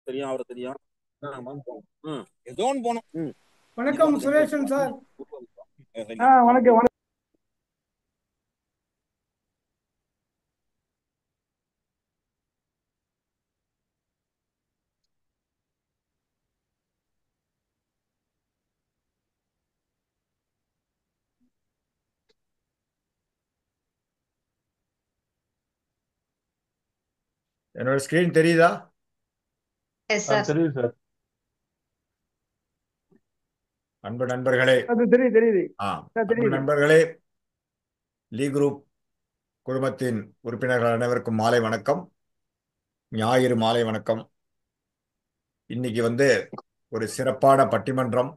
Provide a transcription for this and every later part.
தெரியும், அவரை தெரியும். ஆமாம், போகணும். ஏதோ ஒன்று போகணும். இது வணக்கம் வந்து சுரேஷன் சார். வணக்கம். வணக்கம். என்னோட ஸ்கிரீன் தெரியுதா? Yes sir. தெரியுது சார். அன்பு நண்பர்களே, அது தெரியுது. அன்பு தெரியுது. நண்பர்களே, லீ குரூப் குழுமத்தின் உறுப்பினர்கள் அனைவருக்கும் மாலை வணக்கம். ஞாயிறு மாலை வணக்கம். இன்னைக்கு வந்து ஒரு சிறப்பான பட்டிமன்றம்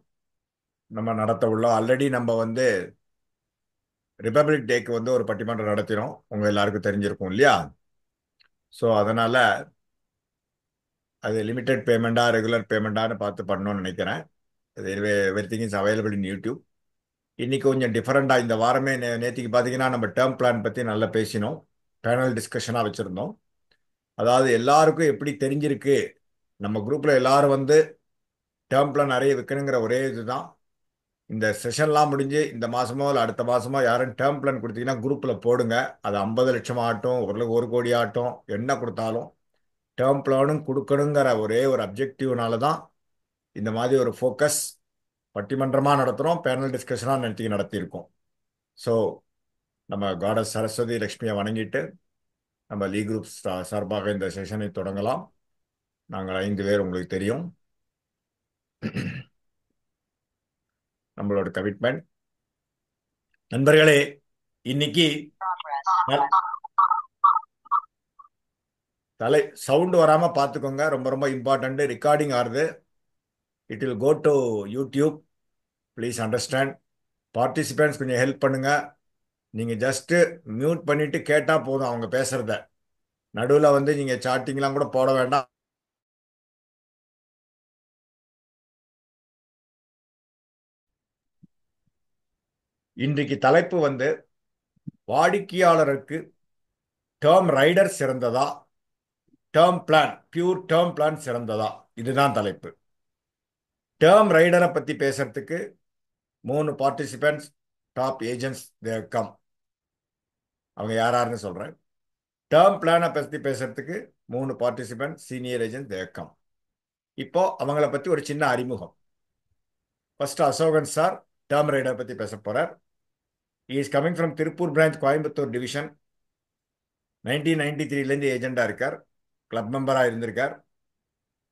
நம்ம நடத்த உள்ளோம். ஆல்ரெடி நம்ம வந்து ரிபப்ளிக் டேக்கு வந்து ஒரு பட்டிமன்றம் நடத்தினோம், உங்க எல்லாருக்கும் தெரிஞ்சிருக்கும் இல்லையா? ஸோ அதனால அது லிமிடெட் பேமெண்டா ரெகுலர் பேமெண்டான்னு பார்த்து பண்ணணும்னு நினைக்கிறேன். Every thing is available in YouTube. இன்னைக்கு கொஞ்சம் டிஃபரெண்டா இந்த வாரமே நேத்திக்கு பார்த்தீங்கன்னா நம்ம டேர்ம் பிளான் பத்தி நல்லா பேசினோம், பேனல் டிஸ்கஷனாக வச்சிருந்தோம். அதாவது எல்லாருக்கும் எப்படி தெரிஞ்சிருக்கு, நம்ம குரூப்ல எல்லாரும் வந்து டேர்ம் பிளான் நிறைய விற்கணுங்கிற ஒரே இதுதான். இந்த செஷன்லாம் முடிஞ்சு இந்த மாசமோ இல்லை அடுத்த மாசமோ யாரும் டேர்ம் பிளான் கொடுத்தீங்கன்னா குரூப்ல போடுங்க. அது 50 லட்சம் ஆகட்டும், 1 கோடி ஆகட்டும், என்ன கொடுத்தாலும் டேர்ம் பிளானும் கொடுக்கணுங்கிற ஒரே ஒரு அப்ஜெக்டிவ்னால தான் இந்த மாதிரி ஒரு ஃபோக்கஸ் பட்டிமன்றமாக நடத்துகிறோம், பேனல் டிஸ்கஷனாக நடத்தியிருக்கோம். ஸோ நம்ம காடஸ் சரஸ்வதி லக்ஷ்மியை வணங்கிட்டு நம்ம லீ குரூப் சார்பாக இந்த செஷனை தொடங்கலாம். நாங்கள் 5 பேர் உங்களுக்கு தெரியும். நம்மளோட கமிட்மெண்ட். நண்பர்களே, இன்னைக்கு சவுண்ட் வராம பார்த்துக்கோங்க, ரொம்ப ரொம்ப இம்பார்ட்டன்ட். ரெக்கார்டிங் ஆகுது, it will go to YouTube, please understand. Participants கொஞ்சம் ஹெல்ப் பண்ணுங்க. நீங்க ஜஸ்ட் மியூட் பண்ணிட்டு கேட்டா போதும் அவங்க பேசுறத. நடுவில் வந்து நீங்க சாட்டிங்லாம் கூட போட வேண்டாம். இன்றைக்கு தலைப்பு வந்து வாடிக்கையாளருக்கு டேர்ம் ரைடர் சிறந்ததா, term plan, pure term plan சிறந்ததா, இதுதான் தலைப்பு. டேர்ம் ரைடரை பத்தி பேசுறதுக்கு 3 participants, top agents they've come. அவங்க யாருன்னு சொல்றேன். டேர்ம் பிளானை பத்தி பேசுறதுக்கு 3 participant, senior agent they've come. இப்போ அவங்கள பத்தி ஒரு சின்ன அறிமுகம். First Ashokan sir term rider பத்தி பேச போறார். He is coming from Tiruppur branch, Coimbatore division. 1993லேருந்து ஏஜெண்டா இருக்கார், கிளப் மெம்பரா இருந்திருக்கார்,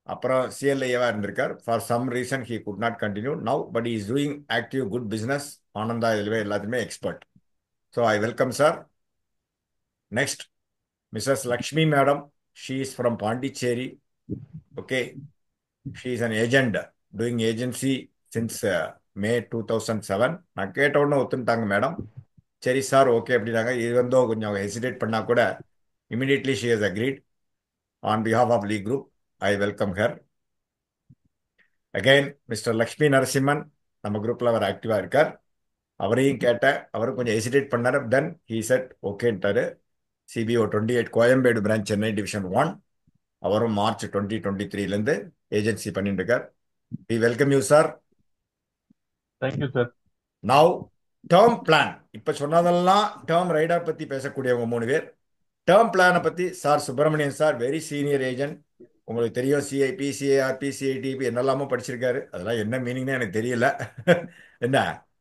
அப்புறம் சிஎல்ஐவா இருந்திருக்கார். For some reason he could not continue now, but is doing active good business. ஆனந்தா இதுவே எல்லாத்துமே expert. So I welcome sir. Next Mrs Lakshmi madam. She is from Pondicherry. Okay, she is an agent doing agency since May 2007. நான் கேட்ட உடனே ஒத்துட்டாங்க மேடம். சரி சார், ஓகே அப்படின்னாங்க. இது வந்து கொஞ்சம் ஹெசிடேட் பண்ணா கூட immediately she has agreed. On behalf of Lee group I welcome her. Again Mister Lakshmi Narasimhan நம்ம குரூப்ல அவர் ஆக்டிவா இருக்கார். அவரையும் கேட்ட, அவரும் கொஞ்சம் ஹெசிடேட் பண்ணார். தென் ஹீ செட் ஓகேன்ட்டாரு. CBO 28 Koyambedu branch, Chennai division 1. அவரும் மார்ச் 2023லேருந்து ஏஜென்சி பண்ணிட்டு இருக்கார். We welcome you sir. Thank you sir. Now term plan. இப்ப சொன்னதெல்லாம் டேர்ம் ரைடர் பத்தி பேசக்கூடியவங்க 3 பேர். டேர்ம் பிளானை பத்தி sir Subramanian sir, very senior agent. உங்களுக்கு தெரியும், சிஐபி, சிஏஆர்பி, சிஐடிபி என்னெல்லாமோ படிச்சிருக்காரு. அதெல்லாம் என்ன மீனிங்னு எனக்கு தெரியல. என்ன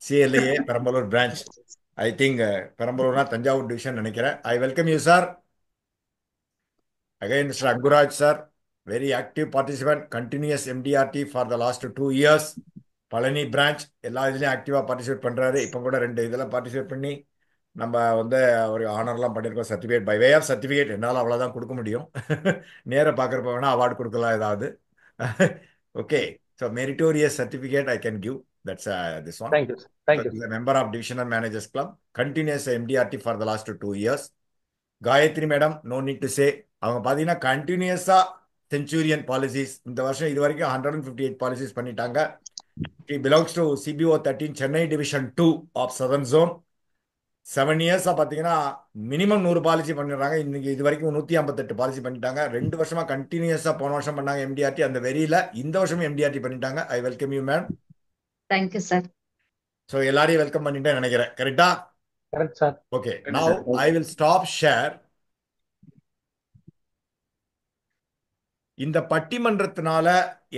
CLA Perambalur branch, I think பெரம்பலூர்னா தஞ்சாவூர் டிவிஷன் நினைக்கிறேன். I welcome you sir. Again mister Anguraj sir, very active participant, continues MDRT for the last 2 years. Palani branch எல்லா இதுலையும் ஆக்டிவாக பார்ட்டிசிபேட் பண்ணுறாரு. இப்போ கூட 2 இதெல்லாம் பார்ட்டிசிபேட் பண்ணி நம்ம வந்து ஒரு ஆனர்லாம் பண்ணியிருக்கோம். Certificate by way of certificate என்னால் அவ்வளோதான் கொடுக்க முடியும். நேராக பார்க்குறப்ப வேணால் அவார்டு கொடுக்கலாம் ஏதாவது. Okay, so meritorious certificate I can give. That's this one. Thank you sir. Thank you. Member of divisional managers club, continues MDRT for the last 2 years. Gayathri madam, no need to say. அவங்க பார்த்தீங்கன்னா கண்டினியூஸாக செஞ்சுரியன் பாலிசிஸ் இந்த வருஷம் இது வரைக்கும் 158 policies பண்ணிட்டாங்க. He belongs to CBO 13, Chennai Division 2 of Southern Zone. 7 இயர்ஸா பார்த்தீங்கன்னா மினிமம் 100 பாலிசி பண்ணிடுறாங்க. இன்னைக்கு இது வரைக்கும் 158 பாலிசி பண்ணிட்டாங்க. 2 வருஷமா கண்டினியூஸா போன வருஷம் பண்ணாங்க எம்டிஆர்டி. அந்த வெறியில இந்த வருஷமும் எம்டிஆர்டி பண்ணிட்டாங்க. ஐ welcome you ma'am. Thank you sir. So எல்லாரையும் வெல்கம் பண்ணிட்டேன் நினைக்கிறேன். கரெக்டா? Correct, sir. Okay, Correct, now sir. I will stop share. இந்த பட்டிமன்றத்தினால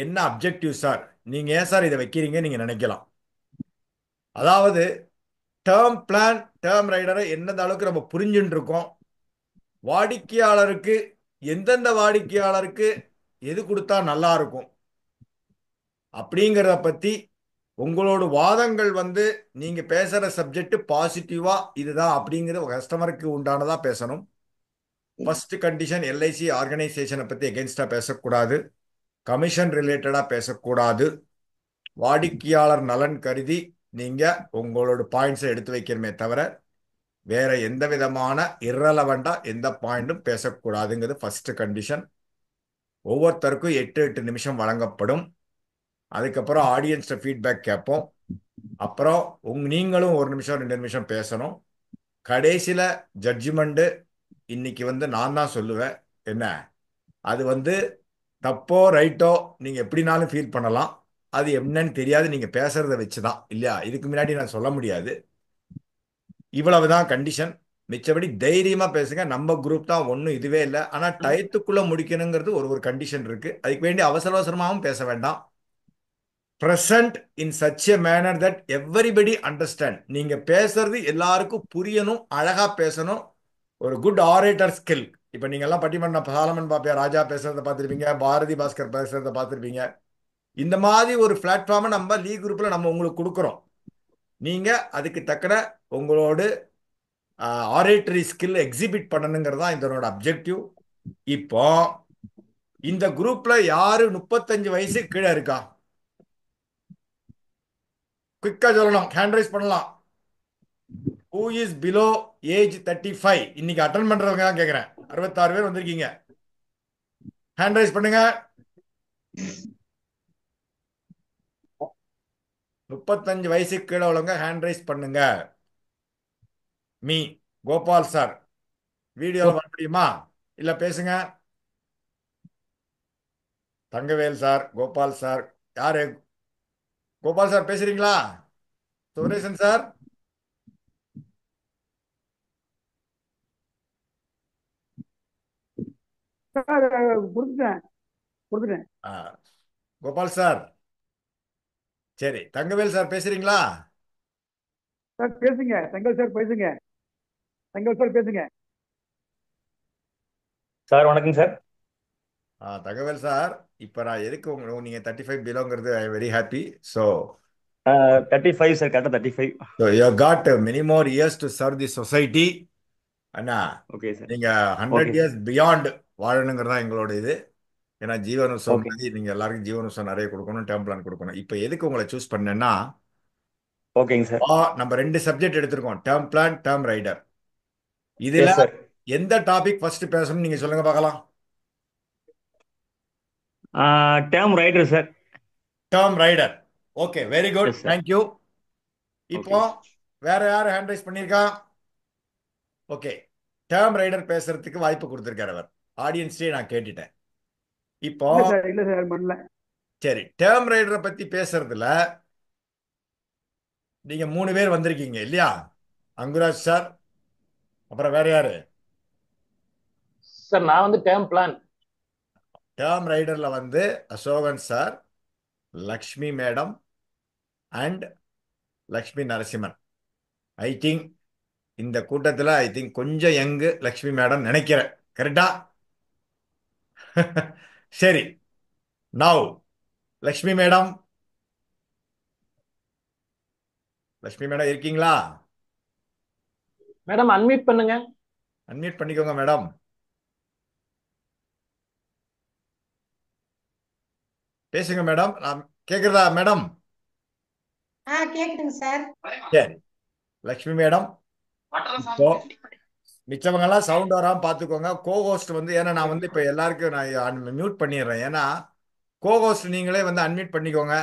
என்ன அப்ஜெக்டிவ் சார், நீங்க ஏன் சார் இதை வைக்கிறீங்க நீங்க நினைக்கலாம். அதாவது டேர்ம் பிளான், டேர்ம் ரைடரை எந்தெந்த அளவுக்கு நம்ம புரிஞ்சுட்டு இருக்கோம், வாடிக்கையாளருக்கு எந்தெந்த வாடிக்கையாளருக்கு எது கொடுத்தா நல்லா இருக்கும் அப்படிங்கிறத பத்தி உங்களோட வாதங்கள் வந்து நீங்க பேசுற சப்ஜெக்ட் பாசிட்டிவா இதுதான் அப்படிங்கிற கஸ்டமருக்கு உண்டானதா பேசணும். ஃபர்ஸ்ட் கண்டிஷன், எல்ஐசி ஆர்கனைசேஷனை பத்தி எகென்ஸ்டா பேசக்கூடாது, கமிஷன் ரிலேட்டடா பேசக்கூடாது. வாடிக்கையாளர் நலன் கருதி நீங்க உங்களோட பாயிண்ட்ஸை எடுத்து வைக்கிறமே தவிர வேற எந்த விதமான இரலவெண்டா எந்த பாயிண்டும் பேசக்கூடாதுங்கிறது ஃபர்ஸ்ட் கண்டிஷன். ஒவ்வொருத்தருக்கும் 8 நிமிஷம் வழங்கப்படும். அதுக்கப்புறம் ஆடியன்ஸ்ட ஃபீட்பேக் கேட்போம். அப்புறம் நீங்களும் 1 நிமிஷம் 2 நிமிஷம் பேசணும். கடைசியில ஜட்ஜ்மெண்ட் இன்னைக்கு வந்து நான் தான் சொல்லுவேன். என்ன அது வந்து தப்போ ரைட்டோ நீங்க எப்படினாலும் ஃபீல் பண்ணலாம். அது என்னன்னு தெரியாது, நீங்க பேசுறத வச்சுதான் இல்லையா. இதுக்கு முன்னாடி நான் சொல்ல முடியாது. இவ்வளவுதான் கண்டிஷன். மிச்சபடி தைரியமா பேசுங்க. நம்ம குரூப் தான், ஒன்றும் இதுவே இல்லை. ஆனா டயத்துக்குள்ள முடிக்கணுங்கிறது ஒரு கண்டிஷன் இருக்கு. அதுக்கு வேண்டி அவசர அவசரமாகவும் பேச வேண்டாம். present in such a manner that everybody understand. நீங்க பேசுறது எல்லாருக்கும் புரியணும், அழகா பேசணும். ஒரு குட் ஆரேட்டர் ஸ்கில். இப்ப நீங்க எல்லாம் பட்டிமன்றம் சாலமன் பாப்பியா ராஜா பேசுறத பார்த்திருப்பீங்க, பாரதி பாஸ்கர் பேசுறத பார்த்திருப்பீங்க. இந்த மாதிரி ஒரு பிளாட்ஃபார்மை நம்ம லீ குரூப்ல நம்ம உங்களுக்கு கொடுக்குறோம். நீங்க அதுக்கு தக்கன உங்களோட ஆரேட்டரி ஸ்கில் எக்ஸிபிட் பண்ணணுங்கிறது தான் இதனோட அப்ஜெக்டிவ். இப்போ இந்த குரூப்ல யாரு 35 வயசு கீழே இருக்கா? குயிக்கா சொல்லணும், ஹேண்ட் ரைஸ் பண்ணலாம். Who is below age 35? இன்னைக்கு அட்டன் பண்றவங்க தான் கேட்கிறேன். 66 பேர் வந்திருக்கீங்க. ஹேண்ட் ரைஸ் பண்ணுங்க. 35 வயசுக்கு கீழே உள்ளவங்க ஹேண்ட் ரைஸ் பண்ணுங்க. மீ கோபால் சார் வீடியோவில் வர முடியுமா? இல்ல பேசுங்க. தங்கவேல் சார், கோபால் சார், யாரு? கோபால் சார் பேசுறீங்களா? சுரேசன் சார்? சார் கொடுத்துட்டேன். கோபால் சார் சரி. தங்கவேல் சார் பேசுறீங்களா? சார் பேசுங்க. தங்கல் சார் பேசுங்க. தங்கல் சார் பேசுங்க. சார் வணக்கம் சார். தகவல் சார், இப்போ நான் எதுக்கு நீங்க 35 பிலோங்கிறது I very happy. So 35 sir, கரெக்டாக 35. You got many more years to serve the society. அண்ணா ஓகே சார். நீங்க 100 ஓகே இயர்ஸ் பியாண்ட் வாழணுங்கிறது தான் எங்களோட இது. ஏன்னா ஜீவனுசம் ஓகே மாதிரி நீங்க எல்லாருக்கும் ஜீவனுசம் நிறைய கொடுக்கணும், டேர்ம் பிளான் கொடுக்கணும். இப்போ எதுக்கு உங்களை சூஸ் பண்ணேன்னா, ஓகேங்க சார். நம்ம 2 சப்ஜெக்ட் எடுத்திருக்கோம், டேர்ம் பிளான், டேர்ம் ரைடர். இதுல எஸ் சார். எந்த டாபிக் ஃபர்ஸ்ட் பேசணும் நீங்க சொல்லுங்க பார்க்கலாம். Term rider sir. Term rider. Okay, very good, yes sir. Thank you. இப்போ ஓகே. வேற யார் ஹேண்ட் ரைஸ் பண்ணியிருக்கா? ஓகே, டேர்ம் ரைடர் பேசுறதுக்கு வாய்ப்பு கொடுத்திருக்காரு அவர். ஆடியன்ஸ்டே நான் கேட்டுட்டேன். இப்போ இல்ல சார் பண்ணல. சரி, டேர்ம் ரைடரை பத்தி பேசுறதுல நீங்க 3 பேர் வந்திருக்கீங்க இல்லையா? அங்குராஜ் சார், அப்புறம் வேற யாரு? சார் நான் வந்து டேர்ம் பிளான். டேர்ம் ரைடர்ல வந்து Ashokan sir, Lakshmi madam and Lakshmi Narasimhan. I think இந்த கூட்டத்தில் ஐ திங்க் கொஞ்சம் யங்கு லக்ஷ்மி மேடம் நினைக்கிறேன். கரெக்டா? சரி, now Lakshmi madam. Lakshmi madam இருக்கீங்களா? மேடம் அன்மியூட் பண்ணுங்க. அன்மியூட் பண்ணிக்கோங்க மேடம். பேசுங்க மேடம். நான் கேக்குறதா மேடம்? கேக்குதுங்க சார். சரி, லக்ஷ்மி மேடம். இப்போ மிச்சவங்க எல்லாம் சவுண்ட் வராம பாத்துக்கோங்க. கோஹோஸ்ட் வந்து, ஏன்னா நான் வந்து இப்ப எல்லாருக்கும் நான் மியூட் பண்ணிடுறேன். ஏன்னா கோஹோஸ்ட் நீங்களே வந்து அன்மியூட் பண்ணிக்கோங்க.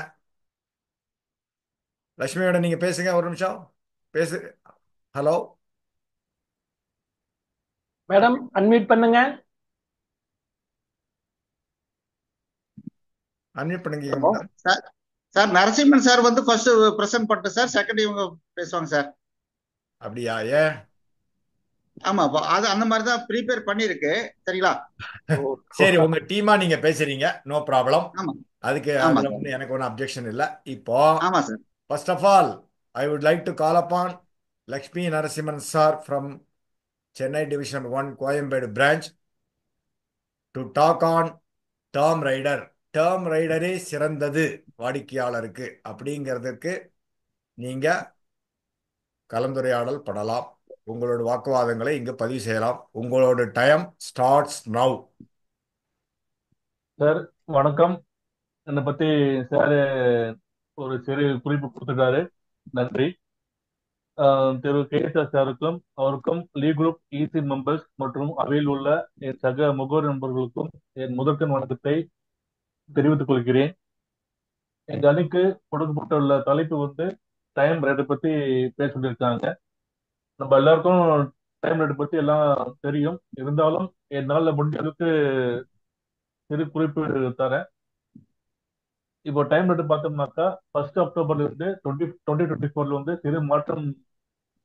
லக்ஷ்மி மேடம் நீங்க பேசுங்க, ஒரு நிமிஷம் பேசு. ஹலோ மேடம் அன்மியூட் பண்ணுங்க. அன்மியூட் பண்ணுங்க hello madam. Sir sir Narasimhan sir வந்து ஃபர்ஸ்ட் பிரசன்ட் பண்ணிட்டு சார் செகண்ட் இவங்க பேசுவாங்க சார். அப்படியா? ஏன்? ஆமா அது அந்த மாதிரி தான் ப்ரீபேர் பண்ணிருக்கு. சரிங்களா? சரி, உங்க டீமா நீங்க பேசுறீங்க, நோ ப்ராப்ளம். ஆமா அதுக்கு ஆமா அதுல சார். வந்து எனக்கு ஒன்றும் அப்ஜெக்ஷன் இல்லை. இப்போ ஆமா sir. First of all I would like to call upon Lakshmi Narasimhan sir from Chennai division 1 Koyambedu branch to talk on term rider. Term ரைடரே சிறந்தது வாடிக்கையாளருக்கு அப்படிங்கிறதுக்கு நீங்க கலந்துரையாடல் பண்ணலாம். உங்களோட வாக்குவாதங்களை இங்க பதிவு செய்யலாம். உங்களோட டைம் ஸ்டார்ட்ஸ் நவ். சார் வணக்கம். என்னை பத்தி சார் ஒரு சிறு குறிப்பு கொடுத்துட்டாரு, நன்றி. திரு கேஎஸ்ஆர் சாருக்கும் அவருக்கும் லீ குரூப் இசி மெம்பர்ஸ் மற்றும் அவையில் உள்ள என் சக முகவர் நண்பர்களுக்கும் என் முதற்கண் வணக்கத்தை தெரிவித்துக் கொள்கிறேன். எங்க அணிக்கு கொடுக்கப்பட்டுள்ள தலைப்பு வந்து டைம் ரைடை பத்தி பேச சொல்லியிருக்காங்க. நம்ம எல்லாருக்கும் டைம் ரைடை பத்தி எல்லாம் தெரியும். இருந்தாலும் என்னால் முடிஞ்ச அளவுக்கு சிறு குறிப்பு தரேன். இப்போ டைம் ரைடு பார்த்தோம்னாக்கா 1 அக்டோபர்ல இருந்து 2024 வந்து சிறு மாற்றம்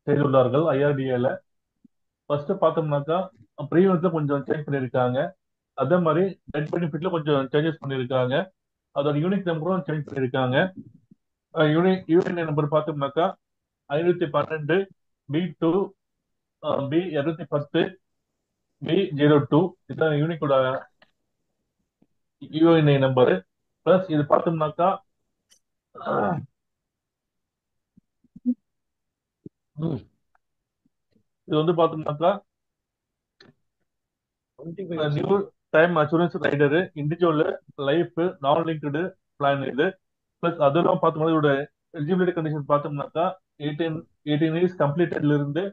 செய்துள்ளார்கள் ஐஆர்டிஏல. ஃபர்ஸ்ட் பார்த்தோம்னாக்கா ப்ரீமியம்ல கொஞ்சம் சேஞ்ச் பண்ணியிருக்காங்க. அதே மாதிரி நெட் பெனிஃபிட்ல கொஞ்சம் சேஞ்சஸ் பண்ணியிருக்காங்க. அதோட யூனிக் நம்பரும் சேஞ்ச் பண்ணியிருக்காங்க. யூனிக் நம்பர் பார்த்தோம்னாக்கா 512 B2 B210 B02 இதுதான் யூனிக்கோட யூஎன்ஐ நம்பர். பிளஸ் இது பார்த்தோம்னாக்கா இது வந்து பார்த்தோம்னாக்கா new time assurance rider individual life நான் லிங்க்டு பிளான் இது. பிளஸ் அதெல்லாம் பார்த்தோம்னா இதோட எலிஜிபிலிட்டி கண்டிஷன் பார்த்தோம்னாக்கா 18 இயர்ஸ் கம்ப்ளீட்டட்ல இருந்து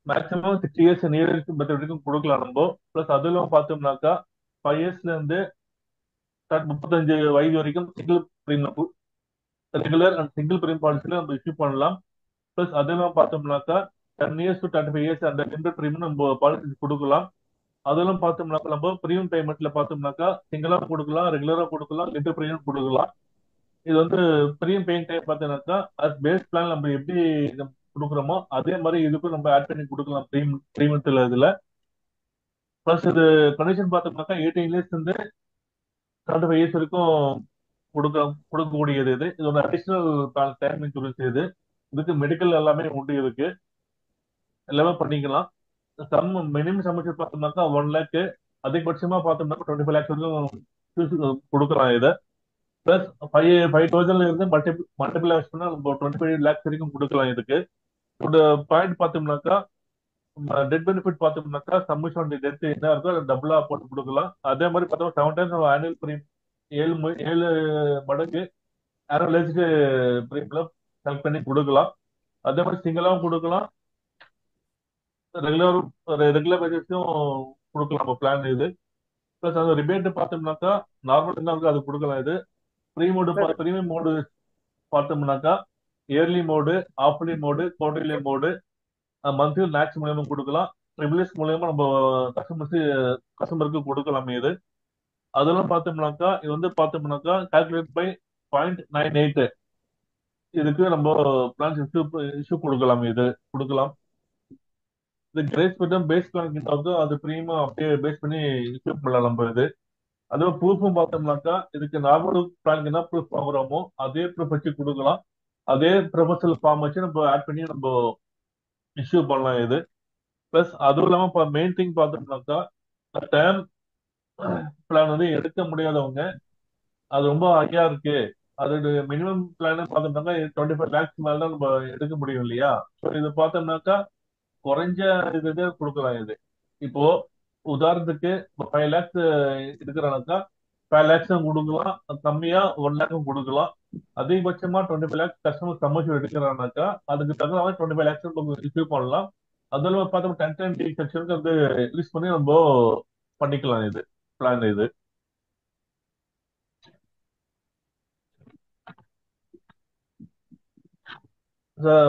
மேக்ஸிமம் 6 இயர்ஸ் நியர் மெத்தட் வரைக்கும் கொடுக்கலாம் நம்ம. பிளஸ் அதெல்லாம் பார்த்தோம்னாக்கா 5 இயர்ஸ்ல இருந்து 35 வயது வரைக்கும் single premium regular and single premium பாலிசியில நம்ம இஷ்யூ பண்ணலாம். பிளஸ் அதெல்லாம் பார்த்தோம்னாக்கா 10 இயர்ஸ் டு 35 இயர்ஸ் அந்த ரெண்டு பிரீமியம் நம்ம பாலிசி கொடுக்கலாம். அதெல்லாம் பார்த்தோம்னாக்கா நம்ம பிரீமியம் பேமெண்ட்ல பார்த்தோம்னாக்கா சிங்கிளா கொடுக்கலாம், ரெகுலரா கொடுக்கலாம், லிட்டர் பிரீமியம் கொடுக்கலாம். இது வந்து பிரீமியம் பேயிங் டைம் பார்த்தோம்னாக்கா அது பேஸ் பிளான் நம்ம எப்படி கொடுக்குறோமோ அதே மாதிரி இதுக்கும் நம்ம ஆட் பண்ணி கொடுக்கலாம் பிரீமியத்துல இதுல. பிளஸ் இது கண்டிஷன் பார்த்தோம்னாக்கா 18 இயர்ஸ் வந்து 75 இயர்ஸ் வரைக்கும் கொடுக்கக்கூடியது. இதோட அடிஷனல் டைம் இன்சூரன்ஸ் இதுக்கு மெடிக்கல் எல்லாமே உண்டு. இதுக்கு எல்லாமே பண்ணிக்கலாம். மினிமம் சம்பளம் பார்த்தோம்னாக்கா 1 லேக், அதிகபட்சமா பார்த்தோம்னாக்கா 25 லேக்ஸ் வரைக்கும் கொடுக்கலாம் இதை. பிளஸ் 5,000 இருந்து மல்டிபிள் பண்ணா நம்ம 25 லேக்ஸ் வரைக்கும் கொடுக்கலாம் இதுக்கு. இந்த பாயிண்ட் பார்த்தோம்னாக்கா டெட் பெனிஃபிட் பார்த்தோம்னாக்கா சம்மிஷன் டெத் என்ன இருக்கோ அதை டபுளா போட்டு கொடுக்கலாம். அதே மாதிரி பார்த்தோம்னா 7 டைம்ஸ் ஆனுவல் பிரீமியம் 7 மடங்கு ஆனுவலைஸ்டு பிரீமியம் செலக்ட் பண்ணி கொடுக்கலாம். அதே மாதிரி சிங்கிளாவும் கொடுக்கலாம், ரெகுலர் ரெகுலர் பேசிஸும் கொடுக்கலாம் நம்ம பிளான் இது. பிளஸ் அந்த ரிபேட் பார்த்தோம்னாக்கா நார்மல் என்ன இருக்கோ அது கொடுக்கலாம் இது. பிரீமியம் மோடு பார்த்தோம்னாக்கா yearly mode, halfly mode, quarterly mode, monthly மேக்ஸ் மூலியமா கொடுக்கலாம். ட்ரிபிள்எஸ் மூலியமா நம்ம கஸ்டமருக்கு கொடுக்கலாம் இது. அதெல்லாம் பார்த்தோம்னாக்கா இது வந்து பார்த்தோம்னாக்கா கால்குலேட் பை 0.98 இதுக்கு நம்ம பிளான்ஸ் இஷ்யூ கொடுக்கலாம் இது கொடுக்கலாம். இது கிரேஸ் பீரியட் பேஸ் பிளான் கிட்ட வந்து அது பிரீமியம் அப்படியே பேஸ் பண்ணி இஷ்யூ பண்ணலாம் நம்ம இது. அதே ப்ரூஃபும் பார்த்தோம்னாக்கா இதுக்கு நார்மல் பிளானுக்கு என்ன ப்ரூஃப் வாங்குறோமோ அதே ப்ரூஃப் வச்சு கொடுக்கலாம். அதே ப்ரொபோசல் ஃபார்ம் வச்சு நம்ம ஆட் பண்ணி நம்ம இஷ்யூ பண்ணலாம் இது. பிளஸ் அதுவும் இல்லாம மெயின் திங் பார்த்தோம்னாக்கா டேர்ம் பிளான் வந்து எடுக்க முடியாதவங்க, அது ரொம்ப ஹையா இருக்கு, அதோட மினிமம் பிளான் பார்த்தோம்னாக்கா 25 லேக்ஸ் மேல தான் நம்ம எடுக்க முடியும் இல்லையா. ஸோ இது பார்த்தோம்னாக்கா குறைஞ்ச இது கொடுக்கலாம் இது. இப்போ உதாரணத்துக்கு 5 லேக்ஸ் எடுக்கிறானாக்கா 5 லேக்ஸ் கொடுக்கலாம், கம்மியா 1 லேக்கும் கொடுக்கலாம். அதிகபட்சமா 25 லேக்ஸ் கஸ்டமர் கமர்ஷியல் எடுக்கிறானாக்கா அதுக்கு தகுந்த மாதிரி 25 லேக்ஸ் நம்ம ரிசீவ் பண்ணலாம். அதெல்லாம் பார்த்தோம் 10 செக்ஷனுக்கு வந்து யூஸ் பண்ணி நம்ம பண்ணிக்கலாம் இது பிளான் இது.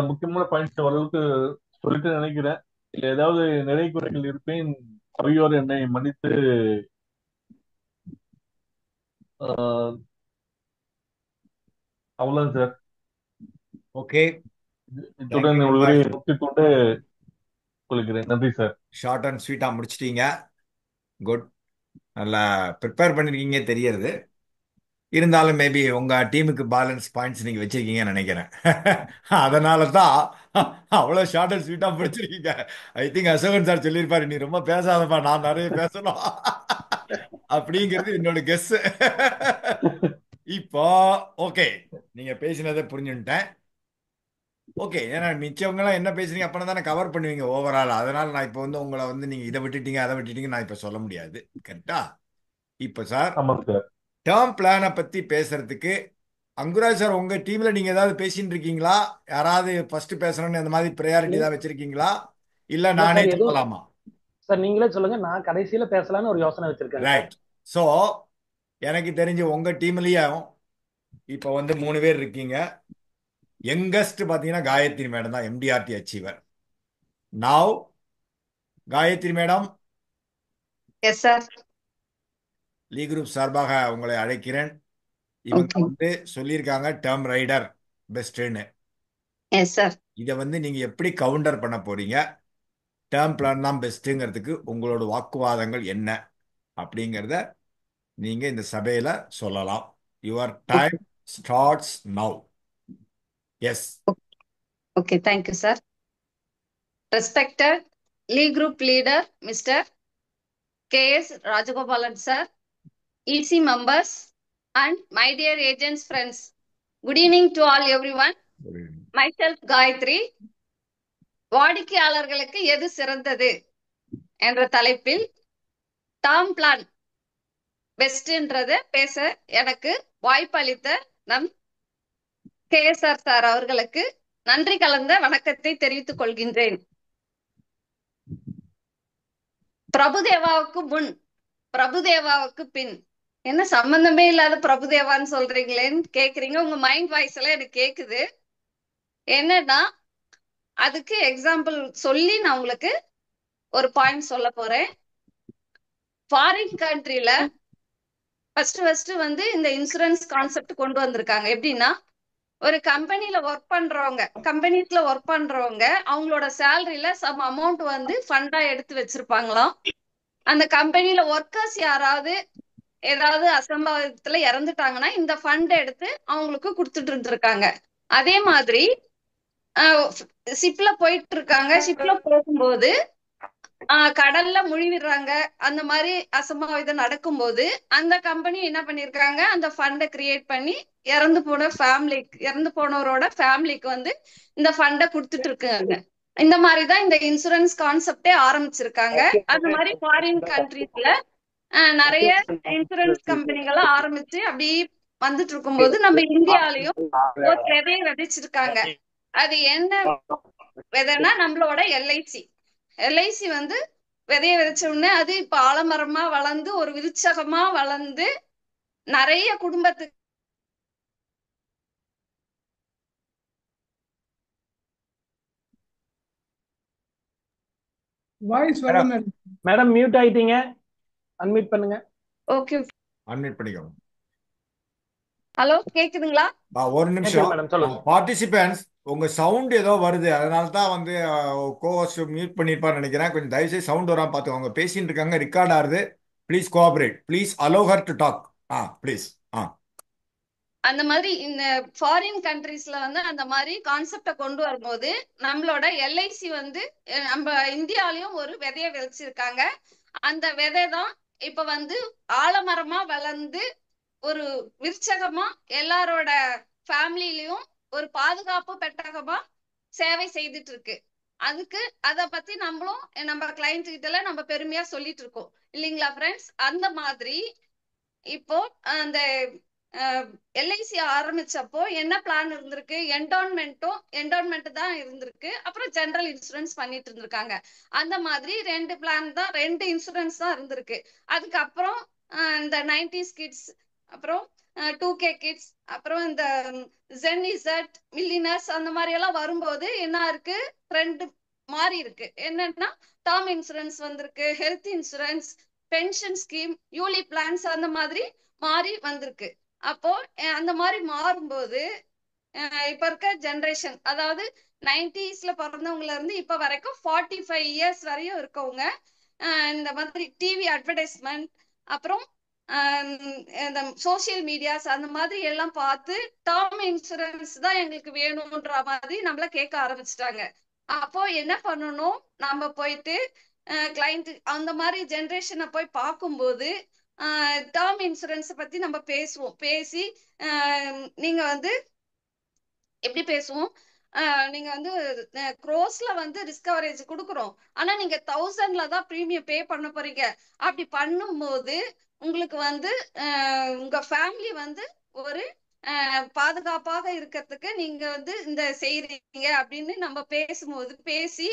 முக்கியமான பாயிண்ட்ஸ் ஓரளவுக்கு சொல்லிட்டு நினைக்கிறேன். இல்ல ஏதாவது நிறை குறைகள் இருப்பேன், அவையோர் என்னை மன்னித்து ஆஹ், அவ்வளவுதான் சார். ஓகே, இத்துடன் தேங்க்யூ உரையை நண்பர். முடித்துக் கொண்டு கொள்கிறேன். நன்றி சார். ஷார்ட் அண்ட் ஸ்வீட்டா முடிச்சிட்டீங்க. குட். நல்லா ப்ரிப்பேர் பண்ணிருக்கீங்க தெரியறது. இருந்தாலும் மேபி உங்க டீமுக்கு பேலன்ஸ் பாயிண்ட்ஸ் நீங்க வச்சிருக்கீங்கன்னு நினைக்கிறேன். அதனால தான் அவ்வளவு ஷார்ட் அண்ட் ஸ்வீட்டா முடிச்சிருக்கீங்க. ஐ திங்க் அசோகன் சார் சொல்லியிருப்பாரு, நீ ரொம்ப பேசாதப்பா, நான் நிறைய பேசணும் அப்படிங்கிறது என்னோட கெஸ். இப்போ ஓகே, நீங்க பேசினதை புரிஞ்சுட்டேன். ஓகே, ஏன்னா மிச்சவங்க எல்லாம் என்ன பேசுறீங்க அப்பனா தானே கவர் பண்ணுவீங்க ஓவரால். அதனால நான் இப்போ வந்து உங்களை வந்து நீங்க இதை விட்டுட்டீங்க அதை விட்டுட்டீங்க நான் இப்போ சொல்ல முடியாது. கரெக்டா? இப்போ சார், ஆமாங்க சார். டேர்ம் பிளானை பத்தி பேசுறதுக்கு அங்குராஜ் சார், உங்க டீம்ல நீங்க ஏதாவது பேசிட்டு இருக்கீங்களா? யாராவது ஃபர்ஸ்ட் பேசணும்னு அந்த மாதிரி ப்ரையாரிட்டி ஏதாவது வச்சிருக்கீங்களா? இல்ல இல்ல நானே சார், எதுவும் சொல்லலாமா? சார் நீங்களே சொல்லுங்க. நான் கடைசியில பேசலாம்னு ஒரு யோசனை வச்சிருக்கேன் சார். ரைட். ஸோ எனக்கு தெரிஞ்சு உங்க டீம்லயும் இப்போ வந்து 3 பேர் இருக்கீங்க. யங்கஸ்ட் பாத்தீங்கன்னா காயத்ரி மேடம் தான், MDRT achiever. Now Gayathri madam, yes sir. லீ குரூப் சார்பாக உங்களை அழைக்கிறேன். இவங்க ஓகே. வந்து சொல்லியிருக்காங்க டேர்ம் ரைடர் பெஸ்ட்னு. Yes sir. இதை வந்து நீங்க எப்படி கவுண்டர் பண்ண போறீங்க? டேர்ம் பிளான் தான் பெஸ்ட்டுங்கிறதுக்கு உங்களோட வாக்குவாதங்கள் என்ன அப்படிங்கிறத நீங்க இந்த சபையில சொல்லலாம். Your time starts now. Yes. Okay, thank you sir. Respected லீ group leader mister KS Rajagopalan sir, EC members and my dear agents friends. Good evening to all everyone. Myself Gayatri. வாடிக்கையாளர்களுக்கு எது சிறந்தது என்ற தலைப்பில் டேர்ம் பிளான் பெஸ்ட்ன்றத பேச எனக்கு வாய்ப்பளித்த நம் KSR சார் அவர்களுக்கு நன்றி கலந்த வணக்கத்தை தெரிவித்துக் கொள்கின்றேன். பிரபுதேவாவுக்கு முன் பிரபுதேவாவுக்கு பின் என்ன சம்பந்தமே இல்லாத பிரபுதேவான்னு சொல்றீங்களேன்னு கேக்குறீங்க. உங்க மைண்ட் வாய்ஸ் எல்லாம் எனக்கு கேக்குது. என்னன்னா அதுக்கு எக்ஸாம்பிள் சொல்லி நான் உங்களுக்கு ஒரு பாயிண்ட் சொல்ல போறேன். ஃபாரின் கண்ட்ரில ஃபர்ஸ்ட் வந்து இந்த இன்சூரன்ஸ் கான்செப்ட் கொண்டு வந்திருக்காங்க. எப்படின்னா, ஒரு கம்பெனிஸ்ல ஒர்க் பண்றவங்க அவங்களோட சேலரியில சம் அமௌண்ட் வந்து ஃபண்டா எடுத்து வச்சிருப்பாங்களாம். அந்த கம்பெனில ஒர்க்கர்ஸ் யாராவது ஏதாவது அசம்பாவிதத்துல இறந்துட்டாங்கன்னா இந்த ஃபண்ட் எடுத்து அவங்களுக்கு கொடுத்துட்டு இருந்திருக்காங்க. அதே மாதிரி ஷிப்ல போயிட்டு இருக்காங்க. ஷிப்ல போகும்போது கடல்ல முழுவிடுறாங்க. அந்த மாதிரி அசம்பாவிதம் நடக்கும்போது அந்த கம்பெனி என்ன பண்ணிருக்காங்க, அந்த ஃபண்டை கிரியேட் பண்ணி இறந்து போனவரோட ஃபேமிலிக்கு வந்து இந்த ஃபண்டை கொடுத்துட்டு இருக்காங்க. இந்த மாதிரிதான் இந்த இன்சூரன்ஸ் கான்செப்டே ஆரம்பிச்சிருக்காங்க. அந்த மாதிரி ஃபாரின் கண்ட்ரீஸ்ல நிறைய இன்சூரன்ஸ் கம்பெனிகளை ஆரம்பிச்சு அப்படி வந்துட்டு இருக்கும்போது நம்ம இந்தியாலயும் ஒரு விதையை விதைச்சிருக்காங்க. அது என்ன விதைன்னா நம்மளோட எல்ஐசி வந்து விதைய விதைச்ச உடனே அது இப்ப ஆலமரமா வளர்ந்து ஒரு விருட்சகமா வளர்ந்து நிறைய குடும்பத்துக்கு வாய்ஸ் வரல மேடம் மியூட் ஆயிட்டீங்க, அன்மியூட் பண்ணுங்க. ஓகே, அன்மியூட் பண்ணிக்கோங்க. ஹலோ கேக்குதுங்களா? ஒரு நிமிஷம் மேடம் சொல்லுங்க. பார்ட்டிசிபென்ட்ஸ், உங்க சவுண்ட் ஏதோ வருது, அதனால தான் வந்து கோஹோஸ்ட் மியூட் பண்ணிருப்பான்னு நினைக்கிறேன். கொஞ்சம் தயவுசெய்து சவுண்ட் வராம பார்த்துக்கோங்க. பேசிட்டு இருக்காங்க, ரெக்கார்ட் ஆகுது. Please cooperate. Please allow her to talk. Please. அந்த மாதிரி இந்த ஃபாரின் கண்ட்ரீஸ்ல வந்து அந்த மாதிரி கான்செப்டை கொண்டு வரும்போது நம்மளோட எல்ஐசி வந்து நம்ம இந்தியாலயும் ஒரு விதைய விதைச்சிருக்காங்க. அந்த விதை தான் இப்ப வந்து ஆலமரமா வளர்ந்து ஒரு விருட்சகமா எல்லாரோட ஃபேமிலிலயும் ஒரு பாதுகாப்பு பெட்டகமா சேவை செய்துட்டு இருக்கு. அதுக்கு அத பத்தி நம்மளும் நம்ம கிளைண்ட் கிட்ட நம்ம பெருமையா சொல்லிட்டு இருக்கோம் இல்லைங்களா ஃப்ரெண்ட்ஸ்? அந்த மாதிரி இப்போ அந்த எல்ஐசி ஆரம்பிச்சப்போ என்ன பிளான் இருந்திருக்கு? என்டோன்மெண்ட் தான் இருந்திருக்கு. அப்புறம் ஜெனரல் இன்சூரன்ஸ் பண்ணிட்டு இருந்திருக்காங்க. அந்த மாதிரி 2 பிளான் தான், 2 இன்சூரன்ஸ் தான் இருந்திருக்கு. அதுக்கப்புறம் இந்த 90s கிட்ஸ், அப்புறம் 2K கிட்ஸ், அப்புறம் இந்த ஜென் இசட் மில்லினர்ஸ் அந்த மாதிரி எல்லாம் வரும்போது என்ன இருக்கு, 2 மாறி இருக்கு. என்னன்னா டேர்ம் இன்சூரன்ஸ் வந்திருக்கு, health insurance, pension scheme, ULIP plans அந்த மாதிரி மாறி வந்திருக்கு. அப்போ அந்த மாதிரி மாறும்போது இப்ப இருக்க ஜெனரேஷன், அதாவது 90s பிறந்தவங்கல இருந்து இப்ப வரைக்கும் 45 இயர்ஸ் வரையும் இருக்கவங்க இந்த மாதிரி டிவி அட்வர்டைஸ்மெண்ட், அப்புறம் இந்த சோசியல் மீடியாஸ் அந்த மாதிரி எல்லாம் பார்த்து டேர்ம் இன்சூரன்ஸ் தான் எங்களுக்கு வேணும்ன்ற மாதிரி நம்மள கேட்க ஆரம்பிச்சிட்டாங்க. அப்போ என்ன பண்ணணும், நம்ம போயிட்டு கிளைண்ட் அந்த மாதிரி ஜெனரேஷனை போய் பார்க்கும்போது டேர்ம் இன்சூரன்ஸ் பத்தி நம்ம பேசுவோம். பேசி நீங்க வந்து எப்படி பேசுவோம், நீங்க வந்து க்ரோஸ்ல வந்து ரிஸ்க் கவரேஜ் கொடுக்குறோம், ஆனா நீங்க 1000ல தான் பிரீமியம் பே பண்ண போறீங்க. அப்படி பண்ணும்போது உங்களுக்கு வந்து உங்க ஃபேமிலி வந்து ஒரு பாதுகாப்பாக இருக்கிறதுக்கு நீங்க வந்து இந்த செய்யறீங்க அப்படின்னு நம்ம பேசும்போது பேசி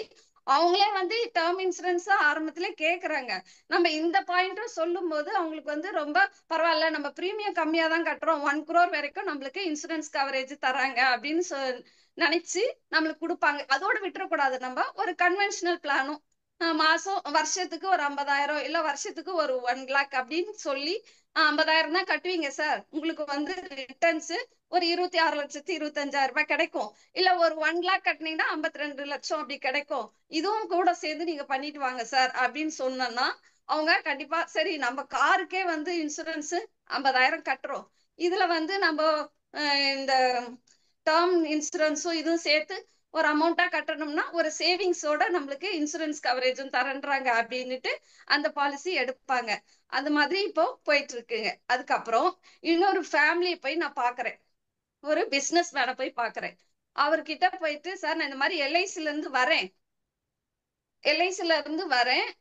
அவங்களே வந்து டேர்ம் இன்சூரன்ஸ் ஆரம்பத்துல கேக்குறாங்க. நம்ம இந்த பாயிண்ட்டும் சொல்லும் போது அவங்களுக்கு வந்து ரொம்ப பரவாயில்ல, நம்ம பிரீமியம் கம்மியா தான் கட்டுறோம், 1 crore வரைக்கும் நம்மளுக்கு இன்சூரன்ஸ் கவரேஜ் தராங்க அப்படின்னு நினைச்சு நம்மளுக்கு கொடுப்பாங்க. அதோட விட்டுறக்கூடாது. நம்ம ஒரு கன்வென்ஷனல் பிளானும் மாசம் வருஷத்துக்கு ஒரு 50,000 இல்ல வருஷத்துக்கு ஒரு 1 lakh அப்படின்னு சொல்லி 50,000 தான் கட்டுவீங்க சார், உங்களுக்கு வந்து ரிட்டர்ன்ஸ் ஒரு 26,25,000 கிடைக்கும். இல்ல ஒரு 1 lakh கட்டினீங்கன்னா 52 லட்சம் அப்படி கிடைக்கும். இதுவும் கூட சேர்ந்து நீங்க பண்ணிட்டு வாங்க சார் அப்படின்னு சொன்னோம்னா அவங்க கண்டிப்பா சரி, நம்ம காருக்கே வந்து இன்சூரன்ஸ் 50,000 கட்டுறோம், இதுல வந்து நம்ம இந்த டேர்ம் இன்சூரன்ஸும் இதுவும் சேர்த்து ஒரு அமௌண்டா கட்டணும்னா ஒரு சேவிங்ஸோட நம்மளுக்கு இன்சூரன்ஸ் கவரேஜும் தரன்றாங்க அப்படின்னுட்டு அந்த பாலிசி எடுப்பாங்க. அது மாதிரி இப்போ போயிட்டு இருக்குங்க. அதுக்கப்புறம் இன்னொரு ஃபேமிலியை போய் நான் பாக்குறேன், ஒரு பிசினஸ் மேனை போய் பாக்குறேன். அவர்கிட்ட போயிட்டு சார் நான் இந்த மாதிரி எல்ஐசில இருந்து வரேன்,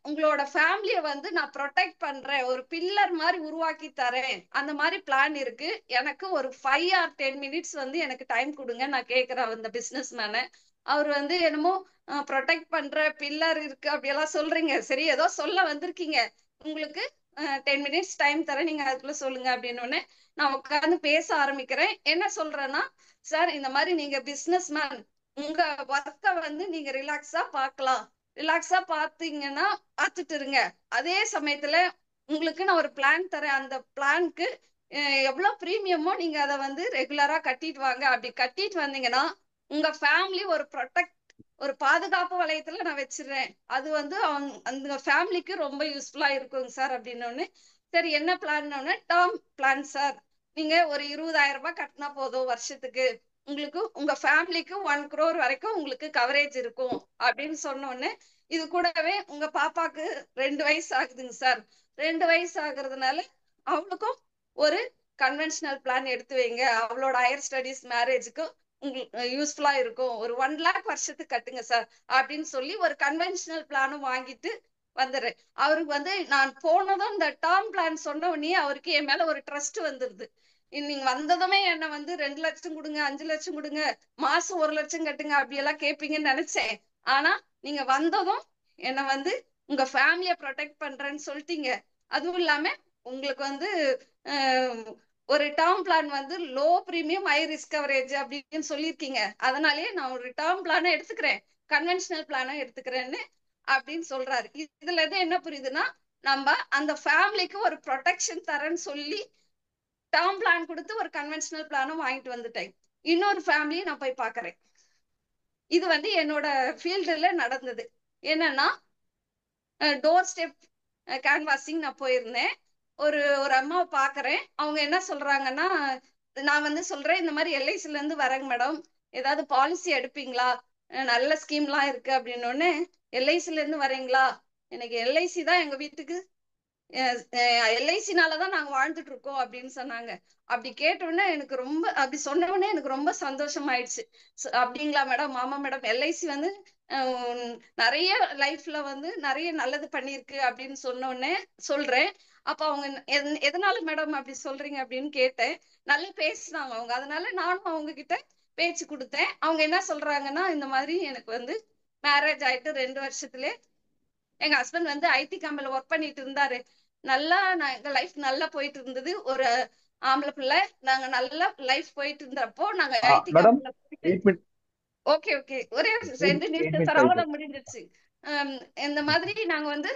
உங்களோட ஃபேமிலியை வந்து நான் ப்ரொடெக்ட் பண்றேன், ஒரு பில்லர் மாதிரி உருவாக்கி தரேன், அந்த மாதிரி பிளான் இருக்கு, எனக்கு ஒரு 5 or 10 minutes வந்து எனக்கு டைம் கொடுங்க நான் கேக்குறேன் அந்த பிசினஸ் மேனை. அவர் வந்து என்னமோ ப்ரொடெக்ட் பண்ற பில்லர் இருக்கு அப்படியெல்லாம் சொல்றீங்க, சரி ஏதோ சொல்ல வந்திருக்கீங்க, உங்களுக்கு 10 minutes டைம் தரேன், நீங்க அதுக்குள்ள சொல்லுங்க அப்படின்னு நான் உட்கார்ந்து பேச ஆரம்பிக்கிறேன். என்ன சொல்றேன்னா சார் இந்த மாதிரி நீங்க பிசினஸ் மேன், உங்க ஒர்க்கை வந்து நீங்க ரிலாக்ஸா பார்க்கலாம், ரிலாக்ஸா பாத்தீங்கன்னா பாத்துட்டு இருங்க, அதே சமயத்துல உங்களுக்கு நான் ஒரு பிளான் தரேன், அந்த பிளான்க்கு எவ்வளவு பிரீமியமோ நீங்க அதை வந்து ரெகுலரா கட்டிட்டு வாங்க. அப்படி கட்டிட்டு வந்தீங்கன்னா உங்க ஃபேமிலி ஒரு பாதுகாப்பு வளையத்துல நான் வச்சிருறேன், அது வந்து அந்த ஃபேமிலிக்கு ரொம்ப யூஸ்ஃபுல்லா இருக்குங்க சார் அப்படின்னு. சரி என்ன பிளான், டேர்ம் பிளான் சார், நீங்க ஒரு 20,000 ரூபாய் கட்டினா போதும் வருஷத்துக்கு, உங்களுக்கு உங்க ஃபேமிலிக்கு 1 crore வரைக்கும் உங்களுக்கு கவரேஜ் இருக்கும் அப்படின்னு சொன்னோன்னு, இது கூடவே உங்க பாப்பாக்கு 2 வயசு ஆகுதுங்க சார், 2 வயசு ஆகுறதுனால அவளுக்கும் ஒரு கன்வென்ஷனல் பிளான் எடுத்து வைங்க, அவளோட ஹையர் ஸ்டடீஸ் மேரேஜுக்கு உங்களுக்கு யூஸ்ஃபுல்லா இருக்கும், ஒரு 1 lakh வருஷத்துக்கு கட்டுங்க சார் அப்படின்னு சொல்லி ஒரு கன்வென்ஷனல் பிளானும் வாங்கிட்டு வந்துடுறேன். அவருக்கு வந்து நான் போனதும் இந்த டேர்ம் பிளான் சொன்ன உடனே அவருக்கு என் மேல ஒரு ட்ரஸ்ட் வந்துருது. நீங்க வந்ததுமே என்ன வந்து 2 லட்சம் கொடுங்க, 5 லட்சம் கொடுங்க, மாசம் 1 லட்சம் கட்டுங்க அப்படி எல்லாம் கேட்பீங்கன்னு நினைச்சேன். ஆனா நீங்க வந்ததும் என்ன வந்து உங்க ஃபேமிலிய ப்ரொடெக்ட் பண்றேன்னு சொல்லிட்டீங்க, அதுவும் இல்லாம உங்களுக்கு வந்து ஒரு டேர்ம் பிளான் வந்து low premium high risk coverage அப்படின்னு சொல்லியிருக்கீங்க, அதனாலயே நான் ஒரு டேர்ம் பிளானை எடுத்துக்கிறேன், கன்வென்ஷனல் பிளானை எடுத்துக்கிறேன்னு அப்படின்னு சொல்றாரு. இதுல இருந்து என்ன புரியுதுன்னா நம்ம அந்த ஃபேமிலிக்கு ஒரு ப்ரொடெக்ஷன் தரேன்னு சொல்லி டேர்ம் பிளான் கொடுத்து ஒரு கன்வென்ஷனல் பிளானும் வாங்கிட்டு வந்துட்டேன். இன்னொரு ஃபேமிலியை நான் போய் பாக்குறேன். இது வந்து என்னோட ஃபீல்டுல நடந்தது. என்னன்னா டோர் ஸ்டெப் கேன்வாசிங் நான் போயிருந்தேன். ஒரு அம்மாவை பாக்குறேன். அவங்க என்ன சொல்றாங்கன்னா, நான் வந்து சொல்றேன் இந்த மாதிரி எல்ஐசில இருந்து வரேங்க மேடம், ஏதாவது பாலிசி எடுப்பீங்களா, நல்ல ஸ்கீம்லாம் இருக்கு அப்படின்னு. எல்ஐசில இருந்து வரீங்களா, எனக்கு எல்ஐசி தான் எங்க வீட்டுக்கு, எல்ஐசினாலதான் நாங்க வாழ்ந்துட்டு இருக்கோம் அப்படின்னு சொன்னாங்க. அப்படி கேட்டோன்னே எனக்கு ரொம்ப, அப்படி சொன்னோடனே எனக்கு ரொம்ப சந்தோஷம் ஆயிடுச்சு. அப்படிங்களா மேடம், ஆமா மேடம், எல்ஐசி வந்து நிறைய லைஃப்ல வந்து நிறைய நல்லது பண்ணிருக்கு அப்படின்னு சொன்னோடனே சொல்றேன். அப்ப அவங்க எதனால மேடம் அப்படி சொல்றீங்க அப்படின்னு கேட்டேன். நல்லா பேசினாங்க அவங்க, அதனால நானும் அவங்க கிட்ட பேச்சு கொடுத்தேன். அவங்க என்ன சொல்றாங்கன்னா, இந்த மாதிரி எனக்கு வந்து மேரேஜ் ஆயிட்டு 2 வருஷத்துலயே எங்க ஹஸ்பண்ட் வந்து ஐடி கம்பெனில ஒர்க் பண்ணிட்டு இருந்தாரு, நல்லா எங்க லைஃப் நல்லா போயிட்டு இருந்தது, ஒரு ஆம்பளை பிள்ளை, நாங்க நல்லா லைஃப் போயிட்டு இருந்தப்போ நாங்க ஐடி கம்பெனில போயிட்டு ஓகே ஓகே, ஒரே 2 நிமிஷம் சார், அவ்வளவுதான் முடிஞ்சிருச்சு. இந்த மாதிரி நாங்க வந்து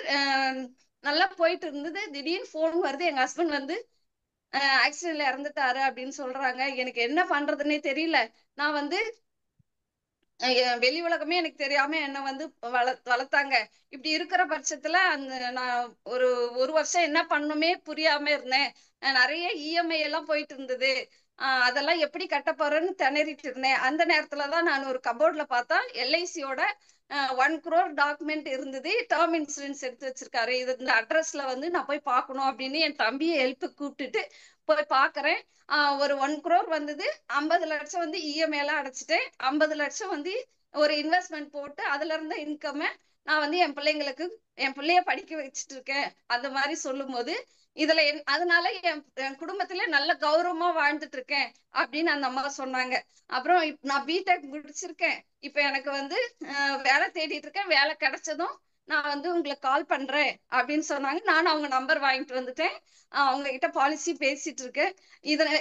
நல்லா போயிட்டு இருந்தது. திடீர்னு போன் வருது, எங்க ஹஸ்பண்ட் வந்து ஆக்சிடென்ட்ல இறந்துட்டாரு அப்படின்னு சொல்றாங்க. எனக்கு என்ன பண்றதுன்னே தெரியல. நான் வந்து வெளி உலகமே எனக்கு தெரியாம என்ன வந்து வளர்த்தாங்க. இப்படி இருக்கிற பட்சத்துல நான் ஒரு வருஷம் என்ன பண்ணுமே புரியாம இருந்தேன். நிறைய இஎம்ஐ எல்லாம் போயிட்டு இருந்தது. அதெல்லாம் எப்படி கட்ட போறேன்னு திணறிட்டு இருந்தேன். அந்த நேரத்துலதான் நான் ஒரு கபோர்ட்ல பார்த்தா எல்ஐசியோட 1 crore டாக்குமெண்ட் இருந்தது. டேர்ம் இன்சூரன்ஸ் எடுத்து வச்சிருக்காரு. இது இந்த அட்ரஸ்ல வந்து நான் போய் பார்க்கணும் அப்படின்னு என் தம்பியை ஹெல்ப் கூப்பிட்டுட்டு போய் பாக்குறேன். ஒரு 1 crore வந்தது. 50 லட்சம் வந்து இஎம்ஐ எல்லாம் அடைச்சிட்டேன். 50 லட்சம் வந்து ஒரு இன்வெஸ்ட்மெண்ட் போட்டு அதுல இருந்த இன்கம் நான் வந்து என் பிள்ளைய படிக்க வச்சுட்டு இருக்கேன். அந்த மாதிரி சொல்லும் போது இதுல அதனால என் குடும்பத்துல நல்ல கௌரவமா வாழ்ந்துட்டு இருக்கேன் அப்படின்னு அந்த அம்மா சொன்னாங்க. அப்புறம் நான் பிடெக் முடிச்சிருக்கேன். இப்ப எனக்கு வந்து வேலை தேடிட்டு இருக்கேன். வேலை கிடைச்சதும் நான் வந்து உங்களுக்கு கால் பண்றேன் அப்படின்னு சொன்னாங்க. நானும் அவங்க நம்பர் வாங்கிட்டு வந்துட்டேன். அவங்க கிட்ட பாலிசி பேசிட்டு இருக்கேன்.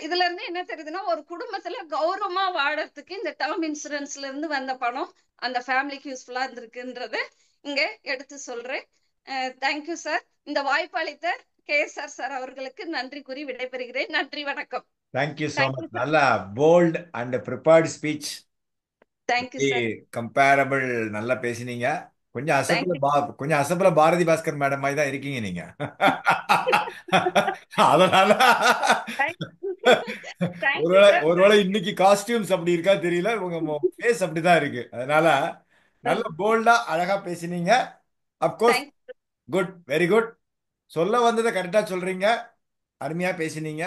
இதுல இருந்து என்ன தெரியுதுன்னா, ஒரு குடும்பத்துல கௌரவமா வாழறதுக்கு இந்த டேர்ம் இன்சூரன்ஸ்ல இருந்து வந்த பணம் அந்த ஃபேமிலிக்கு யூஸ்ஃபுல்லா இருந்திருக்குன்றத இங்க எடுத்து சொல்றேன். Thank you sir. இந்த வாய்ப்பு அளித்த கேஎஸ்ஆர் சார் அவர்களுக்கு நன்றி கூறி விடைபெறுகிறேன். நன்றி, வணக்கம். Thank you so much. நல்லா bold and prepared speech. Thank you sir. Comparable நல்லா பேசினீங்க. கொஞ்சம் அசப்புல பாரதி பாஸ்கர் மேடம் மாதிரி தான் இருக்கீங்க நீங்க. அதனால ஒருவேளை இன்னைக்கு காஸ்டியூம்ஸ் அப்படி இருக்கா தெரியல, உங்க ஃபேஸ் அப்படிதான் இருக்கு. அதனால நல்ல போல்டா அழகா பேசினீங்க. Of course good, very good. சொல்ல வந்ததை கரெக்டா சொல்றீங்க. அருமையா பேசினீங்க.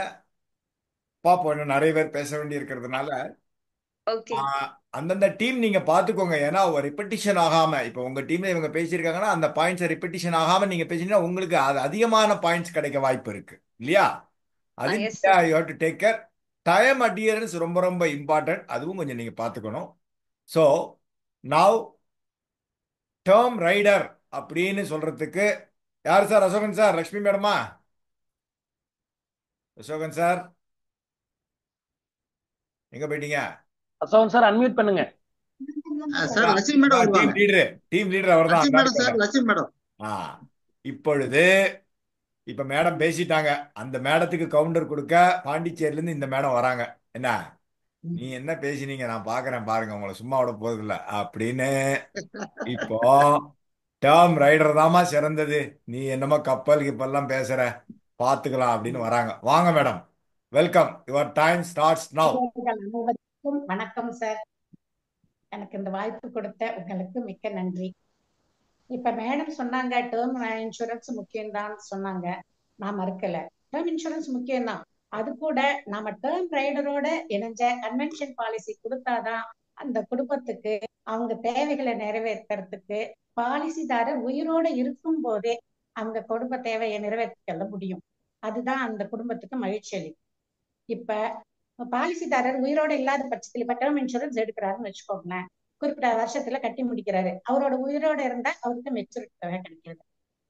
பாப்போம், இன்னும் நிறைய பேர் பேச வேண்டி இருக்கிறதுனால அந்தந்த டீம் நீங்க பாத்துக்கோங்க. ஏன்னா ரிப்பீட்டிஷன் ஆகாம, இப்ப உங்க டீம்ல இவங்க பேசியிருக்காங்கன்னா அந்த பாயிண்ட்ஸ் ரிப்பீட்டிஷன் ஆகாம நீங்க பேசினீங்கன்னா உங்களுக்கு அது அதிகமான பாயிண்ட்ஸ் கிடைக்க வாய்ப்பு இருக்கு இல்லையா? அது you have to take care. Time adherence ரொம்ப ரொம்ப இம்பார்ட்டன்ட். அதுவும் கொஞ்சம் நீங்க பாத்துக்கணும். ஸோ நவ் டேர்ம் ரைடர் அப்படின்னு சொல்றதுக்கு யார் சார்? அசோகன் சார், லட்சுமி மேடமா? அசோகன் சார் எங்க போயிட்டீங்க? அசோகன் சார் அன்மியூட் பண்ணுங்க. டீம் லீடர் அவர்தான். இப்ப மேடம் பேசிட்டாங்க. அந்த மேடத்துக்கு கவுண்டர் கொடுக்க பாண்டிச்சேரியில இருந்து இந்த மேடம் வராங்க. என்ன நீ என்ன பேசினீங்க நான் பாக்குறேன் பாருங்க, உங்களை சும்மா விட போறதில்ல அப்படின்னு. இப்போ டேர்ம் ரைடர் தாமா சிறந்தது, நீ என்னமோ கப்பல் கிப்பல்லாம் பேசுற, பாத்துக்கலாம் அப்படின்னு வராங்க. வாங்க madam, welcome. Your time starts now. வணக்கம் சார். எனக்கு இந்த வாய்ப்பு கொடுத்த உங்களுக்கு மிக்க நன்றி. இப்ப மேடம் சொன்னாங்க டேர்ம் இன்சூரன்ஸ் முக்கியம்தான் சொன்னாங்க. நான் மறுக்கல, டேர்ம் இன்சூரன்ஸ் முக்கியம்தான். அது கூட நாம டேர்ம் ரைடரோட இணைஞ்ச கன்வென்ஷன் பாலிசி கொடுத்தாதான் அந்த குடும்பத்துக்கு அவங்க தேவைகளை நிறைவேற்றுறதுக்கு பாலிசிதாரர் உயிரோட இருக்கும் போதே அவங்க குடும்ப தேவையை நிறைவேற்றிக்கொள்ள முடியும். அதுதான் அந்த குடும்பத்துக்கு மகிழ்ச்சி அளிக்கும். இப்ப பாலிசிதாரர் உயிரோட இல்லாத பட்சத்தில் இப்ப டேர்ம் இன்சூரன்ஸ் எடுக்கிறாருன்னு வச்சுக்கோங்களேன், குறிப்பிட்ட வருஷத்துல கட்டி முடிக்கிறாரு. அவரோட உயிரோட இருந்தா அவருக்கு மெச்சூரிட்டி தொகை கிடைக்கிறது.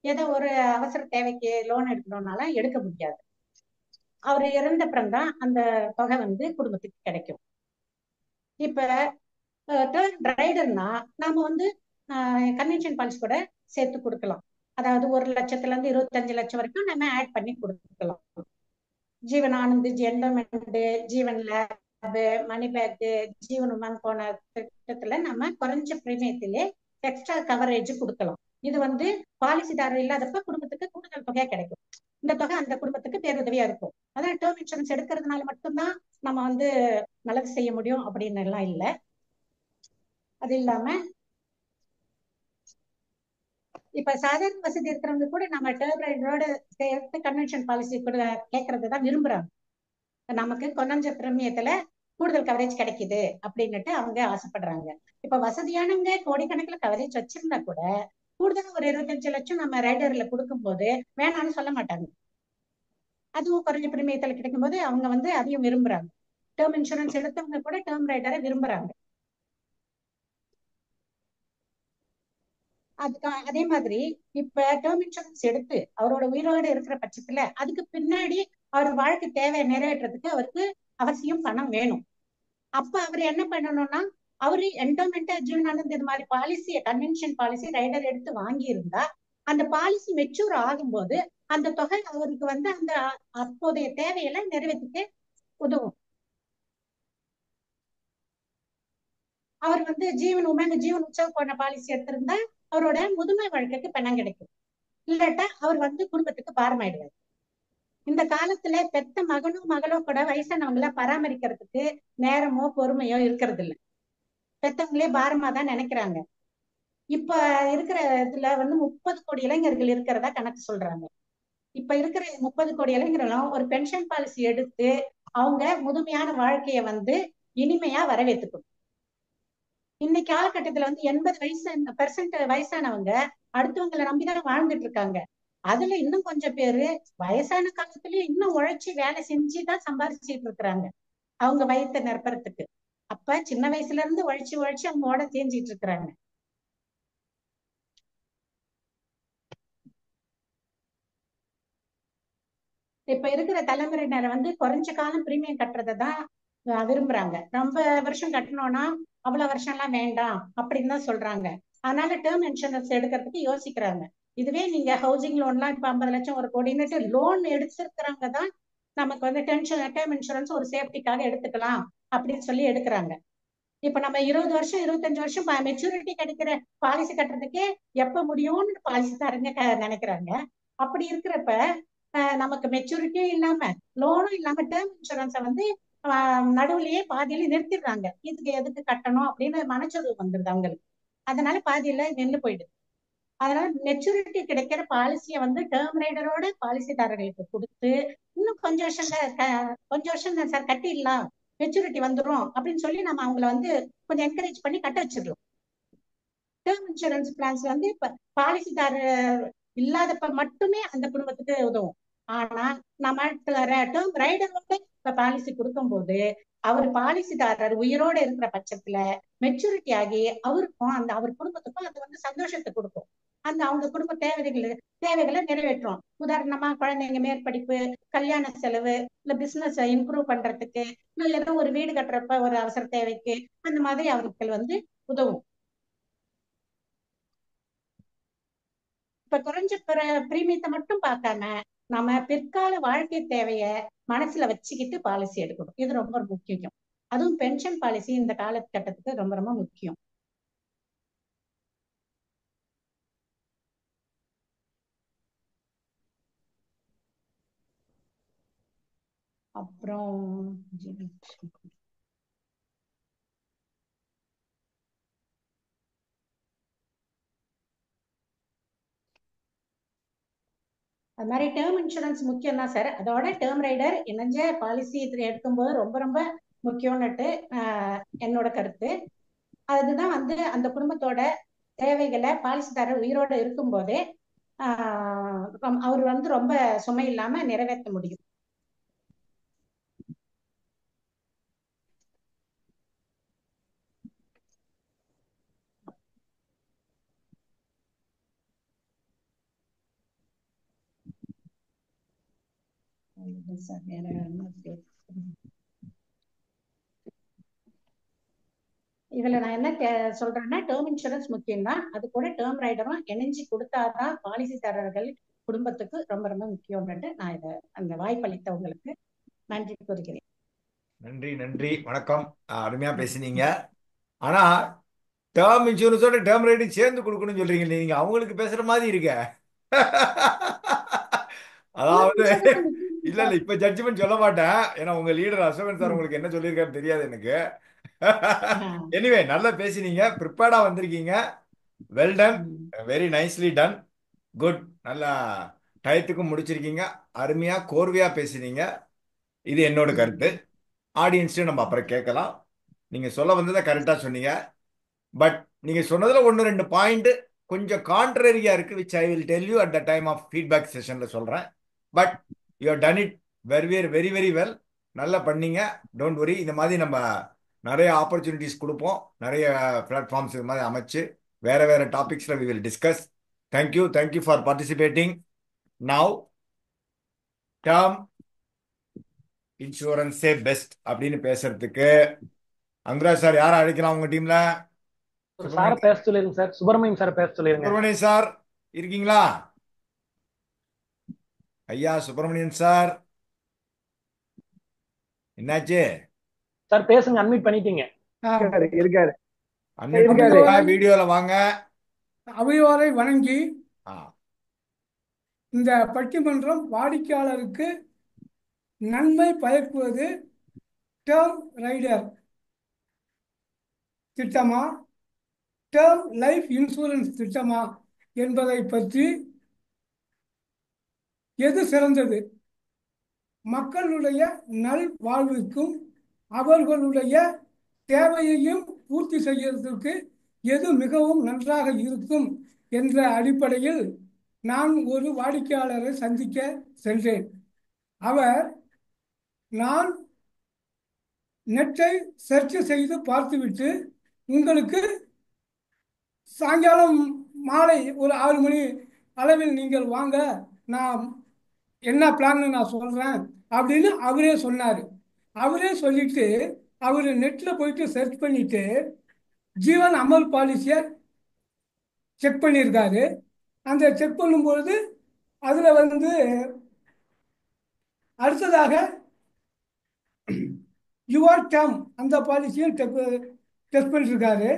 ஏதோ ஒரு அவசர தேவைக்கு லோன் எடுக்கணும்னாலும் எடுக்க முடியாது. அவர் இறந்தப்புறம் தான் அந்த தொகை வந்து குடும்பத்துக்கு கிடைக்கும். இப்ப டேர்ம் ரைடர்னா நாம வந்து கன்வென்ஷன் பாலிசி கூட சேர்த்து கொடுக்கலாம். அதாவது 1 லட்சத்துல இருந்து 25 லட்சம் வரைக்கும் நம்ம ஆட் பண்ணி கொடுக்கலாம். ஜீவன் ஆனந்த், என்டோமெண்ட், ஜீவன் லேப், மணி பேக், ஜீவன் உமான் போன திட்டத்துல நம்ம குறைஞ்ச பிரீமியத்திலே எக்ஸ்ட்ரா கவரேஜ் கொடுக்கலாம். இது வந்து பாலிசிதாரர் இல்லாதப்ப குடும்பத்துக்கு கூடுதல் தொகையா கிடைக்கும். இந்த தொகை அந்த குடும்பத்துக்கு பேருதவியா இருக்கும். அதான் டேர்ம் இன்சூரன்ஸ் எடுக்கிறதுனால மட்டும்தான் நம்ம வந்து நல்லது செய்ய முடியும் அப்படின்னு எல்லாம் இல்லை. அது இல்லாம இப்ப சாதாரண வசதி இருக்கிறவங்க கூட நம்ம டேர்ம் ரைடரோட சேர்த்து கன்வென்ஷன் பாலிசி கூட கேட்கறதுதான் விரும்புறாங்க. நமக்கு கொஞ்ச பிரமியத்துல கூடுதல் கவரேஜ் கிடைக்குது அப்படின்னுட்டு அவங்க ஆசைப்படுறாங்க. இப்ப வசதியானவங்க கோடிக்கணக்கில் கவரேஜ் வச்சிருந்தா கூட கூடுதல் ஒரு 25 லட்சம் நம்ம ரைடர்ல கொடுக்கும் போது வேணாம்னு சொல்ல மாட்டாங்க. அதுவும் குறைஞ்ச பிரமியத்துல கிடைக்கும் போது அவங்க வந்து அதையும் விரும்புறாங்க. டேர்ம் இன்சூரன்ஸ் எடுத்தவங்க கூட டேர்ம் ரைடரை விரும்புறாங்க. அதே மாதிரி இப்ப டேர்ம் இன்சூரன்ஸ் எடுத்து அவரோட உயிரோடு இருக்கிற பட்சத்துல அதுக்கு பின்னாடி அவர் வாழ்க்கை தேவை நிறைவேற்றதுக்கு அவருக்கு அவசியம் பணம் வேணும். அப்ப அவர் என்ன பண்ணணும்னா அவரு என்டோமெண்ட் ஜீவனானந்த் இது மாதிரி பாலிசி கன்வென்ஷன் பாலிசி ரைடர் எடுத்து வாங்கி இருந்தா அந்த பாலிசி மெச்சூர் ஆகும்போது அந்த தொகை அவருக்கு வந்து அந்த அப்போதைய தேவையெல்லாம் நிறைவேற்றிட்டு உதவும். அவர் வந்து ஜீவன் உற்சவ் போன பாலிசி எடுத்திருந்தா அவரோட முதுமை வாழ்க்கைக்கு பணம் கிடைக்கும். இல்லாட்டா அவர் வந்து குடும்பத்துக்கு பாரமாயிடுவார். இந்த காலத்துல பெத்த மகனோ மகளோ கூட வயசானவங்கள பராமரிக்கிறதுக்கு நேரமோ பொறுமையோ இருக்கிறது இல்ல. பெத்தவங்களே பாரமா தான் நினைக்கிறாங்க. இப்ப இருக்கிற இதுல வந்து 30 கோடி இளைஞர்கள் இருக்கிறதா கணக்கு சொல்றாங்க. இப்ப இருக்கிற 30 கோடி இளைஞர்களும் ஒரு பென்ஷன் பாலிசி எடுத்து அவங்க முதுமையான வாழ்க்கைய வந்து இனிமையா வரவேற்றுக்கணும். இன்னைக்கு காலகட்டத்துல வந்து 80% வயசானவங்க அடுத்தவங்களை நம்பிதான் வாழ்ந்துட்டு இருக்காங்க. அதுல இன்னும் கொஞ்சம் பேரு வயசான காலத்திலயும் இன்னும் உழைச்சி வேலை செஞ்சுதான் சம்பாதிச்சுட்டு இருக்கிறாங்க அவங்க வயித்தை நிரப்புறதுக்கு. அப்ப சின்ன வயசுல இருந்து உழைச்சு அவங்க ஓட தேஞ்சிட்டு இருக்கிறாங்க. இப்ப இருக்கிற தலைமுறையினர் வந்து குறைஞ்ச காலம் பிரீமியம் கட்டுறதை தான் விரும்புறாங்க. ரொம்ப வருஷம் கட்டணும்னா அவ்வளவு வருஷம் எல்லாம் வேண்டாம் அப்படின்னு தான் சொல்றாங்க. அதனால டேர்ம் இன்சூரன்ஸ் எடுக்கிறதுக்கு யோசிக்கிறாங்க. இதுவே நீங்க ஹவுசிங் லோன்லாம் இப்ப 50 லட்சம் 1 கோடின்னு லோன் எடுத்திருக்கிறவங்க தான் நமக்கு வந்து டேர்ம் இன்சூரன்ஸ் ஒரு சேஃப்டிக்காக எடுத்துக்கலாம் அப்படின்னு சொல்லி எடுக்கிறாங்க. இப்ப நம்ம 20 வருஷம் 25 வருஷம் மெச்சூரிட்டி கிடைக்கிற பாலிசி கட்டுறதுக்கே எப்ப முடியும்னு பாலிசி தரங்க நினைக்கிறாங்க. அப்படி இருக்கிறப்ப நமக்கு மெச்சூரிட்டியும் இல்லாம லோனும் இல்லாம டேர்ம் இன்சூரன்ஸை வந்து நடுவுலயே பாதியில நிறுத்திடுறாங்க. இதுக்கு எதுக்கு கட்டணும் அப்படின்னு மனச்சொரு வந்துருது அவங்களுக்கு. அதனால பாதியில நின்று போயிடுது. அதனால மெச்சூரிட்டி கிடைக்கிற பாலிசியை வந்து டேர்ம் ரைடரோட பாலிசிதாரர்களுக்கு கொடுத்து இன்னும் கொஞ்சம் வருஷம் சார் கட்டிடலாம் மெச்சூரிட்டி வந்துடும் அப்படின்னு சொல்லி நம்ம அவங்களை வந்து கொஞ்சம் என்கரேஜ் பண்ணி கட்ட வச்சிடலாம். டேர்ம் இன்சூரன்ஸ் பிளான்ஸ் வந்து இப்ப பாலிசிதாரர் இல்லாதப்ப மட்டுமே அந்த குடும்பத்துக்கு உதவும். ஆனா நம்ம டேர்ம் ரைடரோட இப்ப பாலிசி கொடுக்கும் போது அவர் பாலிசிதாரர் உயிரோட இருக்கிற பட்சத்துல மெச்சூரிட்டி ஆகி அவருக்கும் அவர் குடும்பத்துக்கும் அது வந்து சந்தோஷத்தை கொடுக்கும். அவங்க குடும்ப தேவைகளை நிறைவேற்றும். உதாரணமா குழந்தைங்க மேற்படிப்பு, கல்யாண செலவு, இல்ல பிசினஸ் இம்ப்ரூவ் பண்றதுக்கு, இல்ல ஏதோ ஒரு வீடு கட்டுறப்ப ஒரு அவசர தேவைக்கு அந்த மாதிரி அவர்கள் வந்து உதவும். இப்ப குறைஞ்ச பிரீமியத்தை மட்டும் பார்க்காம நம்ம பிற்கால வாழ்க்கை தேவைய மனசுல வச்சுக்கிட்டு பாலிசி எடுக்கணும். இது ரொம்ப முக்கியம். அதுவும் பென்ஷன் பாலிசி இந்த காலகட்டத்துக்கு ரொம்ப ரொம்ப முக்கியம். அப்புறம் அது மாதிரி டேர்ம் இன்சூரன்ஸ் முக்கியம் தான் சார். அதோட டேர்ம் ரைடர் இணைஞ்ச பாலிசி எடுக்கும்போது ரொம்ப ரொம்ப முக்கியம்னுட்டு என்னோட கருத்து. அதுதான் வந்து அந்த குடும்பத்தோட தேவைகளை பாலிசிதாரர் உயிரோட இருக்கும் போதே அவர் வந்து ரொம்ப சுமை இல்லாம நிறைவேற்ற முடியும். இதுல நான் என்ன சொல்றேன்னா டேர்ம் இன்சூரன்ஸ் முக்கியம் தான். அது கூட டேர்ம் ரைடரும் இணைஞ்சு கொடுத்தாதான் பாலிசிதாரர்கள் குடும்பத்துக்கு ரொம்ப ரொம்ப முக்கியம்னு நான் இதை அந்த வாய்ப்பளித்தவங்களுக்கு நன்றி கூறுகிறேன். நன்றி நன்றி வணக்கம். அருமையா பேசினீங்க. ஆனா டேர்ம் இன்சூரன்ஸோட டேர்ம் ரைடிங் சேர்ந்து கொடுக்கணும்னு சொல்றீங்க. நீங்க அவங்களுக்கு பேசுற மாதிரி இருக்க. அதாவது இல்ல இப்ப ஜட்ஜ்மெண்ட் சொல்ல மாட்டேன். ஏன்னா உங்க லீடர் அசோகன் சார் உங்களுக்கு என்ன சொல்லியிருக்காரு தெரியாது எனக்கு. எனிவே நல்லா பேசினீங்க, ப்ரிப்பேர்டா வந்திருக்கீங்க. Well done, very nicely ton, good. நல்லா டயத்துக்கும் முடிச்சிருக்கீங்க. அருமையா கோர்வையா பேசினீங்க. இது என்னோட கருத்து. ஆடியன்ஸையும் நம்ம அப்புறம் கேட்கலாம். நீங்க சொல்ல வந்ததை கரெக்டா சொன்னீங்க. பட் நீங்க சொன்னதுல 1-2 பாயிண்ட் கொஞ்சம் கான்ட்ரரியா இருக்கு, which I will tell you at the time of feedback செஷன்ல சொல்றேன். But you have done it very very very well. நல்லா பண்ணீங்க. Don't worry. இந்த மாதிரி நம்ம நிறைய ஆப்பர்ச்சுனிட்டிஸ் கொடுப்போம். நிறைய பிளாட்ஃபார்ம்ஸ் இது மாதிரி அமைச்சு வேற வேற டாபிக்ஸ்ல we will discuss. Thank you for participating. Now term இன்சூரன்ஸே பெஸ்ட் அப்படின்னு பேசுறதுக்கு அங்குராஜ் சார் யாரை அழைக்கலாம் உங்க டீம்ல? ஒரு சாரை பேச சொல்லிருங்க சார். சுப்பிரமணியம் சார் பேச சொல்லிருங்க. சுப்பிரமணியன் சார் இருக்கீங்களா? ஐயா சுப்பிரமணியன் சார் என்னாச்சு? சார் பேசுங்க, அன்மியூட் பண்ணிட்டீங்க. இருக்காரு. வீடியோல வாங்க. அவையோரை வணங்கி இந்த பட்டிமன்றம் வாடிக்கையாளருக்கு நன்மை பயக்குவது டேர்ம் ரைடர் திட்டமா, டேர்ம் லைஃப் இன்சூரன்ஸ் திட்டமா என்பதை பற்றி எது சிறந்தது, மக்களுடைய நல்வாழ்வுக்கும் அவர்களுடைய தேவையையும் பூர்த்தி செய்யறதுக்கு எது மிகவும் நன்றாக இருக்கும் என்ற அடிப்படையில் நான் ஒரு வாடிக்கையாளரை சந்திக்க சென்றேன். அவர் நான் நெட்டை சர்ச் செய்து பார்த்துவிட்டு உங்களுக்கு சாயங்காலம் மாலை ஒரு 6 மணி அளவில் நீங்கள் வாங்க, நான் என்ன பிளான்னு நான் சொல்கிறேன் அப்படின்னு அவரே சொன்னார். அவரே சொல்லிட்டு அவர் நெட்டில் போயிட்டு சர்ச் பண்ணிட்டு ஜீவன் அமல் பாலிசியை செக் பண்ணியிருக்காரு. அந்த செக் பண்ணும்பொழுது அதில் வந்து அடுத்ததாக யுவர் டேர்ம் அந்த பாலிசியும் டெஸ்ட் பண்ணியிருக்காரு.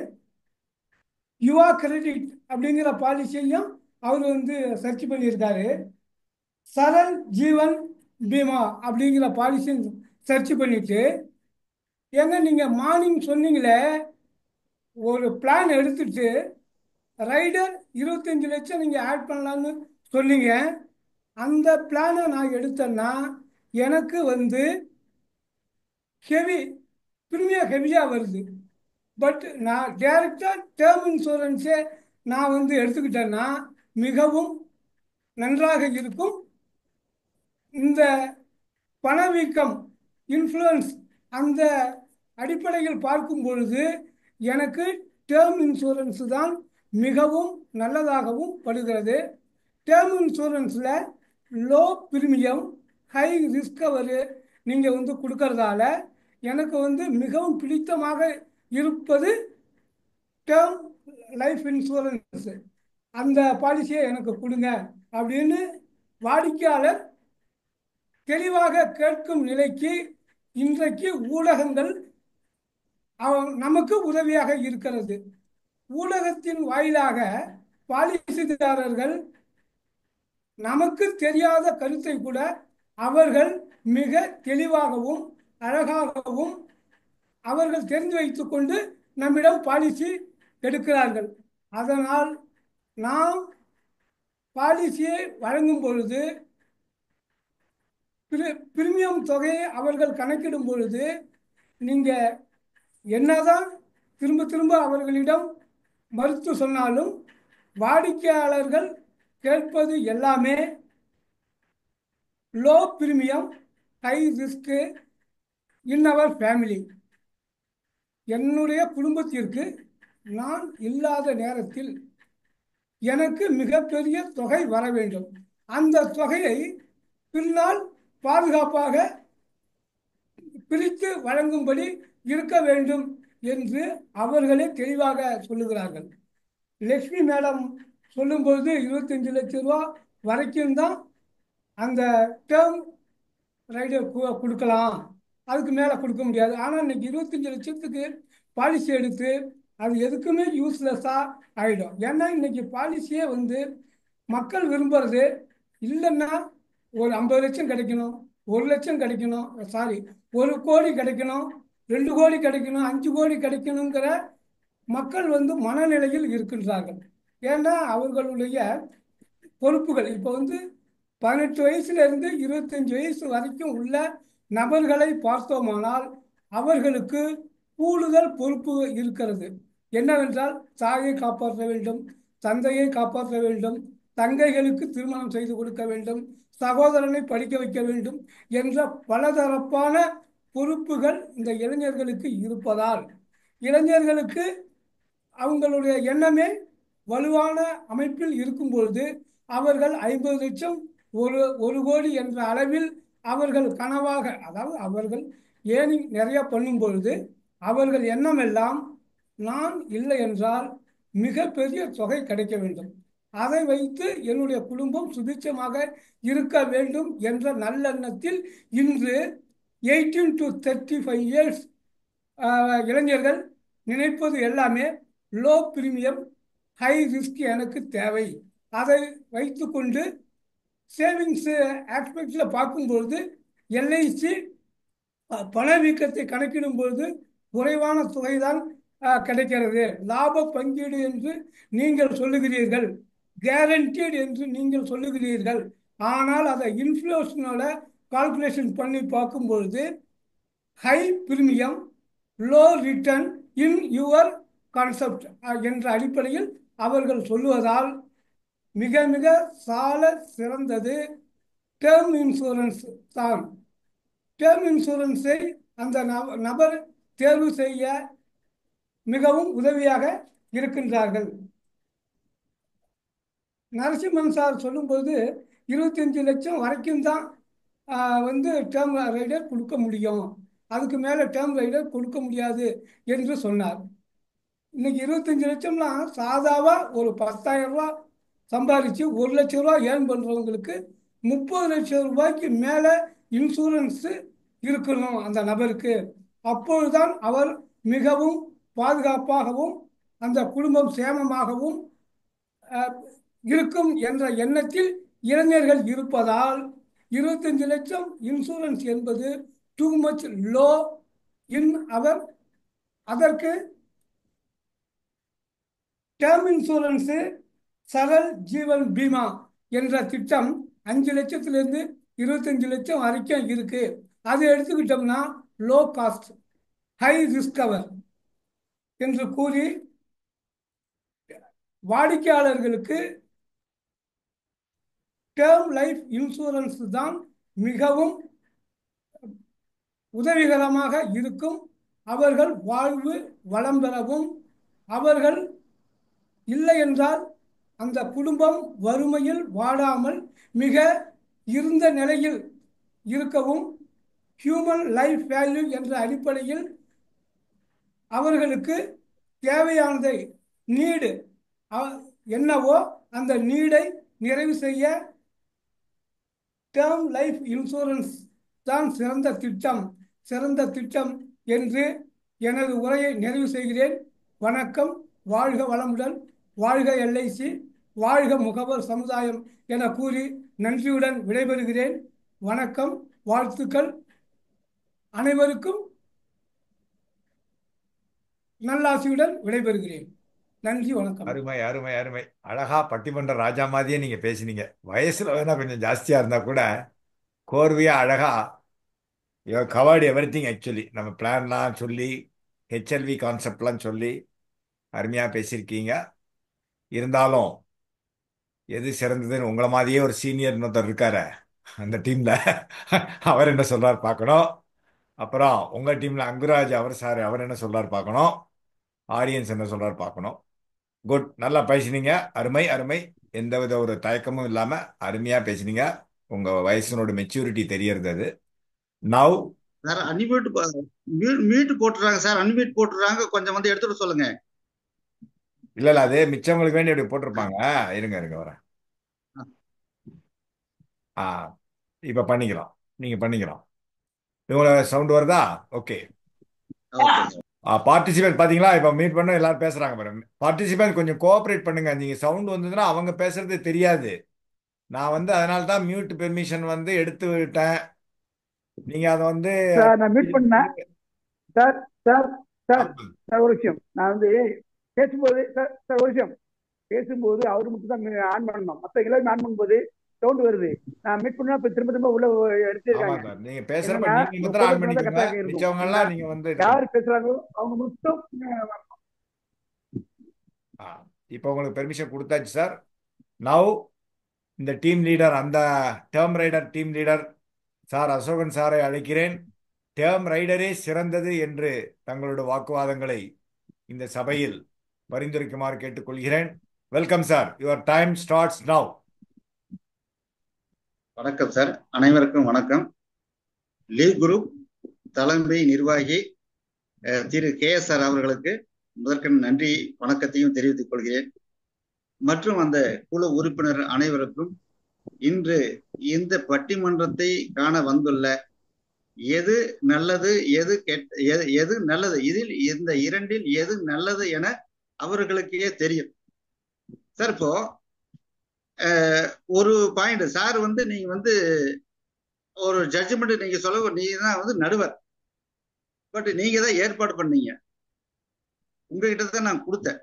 யுவா கிரெடிட் அப்படிங்கிற பாலிசியையும் அவர் வந்து சர்ச் பண்ணியிருக்காரு. சரல் ஜீவன் பீமா அப்படிங்கிற பாலிசியும் சர்ச் பண்ணிட்டு, ஏங்க நீங்கள் மார்னிங் சொன்னீங்களே ஒரு பிளான் எடுத்துட்டு ரைடர் 25 லட்சம் நீங்கள் ஆட் பண்ணலான்னு சொன்னீங்க, அந்த பிளானை நான் எடுத்தேன்னா எனக்கு வந்து ப்ரீமியம் ஹெவியாக வருது. பட் நான் டைரக்டாக டேர்ம் இன்சூரன்ஸே நான் வந்து எடுத்துக்கிட்டேன்னா மிகவும் நன்றாக இருக்கும். இந்த பணவீக்கம் இன்ஃப்ளூயன்ஸ் அந்த அடிப்படையில் பார்க்கும் பொழுது எனக்கு டேர்ம் இன்சூரன்ஸ் தான் மிகவும் நல்லதாகவும் படுகிறது. டேர்ம் இன்சூரன்ஸில் லோ ப்ரீமியம் ஹை ரிஸ்கவரு நீங்கள் வந்து கொடுக்கறதால எனக்கு வந்து மிகவும் பிடித்தமாக இருப்பது டேர்ம் லைஃப் இன்சூரன்ஸ். அந்த பாலிசியை எனக்கு கொடுங்க அப்படின்னு வாடிக்கையாளர் தெளிவாக கேட்கும் நிலைக்கு இன்றைக்கு ஊடகங்கள் நமக்கு உதவியாக இருக்கிறது. ஊடகத்தின் வாயிலாக பாலிசிதாரர்கள் நமக்கு தெரியாத கருத்தை கூட அவர்கள் மிக தெளிவாகவும் அழகாகவும் அவர்கள் தெரிந்து வைத்துக் கொண்டு நம்மிடம் பாலிசி எடுக்கிறார்கள். அதனால் நாம் பாலிசியை வழங்கும் பொழுது பிரீமியம் தொகையை அவர்கள் கணக்கிடும் பொழுது நீங்கள் என்னதான் திரும்ப திரும்ப அவர்களிடம் மறுத்து சொன்னாலும் வாடிக்கையாளர்கள் கேட்பது எல்லாமே லோ பிரீமியம் ஹை ரிஸ்க்கு இன் அவர் ஃபேமிலி. என்னுடைய குடும்பத்திற்கு நான் இல்லாத நேரத்தில் எனக்கு மிகப்பெரிய தொகை வர வேண்டும், அந்த தொகையை பின்னால் பாதுகாப்பாக பிரித்து வழங்கும்படி இருக்க வேண்டும் என்று அவர்களே தெளிவாக சொல்லுகிறார்கள். லட்சுமி மேடம் சொல்லும்பொழுது 25 லட்சம் ரூபா வரைக்கும் தான் அந்த டேர்ம் ரைடர் கொடுக்கலாம், அதுக்கு மேலே கொடுக்க முடியாது. ஆனால் இன்னைக்கு 25 லட்சத்துக்கு பாலிசி எடுத்து அது எதுக்குமே யூஸ்லெஸ்ஸாக ஆகிடும். ஏன்னா இன்னைக்கு பாலிசியே வந்து மக்கள் விரும்புறது இல்லைன்னா ஒரு 50 லட்சம் கிடைக்கணும், 1 லட்சம் கிடைக்கணும், 1 கோடி கிடைக்கணும், 2 கோடி கிடைக்கணும், 5 கோடி கிடைக்கணுங்கிற மக்கள் வந்து மனநிலையில் இருக்கின்றார்கள். ஏன்னா அவர்களுடைய பொறுப்புகள் இப்போ வந்து 18 வயசுலேருந்து 25 வயசு வரைக்கும் உள்ள நபர்களை பார்த்தோமானால் அவர்களுக்கு கூடுதல் பொறுப்பு இருக்கிறது. என்னவென்றால் தாயை காப்பாற்ற வேண்டும், தந்தையை காப்பாற்ற வேண்டும், தங்கைகளுக்கு திருமணம் செய்து கொடுக்க வேண்டும், சகோதரனை படிக்க வைக்க வேண்டும் என்ற பலதரப்பான பொறுப்புகள் இந்த இளைஞர்களுக்கு இருப்பதால் இளைஞர்களுக்கு அவங்களுடைய எண்ணமே வலுவான அமைப்பில் இருக்கும் பொழுது அவர்கள் 50 லட்சம் 1 கோடி என்ற அளவில் அவர்கள் கனவாக, அதாவது அவர்கள் ஏர்னிங் நிறைய பண்ணும் பொழுது அவர்கள் எண்ணமெல்லாம் நான் இல்லை என்றால் மிகப்பெரிய தொகை கிடைக்க வேண்டும், அதை வைத்து என்னுடைய குடும்பம் சுபிட்சமாக இருக்க வேண்டும் என்ற நல்லெண்ணத்தில் இன்று 18 to 35 இயர்ஸ் இளைஞர்கள் நினைப்பது எல்லாமே லோ பிரீமியம் ஹை ரிஸ்க் எனக்கு தேவை. அதை வைத்துக்கொண்டு சேவிங்ஸ் ஆஸ்பெக்டில் பார்க்கும்பொழுது எல்ஐசி பணவீக்கத்தை கணக்கிடும் பொழுது குறைவான தொகைதான் கிடைக்கிறது. லாப பங்கீடு என்று நீங்கள் சொல்லுகிறீர்கள், கேரண்டீடு என்று நீங்கள் சொல்லுகிறீர்கள். ஆனால் அதை இன்ஃப்ளேஷனோட கால்குலேஷன் பண்ணி பார்க்கும்பொழுது high premium low return in your concept என்ற அடிப்படையில் அவர்கள் சொல்லுவதால் மிக மிக சால சிறந்தது டேர்ம் இன்சூரன்ஸ் தான். டேர்ம் இன்சூரன்ஸை அந்த நபர் தேர்வு செய்ய மிகவும் உதவியாக இருக்கின்றார்கள். நரசிம்மன் சார் சொல்லும்போது 25 லட்சம் வரைக்கும் தான் டேர்ம் ரைடர் கொடுக்க முடியும், அதுக்கு மேலே டேர்ம் ரைடர் கொடுக்க முடியாது என்று சொன்னார். இன்னைக்கு 25 லட்சம்லாம் சாதாவாக ஒரு 10,000 ரூபா சம்பாதிச்சு 1 லட்சம் ரூபா ஏர்ன் பண்ணுறவங்களுக்கு 30 லட்சம் ரூபாய்க்கு மேலே இன்சூரன்ஸு இருக்கணும் அந்த நபருக்கு. அப்பொழுதுதான் அவர் மிகவும் பாதுகாப்பாகவும் அந்த குடும்பம் சேமமாகவும் இருக்கும் என்ற எண்ணத்தில் இளைஞர்கள் இருப்பதால் 25 லட்சம் இன்சூரன்ஸ் என்பது டூ மச் லோ இன் அவர். அதற்கு டேர்ம் இன்சூரன்ஸு சரல் ஜீவன் பீமா என்ற திட்டம் 5 லட்சத்திலிருந்து 25 லட்சம் வரைக்கும் இருக்கு. அதை எடுத்துக்கிட்டோம்னா low cost high risk cover என்று கூறி வாடிக்கையாளர்களுக்கு டேர்ம் லைஃப் இன்சூரன்ஸ் தான் மிகவும் உதவிகரமாக இருக்கும். அவர்கள் வாழ்வு வளம் பெறவும், அவர்கள் இல்லை என்றால் அந்த குடும்பம் வறுமையில் வாடாமல் மிக இருந்த நிலையில் இருக்கவும், ஹியூமன் லைஃப் வேல்யூ என்ற அடிப்படையில் அவர்களுக்கு தேவையானதை நீடு என்னவோ அந்த நீடை நிறைவு செய்ய டேர்ம் லைஃப் இன்சூரன்ஸ் தான் சிறந்த திட்டம் என்று எனது உரையை நிறைவு செய்கிறேன். வணக்கம். வாழ்க வளமுடன், வாழ்க எல்ஐசி, வாழ்க முகவர் சமுதாயம் என கூறி நன்றியுடன் விடைபெறுகிறேன். வணக்கம், வாழ்த்துக்கள். அனைவருக்கும் நல்லாசியுடன் விடைபெறுகிறேன். நன்றி, வணக்கம். அருமை அருமை அருமை. அழகா பட்டிமன்ற ராஜா மாதிரியே நீங்க பேசினீங்க. வயசுல வேணா கொஞ்சம் ஜாஸ்தியா இருந்தா கூட கோர்வையா அழகா கவர்டு எவ்ரி திங். ஆக்சுவலி நம்ம பிளான்லாம் சொல்லி ஹெச்எல்வி கான்செப்ட்லாம் சொல்லி அருமையா பேசியிருக்கீங்க. இருந்தாலும் எது சிறந்ததுன்னு உங்களை மாதிரியே ஒரு சீனியர் இன்னொருத்தர் இருக்காரு அந்த டீம்ல, அவர் என்ன சொல்றாரு பார்க்கணும். அப்புறம் உங்க டீம்ல அங்குராஜ் அவர் என்ன சொல்றாரு பார்க்கணும். ஆடியன்ஸ் என்ன சொல்றாரு பார்க்கணும். குட், நல்லா பேசினீங்க. அருமை அருமை. எந்தவித ஒரு தயக்கமும் இல்லாம அருமையா பேசினீங்க. உங்க வயசுனோட மெச்சூரிட்டி தெரியறது அது. நவ் சார் அன்மியூட் மியூட் போட்டுறாங்க சார், அன்மியூட் போட்டுறாங்க, கொஞ்சம் வந்து எடுத்துட்டு சொல்லுங்க. இல்ல அது மிச்சவங்களுக்கு வேண்டி அப்படி போட்டிருப்பாங்க. இருங்க வரேன். இப்ப பண்ணிக்கலாம், நீங்க பண்ணிக்கலாம். இவங்களோட சவுண்ட் வருதா? ஓகே. பார்ட்டிசிபேட் பாத்தீங்களா? இப்ப மீட் பண்ண எல்லாரும் பேசுறாங்க பாருங்க. பார்ட்டிசிபேட் கொஞ்சம் கோஆபரேட் பண்ணுங்க. நீங்க சவுண்ட் வந்ததுன்னா அவங்க பேசுறது தெரியாது. நான் அதனால தான் மியூட் பெர்மிஷன் எடுத்து விட்டேன். நீங்க அதை சார் நான் மீட் பண்ணேன் சார். சார் சார் சார் ஒரு விஷயம், நான் பேசும்போது சார் ஒரு விஷயம் பேசும்போது அவரு மட்டும் தான் ஆன் பண்ணணும், மற்ற எல்லாரும் ஆன் பண்ணும்போது சவுண்ட் வருது. நான் மீட் பண்ணா இப்ப திரும்ப உள்ள எடுத்துருக்காங்க. நீங்க பேசுறப்ப நீங்க மட்டும் ஆன் பண்ணிக்கோங்க. மிச்சவங்க எல்லாம் நீங்க யார் பேசுறாங்களோ அவங்க மட்டும். இப்போ உங்களுக்கு பெர்மிஷன் கொடுத்தாச்சு சார். நவ் இந்த டீம் லீடர், அந்த term rider team leader sir Ashokan சாரை அழைக்கிறேன். டேர்ம் ரைடரே சிறந்தது என்று தங்களோட வாக்குவாதங்களை இந்த சபையில் பரிந்துரைக்குமாறு கேட்டுக்கொள்கிறேன். Welcome sir, your time starts now. வணக்கம் சார், அனைவருக்கும் வணக்கம். லீக் குரூப் தலைமை நிர்வாகி திரு KSR அவர்களுக்கு முதற்கண் நன்றி வணக்கத்தையும் தெரிவித்துக் கொள்கிறேன். மற்றும் அந்த குழு உறுப்பினர் அனைவருக்கும் இன்று இந்த பட்டிமன்றத்தை காண வந்துள்ள எது நல்லது எது எது நல்லது, இதில் இந்த இரண்டில் எது நல்லது என அவர்களுக்கே தெரியும். சார் இப்போ ஒரு பாயிண்ட் சார் நீங்க ஒரு ஜட்ஜ்மெண்ட் நீங்க சொல்ல, நீங்க தான் நடுவர், பட் நீங்க தான் ஏற்பாடு பண்ணீங்க, உங்ககிட்ட தான் நான் கொடுத்தேன்.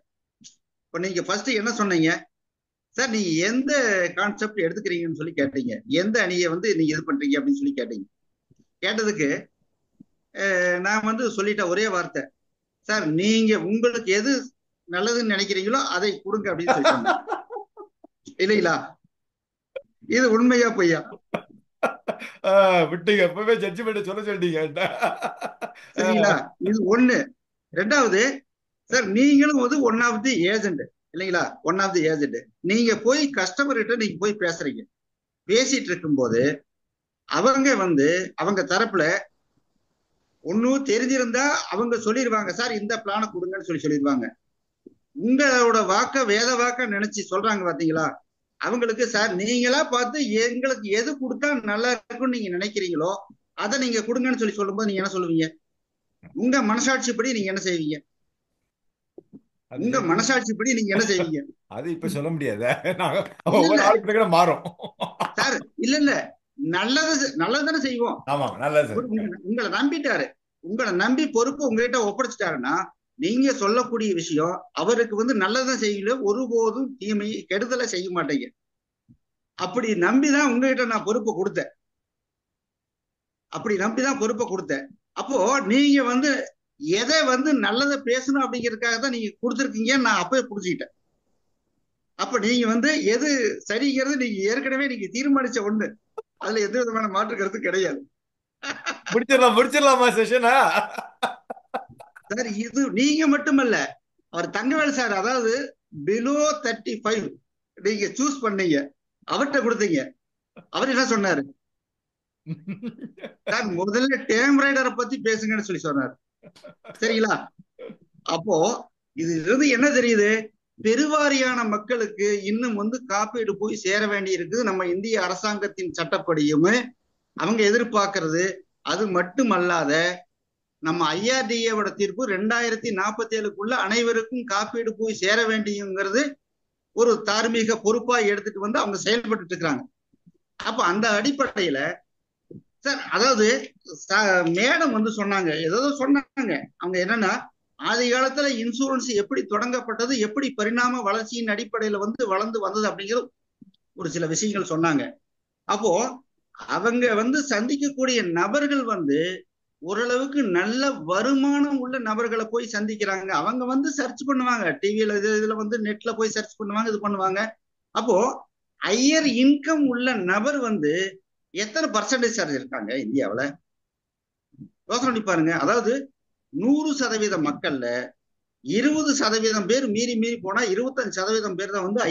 இப்ப நீங்க ஃபர்ஸ்ட் என்ன சொன்னீங்க சார், நீங்க எந்த கான்செப்ட் எடுத்துக்கிறீங்கன்னு சொல்லி கேட்டீங்க, எந்த அணியை நீங்க இது பண்றீங்க அப்படின்னு சொல்லி கேட்டீங்க. கேட்டதுக்கு நான் சொல்லிட்டேன் ஒரே வார்த்தை, சார் நீங்க உங்களுக்கு எது நல்லதுன்னு நினைக்கிறீங்களோ அதை கொடுங்க அப்படின்னு சொல்லி சொன்னேன். இல்லைங்களா? இது உண்மையா பொய்யா? விட்டீங்க, எப்பவே ஜட்ஜ்மெண்ட் சொல்ல சொல்லிட்டீங்க. சரிங்களா? இது ஒண்ணு. ரெண்டாவது, சார் நீங்களும் ஒன் ஆஃப் தி ஏஜென்ட் இல்லைங்களா? One of the agent. நீங்க போய் கஸ்டமர்கிட்ட நீங்க போய் பேசுறீங்க. பேசிட்டு இருக்கும் போது அவங்க தரப்புல ஒன்னும் தெரிஞ்சிருந்தா அவங்க சொல்லிடுவாங்க, சார் இந்த பிளான கொடுங்கன்னு சொல்லிடுவாங்க. உங்களோட வாக்க வேத வாக்க நினைச்சு சொல்றாங்க பாத்தீங்களா? அவங்களுக்கு சார் நீங்களா பார்த்து எங்களுக்கு எது கொடுத்தா நல்லா இருக்கும்னு நீங்க நினைக்கிறீங்களோ அதை நீங்க கொடுங்கன்னு சொல்லும்போது நீங்க என்ன சொல்லுவீங்க? உங்க மனசாட்சிப்படி நீங்க என்ன செய்வீங்க? உங்க மனசாட்சிப்படி நீங்க என்ன செய்வீங்க? அது இப்ப சொல்ல முடியாது, மாறும் சார். இல்ல நல்லதுதானே செய்வோம். ஆமா, நல்லது. உங்களை நம்பிட்டாரு, உங்களை நம்பி பொறுப்பு உங்ககிட்ட ஒப்படைச்சிட்டாருன்னா நீங்க சொல்லக்கூடிய விஷயம் அவருக்கு நல்லதான் செய்யல, ஒருபோதும் தீமை கெடுதலை செய்ய மாட்டீங்க. அப்படி நம்பிதான் உங்ககிட்ட நான் பொறுப்பை கொடுத்தேன். அப்போ நீங்க எதை நல்லதை பேசணும் அப்படிங்கிறதுக்காக தான் நீங்க கொடுத்துருக்கீங்க. நான் அப்பவே புடிச்சுக்கிட்டேன். அப்ப நீங்க எது சரிங்கிறது நீங்க ஏற்கனவே நீங்க தீர்மானிச்ச ஒண்ணு, அதுல எந்த விதமான மாற்று கருத்து கிடையாது. முடிச்சிடலாமா செஷனா? சார் இது நீங்க மட்டுமல்ல, அவர் தங்கவேல் சார், அதாவது பிலோ 35 நீங்க சூஸ் பண்ணீங்க, அவர்கிட்ட கொடுத்தீங்க. அவர் என்ன சொன்னாரு? சார் முதல்ல டேம் ரைடரை பத்தி பேசுங்கன்னு சொன்னார். சரிங்களா? அப்போ இது என்ன தெரியுது? பெருவாரியான மக்களுக்கு இன்னும் காப்பீடு போய் சேர வேண்டி இருக்குது. நம்ம இந்திய அரசாங்கத்தின் சட்டப்படியும் அவங்க எதிர்பார்க்கறது. அது மட்டுமல்லாத நம்ம IRDA தீர்ப்பு 2047க்குள்ள அனைவருக்கும் காப்பீடு போய் சேர வேண்டியங்கிறது ஒரு தார்மீக பொறுப்பா எடுத்துட்டு அவங்க செயல்பட்டு இருக்கிறாங்க. அப்ப அந்த அடிப்படையில சார், அதாவது மேடம் சொன்னாங்க, ஏதோ சொன்னாங்க. அவங்க என்னன்னா, ஆதி காலத்துல இன்சூரன்ஸ் எப்படி தொடங்கப்பட்டது, எப்படி பரிணாம வளர்ச்சியின் அடிப்படையில வளர்ந்து வந்தது அப்படிங்கிறது ஒரு சில விஷயங்கள் சொன்னாங்க. அப்போ அவங்க சந்திக்கக்கூடிய நபர்கள் ஓரளவுக்கு நல்ல வருமானம் உள்ள நபர்களை போய் சந்திக்கிறாங்க. அவங்க சர்ச் பண்ணுவாங்க, டிவியில இதுல நெட்ல போய் சர்ச் பண்ணுவாங்க, இது பண்ணுவாங்க. அப்போ ஹையர் இன்கம் உள்ள நபர் எத்தனை பர்சன்டேஜ் சார்ஜ் இருக்காங்க இந்தியாவில? யோசனை பண்ணி பாருங்க. அதாவது 100% மக்கள்ல 20% பேர் மீறி போனா 25% பேர் தான்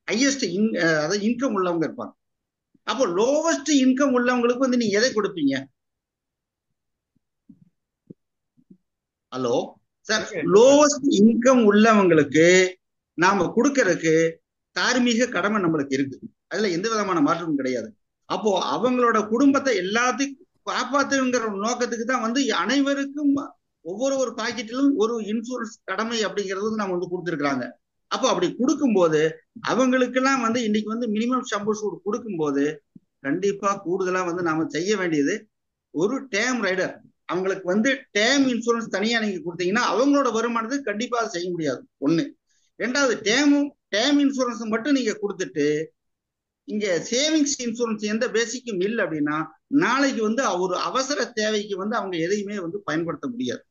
ஹையஸ்ட் அதாவது இன்கம் உள்ளவங்க இருப்பாங்க. அப்போ லோவஸ்ட் இன்கம் உள்ளவங்களுக்கு நீங்க எதை கொடுப்பீங்க? ஹலோ சார், லோவஸ்ட் இன்கம் உள்ளவங்களுக்கு நாம கொடுக்கறதுக்கு தார்மீக கடமை நம்மளுக்கு இருக்கு. அதுல எந்த விதமான மாற்றமும் கிடையாது. அப்போ அவங்களோட குடும்பத்தை எல்லாத்தையும் காப்பாத்துங்கிற நோக்கத்துக்கு தான் அனைவருக்கும் ஒவ்வொரு பாக்கெட்டிலும் ஒரு இன்சூரன்ஸ் கடமை அப்படிங்கிறது நம்ம கொடுத்துருக்காங்க. அப்போ அப்படி கொடுக்கும்போது அவங்களுக்கெல்லாம் இன்னைக்கு மினிமம் சம்பளம் கொடுக்கும்போது கண்டிப்பா கூடுதலா நாம செய்ய வேண்டியது ஒரு டேம் ரைடர். அவங்களுக்கு டேம் இன்சூரன்ஸ் தனியா நீங்க கொடுத்தீங்கன்னா அவங்களோட வருமானத்தை கண்டிப்பா செய்ய முடியாது. ஒண்ணு. ரெண்டாவது, டேம் இன்சூரன்ஸ் மட்டும் நீங்க கொடுத்துட்டு இங்க சேவிங்ஸ் இன்சூரன்ஸ் எந்த பேசிக்கும் இல்லை அப்படின்னா நாளைக்கு ஒரு அவசர தேவைக்கு அவங்க எதையுமே பயன்படுத்த முடியாது.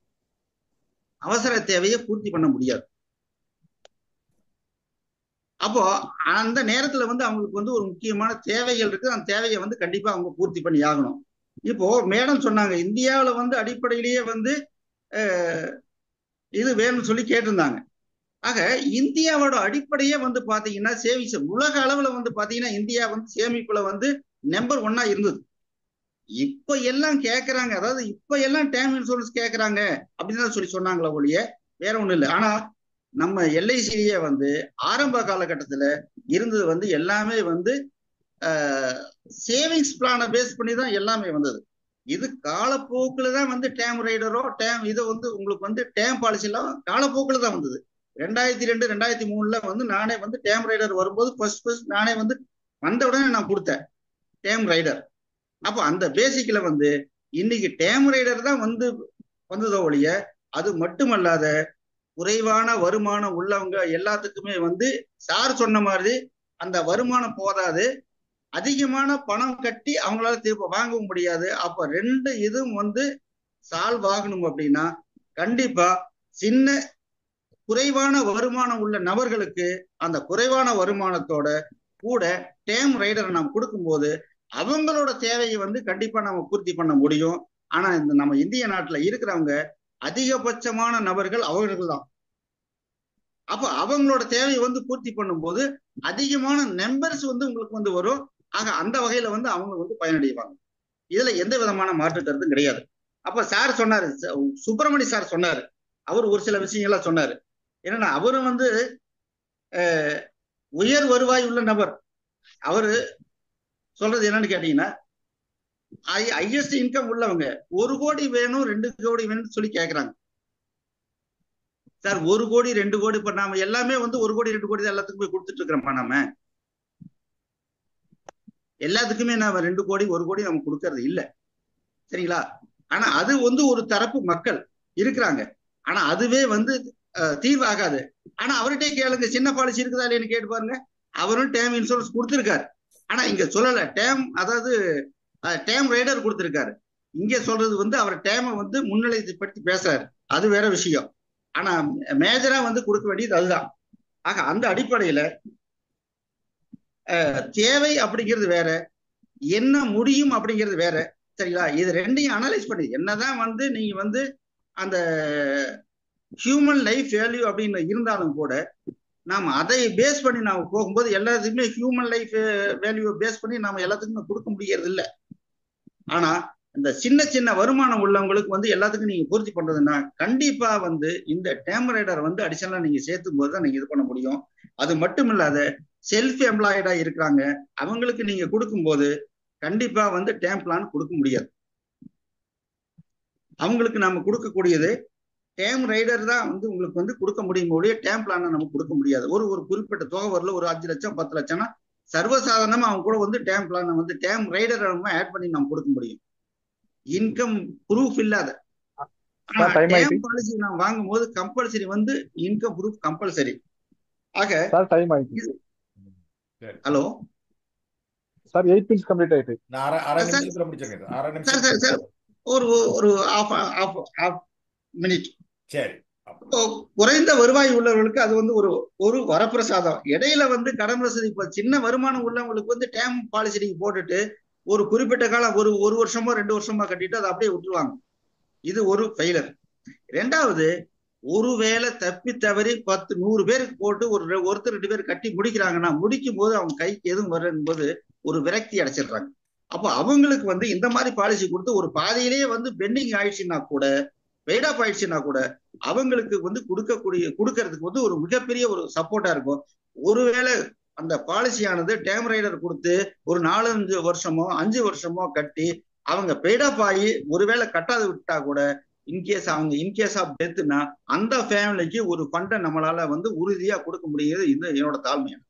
அவசர தேவையை பூர்த்தி பண்ண முடியாது. அப்போ அந்த நேரத்துல அவங்களுக்கு ஒரு முக்கியமான தேவைகள் இருக்கு. அந்த தேவையை கண்டிப்பா அவங்க பூர்த்தி பண்ணி ஆகணும். இப்போ மேடம் சொன்னாங்க, இந்தியாவில அடிப்படையிலேயே இது வேணும்னு சொல்லி கேட்டிருந்தாங்க. ஆக இந்தியாவோட அடிப்படையே பாத்தீங்கன்னா சேவிங்ஸ். உலக அளவுல பாத்தீங்கன்னா இந்தியா சேமிப்புல நம்பர் 1 இருந்தது. இப்ப எல்லாம் கேக்குறாங்க, அதாவது இப்ப எல்லாம் டேர்ம் இன்சூரன்ஸ் கேக்குறாங்க அப்படின்னு தான் சொல்லி சொன்னாங்களே ஒழிய வேற ஒண்ணும் இல்லை. ஆனா நம்ம எல்ஐசியே வந்து ஆரம்ப காலகட்டத்துல இருந்தது வந்து எல்லாமே வந்து சேவிங்ஸ் பிளானை பேஸ் பண்ணி தான் எல்லாமே வந்தது. இது காலப்போக்குல தான் வந்து டேம் ரைடரோ டேம் இதை வந்து உங்களுக்கு வந்து டேம் பாலிசி எல்லாம் காலப்போக்குல தான் வந்தது. 2002 2003 வந்து நானே வந்து டேம் ரைடர் வரும்போது ஃபர்ஸ்ட் நானே வந்து வந்த உடனே நான் கொடுத்தேன் டேம் ரைடர். அப்போ அந்த பேசிக்ல வந்து இன்னைக்கு டேம் ரைடர் தான் வந்து வந்ததோ ஒழிய அது மட்டுமல்லாத குறைவான வருமானம் உள்ளவங்க எல்லாத்துக்குமே வந்து சார் சொன்ன மாதிரி அந்த வருமானம் போதாது, அதிகமான பணம் கட்டி அவங்களால திருப்ப வாங்கவும் முடியாது. அப்ப ரெண்டு இதுவும் வந்து சால்வ் ஆகணும் அப்படின்னா கண்டிப்பா சின்ன குறைவான வருமானம் உள்ள நபர்களுக்கு அந்த குறைவான வருமானத்தோட கூட டேம் ரைடரை நாம் கொடுக்கும்போது அவங்களோட தேவையை வந்து கண்டிப்பா நம்ம பூர்த்தி பண்ண முடியும். ஆனா இந்த நம்ம இந்திய நாட்டுல இருக்கிறவங்க அதிகபட்சமான நபர்கள் அவர்கள் தான். அப்ப அவங்களோட தேவையை வந்து பூர்த்தி பண்ணும்போது அதிகமான நம்பர்ஸ் வந்து உங்களுக்கு வந்து வரும். ஆக அந்த வகையில வந்து அவங்க வந்து பயனடைவாங்க. இதுல எந்த விதமான மாற்று கருத்தும் கிடையாது. அப்ப சார் சொன்னாரு, சுப்பிரமணி சார் சொன்னாரு, அவர் ஒரு சில விஷயங்கள்லாம் சொன்னாரு. என்னன்னா அவரும் வந்து உயர் வருவாய் உள்ள நபர். அவரு சொல்றது என்னன்னு கேட்டீங்கன்னா ஹையஸ்ட் இன்கம் உள்ளவங்க 1 கோடி வேணும் 2 கோடி வேணும்னு சொல்லி கேட்கறாங்க. சார் 1 கோடி 2 கோடி இப்ப நாம எல்லாமே வந்து 1 கோடி 2 கோடி தான் எல்லாத்துக்குமே கொடுத்துட்டு இருக்கிறோம்ப்பா. நாம எல்லாத்துக்குமே நாம 2 கோடி 1 கோடி நம்ம கொடுக்கறது இல்லை, சரிங்களா? ஆனா அது வந்து ஒரு தரப்பு மக்கள் இருக்கிறாங்க. ஆனா அதுவே வந்து தீர்வாகாது. ஆனா அவர்கிட்டே கேளுங்க, சின்ன பாலிசி இருக்குதா இல்லைன்னு கேட்டு பாருங்க. அவரும் டேம் இன்சூரன்ஸ் கொடுத்திருக்காரு. ஆனா இங்க சொல்லல டேம், அதாவது டேம் ரைடர் கொடுத்திருக்காரு. இங்க சொல்றது வந்து அவர் டேமை வந்து முன்னிலைப்படுத்தி பேசுறாரு, அது வேற விஷயம். ஆனா மேஜரா வந்து கொடுக்க வேண்டியது அதுதான். ஆக அந்த அடிப்படையில தேவை அப்படிங்கிறது வேற, என்ன முடியும் அப்படிங்கிறது வேற, சரிங்களா? இது ரெண்டையும் அனலைஸ் பண்ணி என்னதான் வந்து நீங்க வந்து அந்த ஹியூமன் லைஃப் வேல்யூ அப்படின்னு இருந்தாலும் கூட நாம அதை பேஸ் பண்ணி நாம போகும்போது எல்லாத்துக்குமே ஹியூமன் லைஃப் வேல்யூ பேஸ் பண்ணி நாம எல்லாத்துக்குமே கொடுக்க முடியறது இல்லை. ஆனா இந்த சின்ன சின்ன வருமானம் உள்ளவங்களுக்கு வந்து எல்லாத்துக்கும் நீங்க பூர்த்தி பண்றதுன்னா கண்டிப்பா வந்து இந்த டேம் ரைடர் வந்து அடிஷனலா நீங்க சேர்த்தும் போதுதான் நீங்க இது பண்ண முடியும். அது மட்டும் இல்லாத செல்ஃப் எம்ப்ளாய்டா இருக்கிறாங்க, அவங்களுக்கு நீங்க கொடுக்கும்போது கண்டிப்பா வந்து டேம் பிளான் கொடுக்க முடியாது. அவங்களுக்கு நாம கொடுக்கக்கூடியது டேம் ரைடர் தான் வந்து உங்களுக்கு வந்து கொடுக்க முடியும் ஒழிய டேம் பிளான நம்ம கொடுக்க முடியாது. ஒரு குறிப்பிட்ட தொகை வரல, ஒரு 5 லட்சம் 10 லட்சம்னா சர்வசாதாரணமா அவங்க கூட வந்து டேம் பிளான வந்து டேம் ரைடர் ஆட் பண்ணி நம்ம கொடுக்க முடியும். இன்கம் ப்ரூஃப் இல்லாத டேம் பாலிசி நான் வாங்கும் போது கம்பல்சரி வந்து இன்கம் ப்ரூஃப் கம்பல்சரி. ஆக ஹலோ சார் 8 minutes கம்ப்ளீட் ஆயிட்டு நான் அரை நிமிஷத்துல முடிச்சிருக்கேன். அரை நிமிஷம் சார் ஒரு half minute. சரி. குறைந்த வருவாய் உள்ளவர்களுக்கு அது வந்து ஒரு வரப்பிரசாதம். இடையில வந்து கடன் வசதி, இப்ப சின்ன வருமானம் உள்ளவங்களுக்கு வந்து டேம் பாலிசி நீங்க போட்டுட்டு ஒரு குறிப்பிட்ட காலம் ஒரு வருஷமோ 2 வருஷமா கட்டிட்டு அதை அப்படியே விட்டுருவாங்க. இது ஒரு ஃபெயிலர். ரெண்டாவது, ஒருவேளை தப்பி தவறி 100 பேருக்கு போட்டு ஒருத்தர் 2 பேர் கட்டி முடிக்கிறாங்கன்னா முடிக்கும் போது அவங்க கைக்கு எதுவும் வரும்போது போது ஒரு விரக்தி அடைச்சிடுறாங்க. அப்போ அவங்களுக்கு வந்து இந்த மாதிரி பாலிசி கொடுத்து ஒரு பாதையிலேயே வந்து பெண்டிங் ஆயிடுச்சுன்னா கூட, பெய்ட் ஆஃப் ஆயிடுச்சுன்னா கூட அவங்களுக்கு வந்து கொடுக்கறதுக்கு வந்து ஒரு மிகப்பெரிய ஒரு சப்போர்ட்டா இருக்கும். ஒருவேளை அந்த பாலிசியானது டேம் ரைடர் கொடுத்து ஒரு 4-5 வருஷமோ 5 வருஷமோ கட்டி அவங்க பெய்ட் ஆஃப் ஆகி ஒருவேளை கட்டாது விட்டா கூட இன்கேஸ் ஆஃப் டெத்னா அந்த ஃபேமிலிக்கு ஒரு ஃபண்டை நம்மளால வந்து உறுதியா கொடுக்க முடியுது. இது என்னோட தாழ்மையான,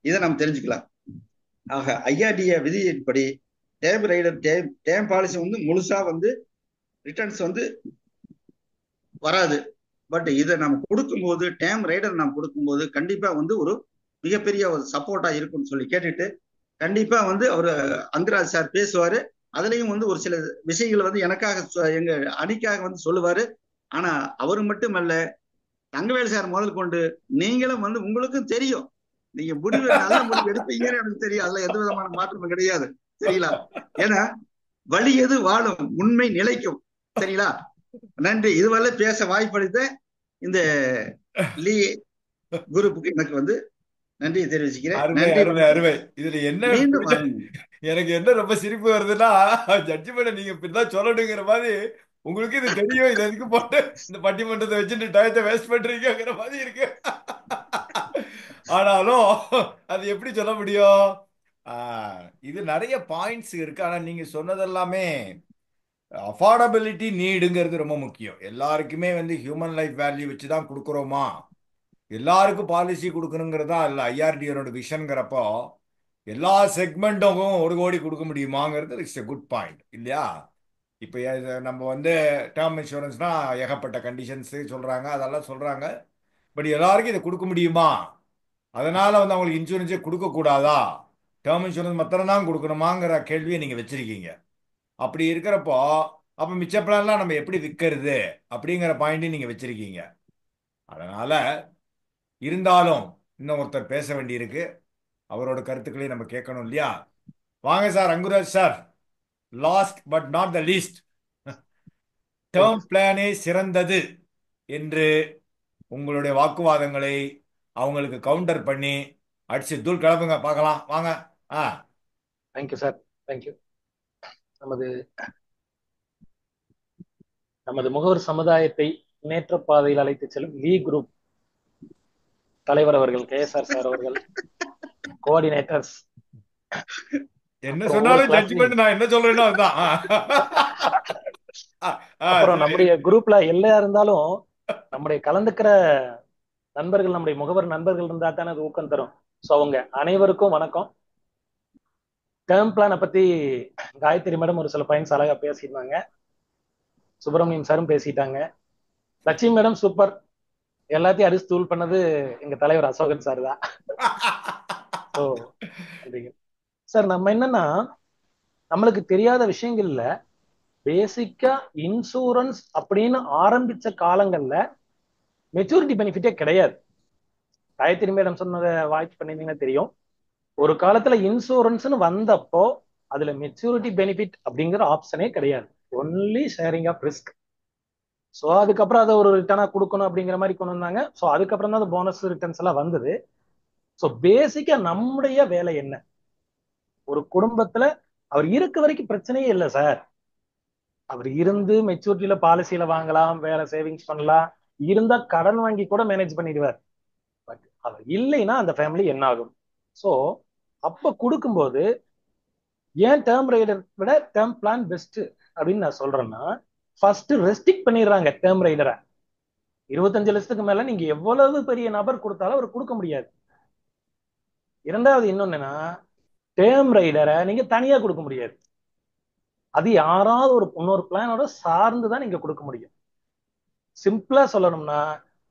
இதை நம்ம தெரிஞ்சுக்கலாம். ஆக ஐஆர்டிஏ விதியின்படி டேம் ரைடர் டேம் பாலிசி வந்து முழுசா வந்து ரிட்டர்ன்ஸ் வந்து வராது. பட் இதை நம்ம கொடுக்கும்போது டேம் ரைடர் நாம் கொடுக்கும்போது கண்டிப்பா வந்து ஒரு மிகப்பெரிய ஒரு சப்போர்ட்டா இருக்கும்னு சொல்லி கேட்டுட்டு கண்டிப்பா வந்து அவர் அங்கராஜ் சார் பேசுவாரு. அதுலயும் வந்து ஒரு சில விஷயங்களை வந்து எனக்காக எங்க அணிக்காக வந்து சொல்லுவாரு. ஆனா அவரு மட்டுமல்ல, தங்கவேல் சார் முதல் கொண்டு நீங்களும் வந்து உங்களுக்கும் தெரியும், நீங்க முடிவு நல்ல முடிவு எடுப்பீங்கன்னு எனக்கு தெரியும். அதுல எந்த விதமான மாற்றமும் கிடையாது, சரிங்களா? ஏன்னா வழி எது வாழும், உண்மை நிலைக்கும், சரிங்களா? நன்றி. இதுவரை பேச வாய்ப்பளித்த இந்த லீ குரூப்புக்கு எனக்கு வந்து நன்றியை தெரிவிச்சுக்கிறேன். நன்றி. அருமை. இதுல என்ன எனக்கு என்ன ரொம்ப சிரிப்பு வருதுன்னா, ஜட்ஜ்மெண்ட் நீங்க இப்படிதான் சொல்லணுங்கிற மாதிரி உங்களுக்கு இது தெரியும். இது எதுக்கு போட்டு இந்த பட்டிமன்றத்தை வச்சுட்டு டயத்தை வேஸ்ட் பண்றீங்கிற மாதிரி இருக்கு. ஆனாலும் அது எப்படி சொல்ல முடியும்? இது நிறைய பாயிண்ட்ஸ் இருக்கு. ஆனா நீங்க சொன்னதெல்லாமே அஃபோர்டபிலிட்டி நீடுங்கிறது ரொம்ப முக்கியம். எல்லாருக்குமே வந்து ஹியூமன் லைஃப் வேல்யூ வச்சு தான் கொடுக்குறோமா, எல்லாருக்கும் பாலிசி கொடுக்கணுங்கிறதா இல்லை ஐஆர்டிஓட விஷன்ங்கிறப்போ எல்லா செக்மெண்ட்டுக்கும் 1 கோடி கொடுக்க முடியுமாங்கிறது இட்ஸ் எ குட் பாயிண்ட் இல்லையா? இப்போ நம்ம வந்து டேர்ம் இன்சூரன்ஸ்னா ஏகப்பட்ட கண்டிஷன்ஸ் சொல்றாங்க, அதெல்லாம் சொல்றாங்க. பட் எல்லாருக்கும் இதை கொடுக்க முடியுமா? அதனால வந்து அவங்களுக்கு இன்சூரன்ஸே கொடுக்க கூடாதா, டேர்ம் இன்சூரன்ஸ் மாத்திரம் தான் கொடுக்கணுமாங்கிற கேள்வியை நீங்க வச்சிருக்கீங்க. அப்படி இருக்கிறப்போ அப்ப மிச்ச பிளான்லாம் நம்ம எப்படி விற்கிறது அப்படிங்கிற பாயிண்டையும் நீங்க வச்சிருக்கீங்க. அதனால இருந்தாலும் இன்னும் ஒருத்தர் பேச வேண்டியிருக்கு, அவரோட கருத்துக்களையும் நம்ம கேட்கணும் இல்லையா? வாங்க sir, Anguraj sir. Last but not the least, term பிளானே சிறந்தது என்று உங்களுடைய வாக்குவாதங்களை அவங்களுக்கு கவுண்டர் பண்ணி அடிச்சு தூள் கிளப்புங்க பார்க்கலாம். வாங்க. Thank you sir, thank you. நமது முகவர் சமுதாயத்தை முன்னேற்ற பாதையில் அழைத்து செல்லும் லீ குரூப் தலைவர் அவர்கள், KSR சார் அவர்கள், கோஆர்டினேட்டர்ஸ், என்ன சொன்னாலும் ஜட்ஜ்மெண்ட் நான் என்ன சொல்றேனோ அதுதான். அப்புறம் நம்முடைய குரூப்ல எல்லாம் இருந்தாலும் நம்முடைய கலந்துக்கிற நண்பர்கள், நம்முடைய முகவர் நண்பர்கள் இருந்தா தானே அது ஊக்கம் தரும். ஸோ அவங்க அனைவருக்கும் வணக்கம். டேர்ம் பிளானை பத்தி காயத்ரி மேடம் ஒரு சில பாயிண்ட்ஸ் அழகா பேசியிருந்தாங்க, சுப்பிரமணியம் சாரும் பேசிட்டாங்க, லட்சுமி மேடம் சூப்பர், எல்லாத்தையும் அடிச்சு தூள் பண்ணது எங்க தலைவர் அசோகன் சார் தான். ஸோ சார், நம்ம என்னன்னா நம்மளுக்கு தெரியாத விஷயங்கள்ல பேசிக்கா இன்சூரன்ஸ் அப்படின்னு ஆரம்பிச்ச காலங்கள்ல மெச்சூரிட்டி பெனிஃபிட்டே கிடையாது. காயத்ரி மேடம் சொன்னதை வாய்ஸ் பண்ணிருந்தீங்கன்னா தெரியும். ஒரு காலத்துல இன்சூரன்ஸ்னு வந்தப்போ அதுல மெச்சூரிட்டி பெனிஃபிட் அப்படிங்கிற ஆப்ஷனே கிடையாது, only sharing of risk. So அதுக்கப்புறம் அதை ஒரு ரிட்டர்னா கொடுக்கணும் அப்படிங்கிற மாதிரி கொண்டு வந்தாங்க. ஸோ அதுக்கப்புறம் தான் அந்த போனஸ் ரிட்டர்ன்ஸ் எல்லாம் வந்தது. ஸோ பேசிக்கா நம்முடைய வேலை என்ன? ஒரு குடும்பத்துல அவர் இருக்க வரைக்கும் பிரச்சனையே இல்லை சார். அவர் இருந்து மெச்சூரிட்டியில பாலிசியில வாங்கலாம், வேற சேவிங்ஸ் பண்ணலாம், இருந்தா கடன் வாங்கி கூட மேனேஜ் பண்ணிடுவார். பட் அவர் இல்லைன்னா அந்த ஃபேமிலி என்ன ஆகும்? ஸோ அப்ப கொடுக்கும்போது ஏன் டேர்ம் ரைடர் விட டேர்ம் பிளான் பெஸ்ட் அப்படின்னு நான் சொல்றேன்னா, ஃபர்ஸ்ட் ரெஸ்ட்ரிக்ட் பண்ணிடுறாங்க டேர்ம் ரைடரை. 25 லட்சத்துக்கு மேல நீங்க எவ்வளவு பெரிய நபர் கொடுத்தாலும் அவர் கொடுக்க முடியாது. இரண்டாவது இன்னொன்னா, டேர்ம் ரைடரை நீங்க தனியா கொடுக்க முடியாது, அது யாராவது ஒரு இன்னொரு பிளானோட சார்ந்துதான் நீங்க கொடுக்க முடியும். சிம்பிளா சொல்லணும்னா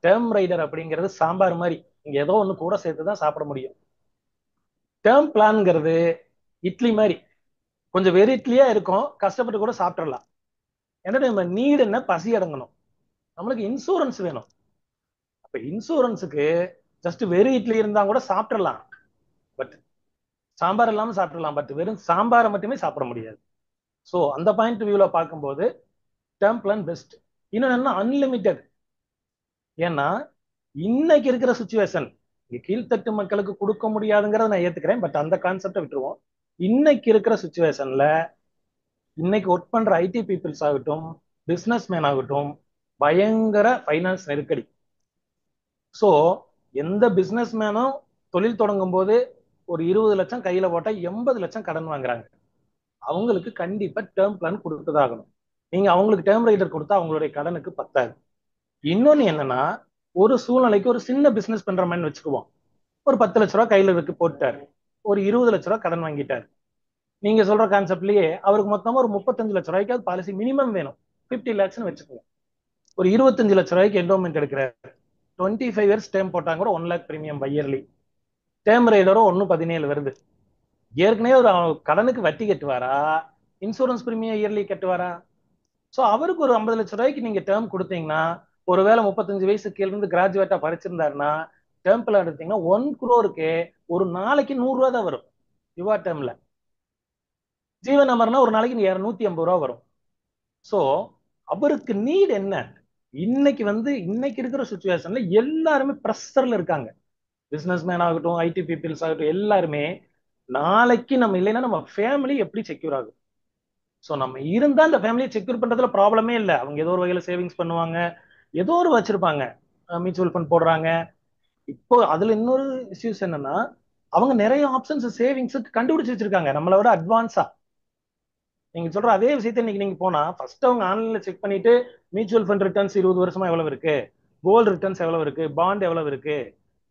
டேர்ம் ரைடர் அப்படிங்கிறது சாம்பார் மாதிரி, நீங்க ஏதோ ஒண்ணு கூட சேர்த்துதான் சாப்பிட முடியும். டேர்ம் பிளான்ங்கிறது இட்லி மாதிரி, கொஞ்சம் வெறும் இட்லியா இருக்கும், கஷ்டப்பட்டு கூட சாப்பிடலாம். ஏன்னா நம்ம நீடு என்ன, பசி அடங்கணும், நம்மளுக்கு இன்சூரன்ஸ் வேணும். அப்ப இன்சூரன்ஸுக்கு ஜஸ்ட் வெறும் இட்லி இருந்தா கூட சாப்பிடலாம், பட் சாம்பார் இல்லாம சாப்பிடலாம், பட் வெறும் சாம்பாரை மட்டுமே சாப்பிட முடியாது. ஸோ அந்த பாயிண்ட் வியூல பார்க்கும்போது டேர்ம் பிளான் பெஸ்ட். இன்னொன்னு அன்லிமிட்டெட். ஏன்னா இன்னைக்கு இருக்கிற சுச்சுவேஷன், கீழ்த்தட்டு மக்களுக்கு கொடுக்க முடியாதுங்கிறத நான் ஏத்துக்கிறேன், பட் அந்த கான்செப்டை விட்டுருவோம். இன்னைக்கு இருக்கிற சுச்சுவேஷன்ல இன்னைக்கு ஒர்க் பண்ற ஐடி பீப்புள்ஸ் ஆகட்டும், பிசினஸ் மேன் ஆகட்டும், பயங்கர ஃபைனான்ஸ் நெருக்கடி. ஸோ எந்த பிசினஸ் மேனும் தொழில் தொடங்கும் போது ஒரு 20 லட்சம் கையில போட்டா 80 லட்சம் கடன் வாங்குறாங்க. அவங்களுக்கு கண்டிப்பா டேர்ம் பிளான் கொடுத்ததாகணும். நீங்க அவங்களுக்கு டேர்ம் ரைடர் கொடுத்தா அவங்களுடைய கடனுக்கு பத்தாது. இன்னொன்னு என்னன்னா, ஒரு சூழ்நிலைக்கு ஒரு சின்ன பிசினஸ் பண்ற மாதிரி வச்சுக்குவோம், ஒரு 10 லட்ச ரூபா கையில இருக்கு போட்டாரு, ஒரு 20 லட்ச ரூபா கடன் வாங்கிட்டாரு. நீங்க சொல்ற கான்செப்ட்லயே அவருக்கு மொத்தமா ஒரு 35 லட்ச ரூபாய்க்கு பாலிசி மினிமம் வேணும், 50 லேக்ஸ்னு வச்சுக்கோங்க. ஒரு 25 லட்ச ரூபாய்க்கு என்டோமெண்ட் எடுக்கிறாரு, 25 இயர்ஸ் டேர்ம் போட்டாங்க கூட 1 lakh premium by yearly. Term ரைடரும் 1.17 வருது. ஏற்கனவே ஒரு கடனுக்கு வட்டி கட்டுவாரா, இன்சூரன்ஸ் பிரீமியம் இயர்லி கட்டுவாரா? ஸோ அவருக்கு ஒரு 50 லட்ச ரூபாய்க்கு நீங்க டேர்ம் கொடுத்தீங்கன்னா, ஒருவேளை 35 வயசு கீழ இருந்து கிராஜுவேட்டா படிச்சிருந்தாருன்னா டேர்ம் பிளான் எடுத்தீங்கன்னா 1 crore ஒரு நாளைக்கு 100 ரூபா தான் வரும். யுவா டேர்ம்ல ஜீவன் அமர்னா ஒரு நாளைக்கு 250 ரூபா வரும். ஸோ அவருக்கு நீட் என்ன? இன்னைக்கு இருக்கிற சுச்சுவேஷன்ல எல்லாருமே ப்ரெஷர்ல இருக்காங்க. பிசினஸ் மேன் ஆகட்டும், ஐடி பீப்புள்ஸ் ஆகட்டும், எல்லாருமே நாளைக்கு நம்ம இல்லைன்னா நம்ம ஃபேமிலி எப்படி செக்யூர் ஆகும்? ஸோ நம்ம இருந்தா அந்த ஃபேமிலியை செக்யூர் பண்றதுல ப்ராப்ளமே இல்லை. அவங்க ஏதோ ஒரு வகையில சேவிங்ஸ் பண்ணுவாங்க, ஏதோ ஒரு வச்சிருப்பாங்க, மியூச்சுவல் ஃபண்ட் போடுறாங்க. இப்போ அதுல இன்னொரு இஷ்யூஸ் என்னன்னா, அவங்க நிறைய ஆப்ஷன்ஸ் சேவிங்ஸுக்கு கண்டுபிடிச்சு வச்சிருக்காங்க நம்மளை விட அட்வான்ஸா. நீங்க சொல்ற அதே விஷயத்த இன்னைக்கு நீங்க போனா ஃபர்ஸ்ட் அவங்க ஆன்லைன்ல செக் பண்ணிட்டு மியூச்சுவல் ஃபண்ட் ரிட்டர்ன்ஸ் 20 வருஷமா எவ்வளவு இருக்கு, கோல்டு ரிட்டர்ன்ஸ் எவ்வளவு இருக்கு, பாண்ட் எவ்வளவு இருக்கு,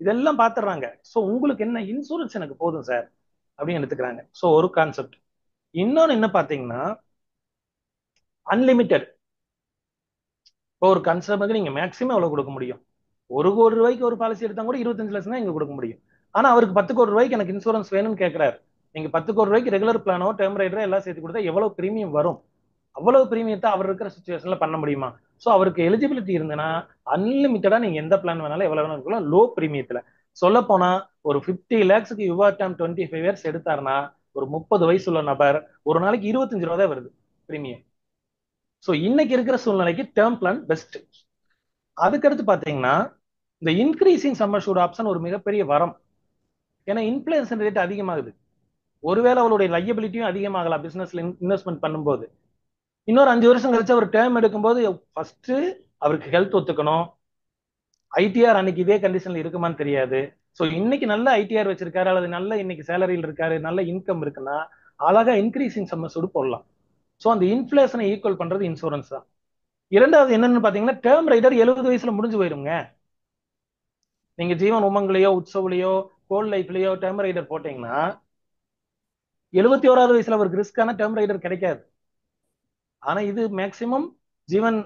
இதெல்லாம் பாத்துறாங்க. ஸோ உங்களுக்கு என்ன, இன்சூரன்ஸ் எனக்கு போதும் சார் அப்படின்னு எடுத்துக்கிறாங்க. ஸோ ஒரு கான்செப்ட். இன்னொன்னு என்ன பாத்தீங்கன்னா, அன்லிமிட்டெட். இப்போ ஒரு கன்சர்னுக்கு நீங்க மேக்ஸிமம் எவ்வளவு கொடுக்க முடியும்? 1 கோடி ரூபாய்க்கு ஒரு பாலிசி எடுத்தா கூட 25 லட்சம் தான் இங்க கொடுக்க முடியும். ஆனா அவருக்கு 10 கோடி ரூபாய்க்கு எனக்கு இன்சூரன்ஸ் வேணும்னு கேட்கிறாரு. நீங்க 10 கோடி ரூபாய்க்கு ரெகுலர் பிளானோ டேர்ம் ரைடரோ எல்லாம் சேர்த்து கொடுத்தா எவ்வளவு பிரீமியம் வரும்? அவ்வளவு பிரீமியத்தை அவர் இருக்கிற சுச்சுவேஷன்ல பண்ண முடியுமா? ஸோ அவருக்கு எலிஜிபிலிட்டி இருந்ததுன்னா அன்லிமிட்டடா நீங்க எந்த பிளான் வேணாலும் எவ்வளவு வேணாலும் இருக்கலாம், லோ பிரீமியத்துல. சொல்ல போனா ஒரு 50 lakhsக்கு யுவா டேம் 25 years எடுத்தாருன்னா ஒரு 30 வயசு உள்ள நபர் ஒரு நாளைக்கு 25 ரூபா தான் வருது பிரீமியம். ஸோ இன்னைக்கு இருக்கிற சூழ்நிலைக்கு டேர்ம் பிளான் பெஸ்ட். அதுக்கடுத்து பாத்தீங்கன்னா இந்த இன்க்ரீசிங் சம் அஷ்யூர்ட் ஆப்ஷன் ஒரு மிகப்பெரிய வரம். ஏன்னா இன்ஃபிளேஷன் ரேட் அதிகமாகுது. ஒருவேளை அவளுடைய லையபிலிட்டியும் அதிகமாகலாம் பிசினஸ்ல இன்வெஸ்ட்மெண்ட் பண்ணும்போது. இன்னொரு 5 வருஷம் கழிச்சு அவர் டேர்ம் எடுக்கும்போது ஃபர்ஸ்ட் அவருக்கு ஹெல்த் ஒத்துக்கணும். ஐடிஆர் அன்னைக்கு இதே கண்டிஷன்ல இருக்குமான்னு தெரியாது. ஸோ இன்னைக்கு நல்ல ஐடிஆர் வச்சிருக்காரு அல்லது நல்ல இன்னைக்கு சேலரியில் இருக்காரு, நல்ல இன்கம் இருக்குன்னா அழகா இன்க்ரீசிங் சம் அஷ்யூர்ட் போடலாம். ஸோ அந்த இன்ஃபிளேஷனை ஈக்குவல் பண்றது இன்சூரன்ஸ் தான். இரண்டாவது என்னன்னு பாத்தீங்கன்னா, டேர்ம் ரைடர் 70 வயசுல முடிஞ்சு போயிருங்க. நீங்க ஜீவன் உமங்லையோ உற்சவ்லையோ கோல் லைஃப்லயோ டேர்ம் ரைடர் போட்டீங்கன்னா 71வது வயசுல அவருக்கு ரிஸ்கான டேர்ம் ரைடர் கிடைக்காது. ஆனா இது மேக்சிமம் ஜீவன்